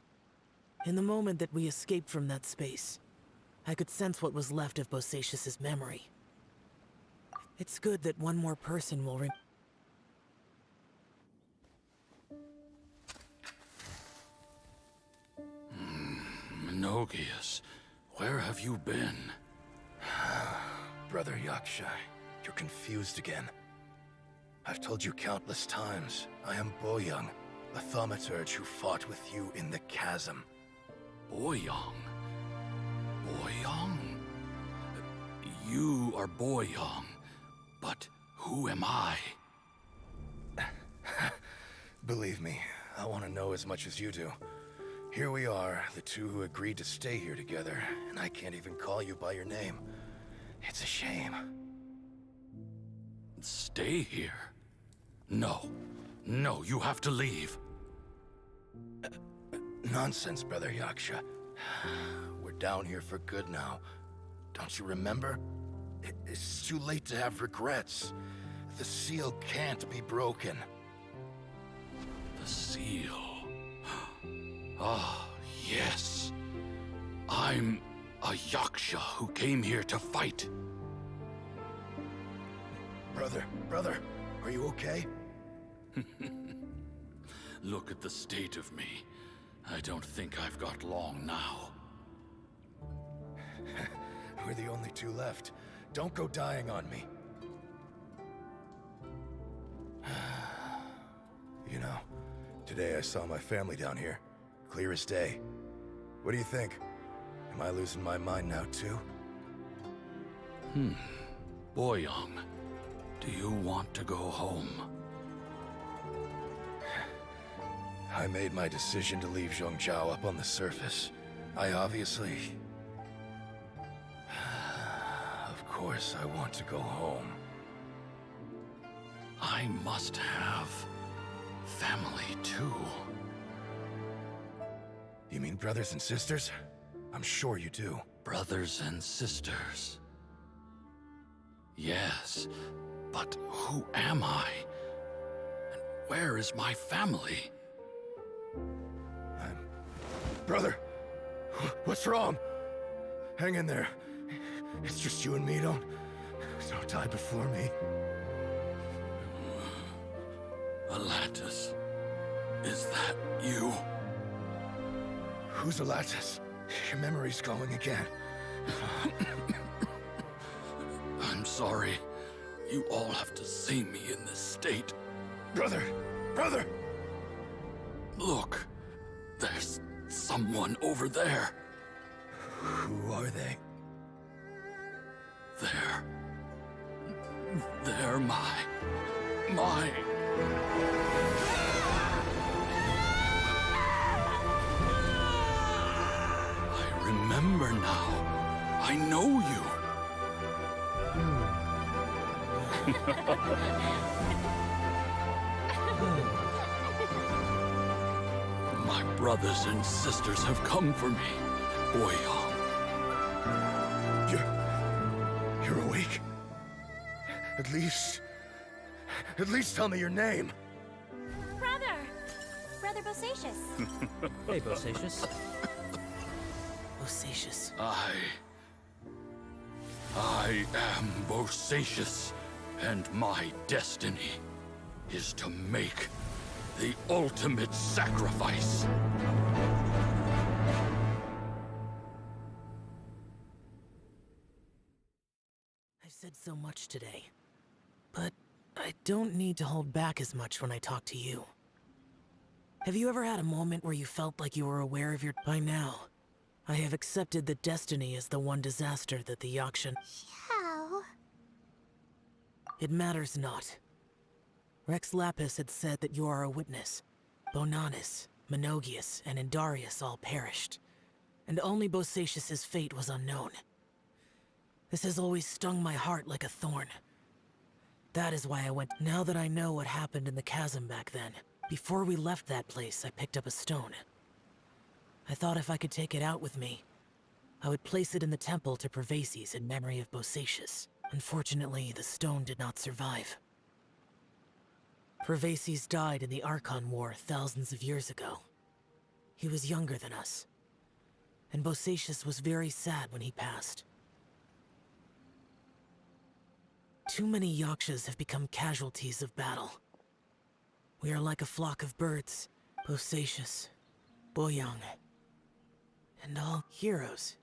In the moment that we escaped from that space, I could sense what was left of Bosacius's memory. It's good that one more person will Menogius, where have you been? Brother Yaksha, you're confused again. I've told you countless times, I am Boyoung, the thaumaturge who fought with you in the chasm. Boyoung? Boyoung? You are Boyoung, but who am I? Believe me, I want to know as much as you do. Here we are, the two who agreed to stay here together, and I can't even call you by your name. It's a shame. Stay here? No. No, you have to leave. Nonsense, Brother Yaksha. We're down here for good now. Don't you remember? It's too late to have regrets. The seal can't be broken. The seal. Ah, yes. I'm a Yaksha who came here to fight. Brother, are you okay? Look at the state of me. I don't think I've got long now. We're the only two left. Don't go dying on me. Today I saw my family down here. Clear as day. What do you think? Am I losing my mind now too? Boyoung, do you want to go home? I made my decision to leave Zhongzhou up on the surface. I obviously... Of course I want to go home. I must have family too. You mean brothers and sisters? I'm sure you do. Brothers and sisters. Yes, but who am I? And where is my family? Brother! What's wrong? Hang in there. It's just you and me, don't die before me. Alatus, is that you? Who's Alatus? Your memory's going again. I'm sorry. You all have to see me in this state. Brother! Brother! Look, there's someone over there. Who are they? They're my... I remember now. I know you. My brothers and sisters have come for me, Boyoung. You're awake? At least tell me your name. Brother Bosacious. Hey, Bosacious. Bosacious. I am Bosacious, and my destiny is to make the ultimate sacrifice. I've said so much today, but I don't need to hold back as much when I talk to you. Have you ever had a moment where you felt like you were aware of your... By now, I have accepted that destiny is the one disaster that the Yakshan... How? It matters not. Rex Lapis had said that you are a witness. Bonanis, Menogius, and Indarius all perished, and only Bosacious's fate was unknown. This has always stung my heart like a thorn. That is why I went... Now that I know what happened in the chasm back then, before we left that place, I picked up a stone. I thought if I could take it out with me, I would place it in the temple to Pervases in memory of Bosacious. Unfortunately, the stone did not survive. Pervases died in the Archon War thousands of years ago. He was younger than us, and Bosacious was very sad when he passed. Too many Yakshas have become casualties of battle. We are like a flock of birds, Bosacious, Boyoung, and all heroes.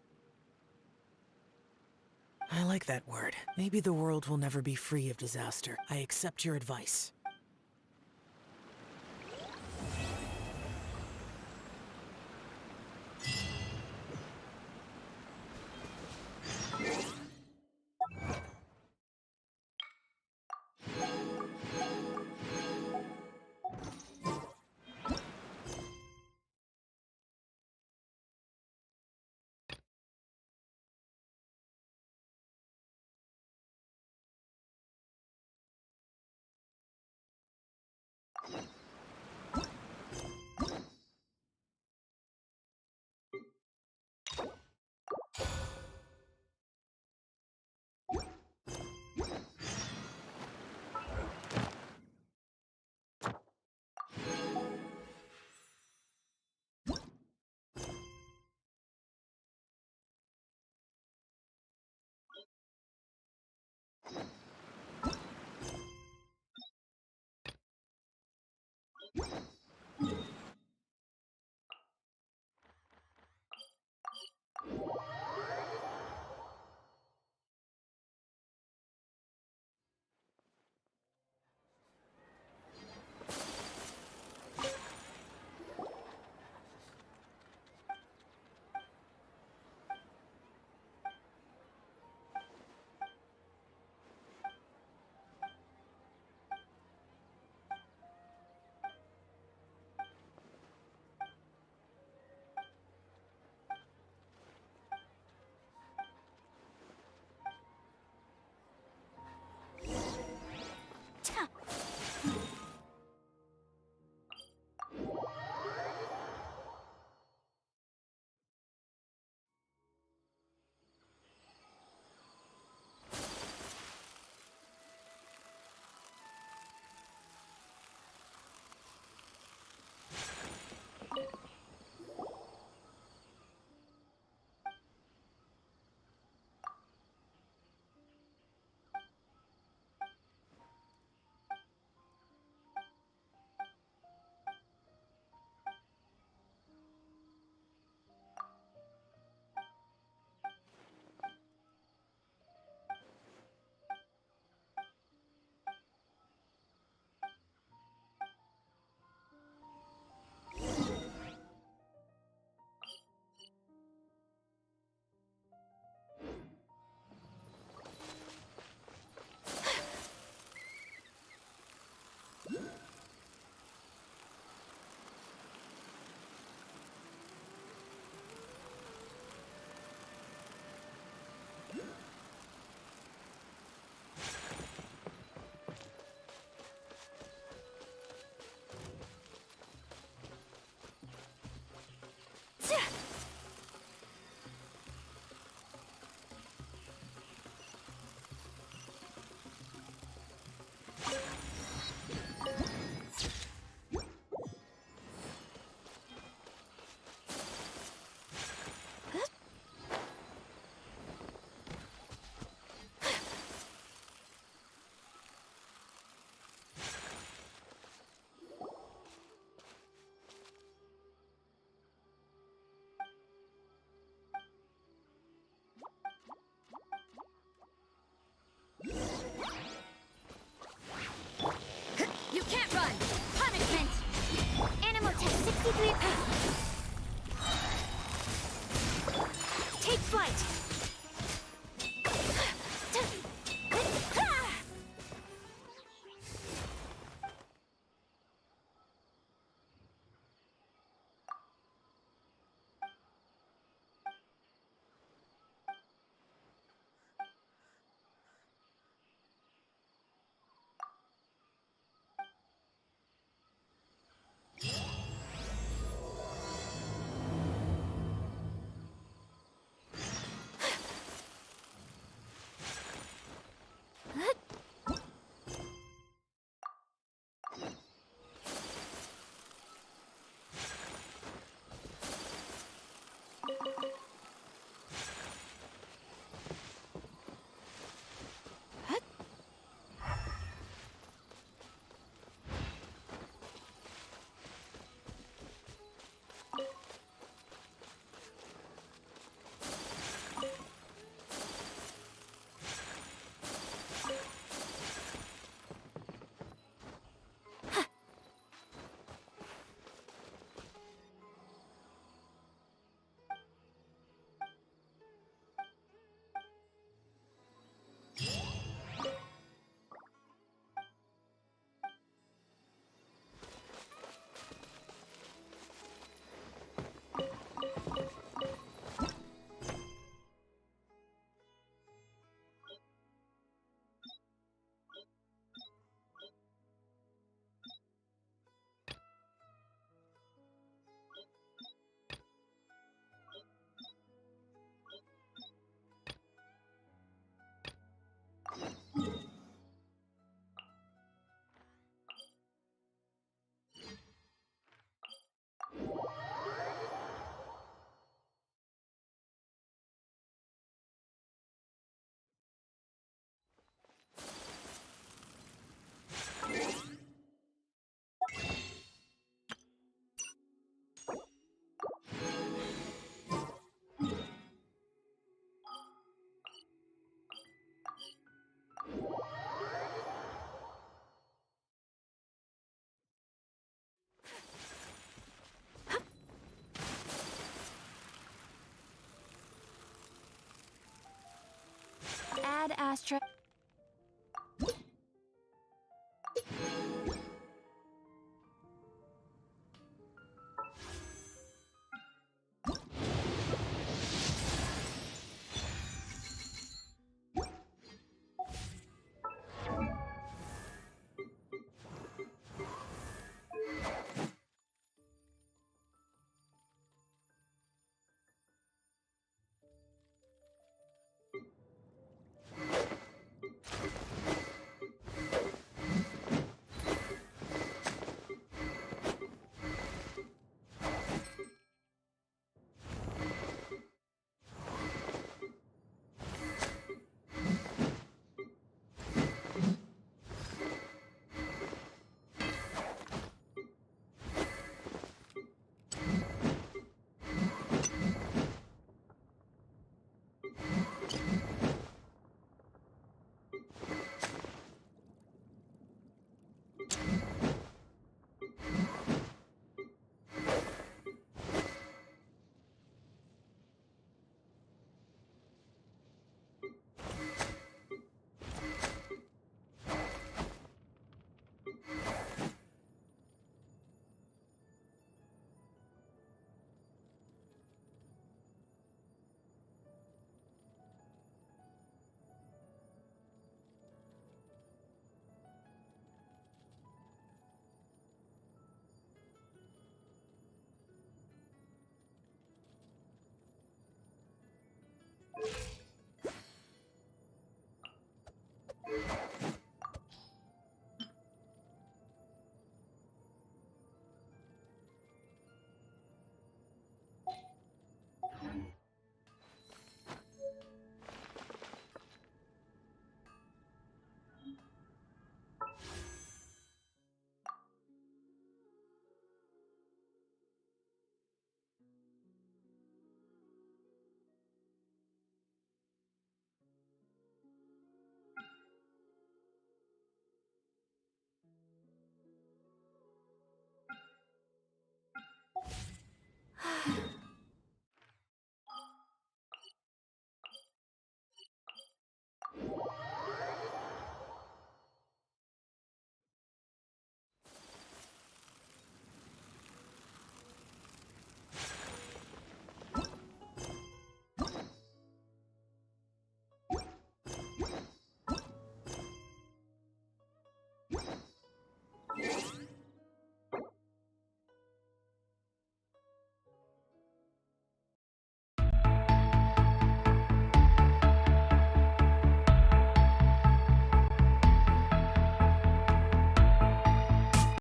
I like that word. Maybe the world will never be free of disaster. I accept your advice. You can't run! Punishment! Animal test 63. Take flight! Add asterisk.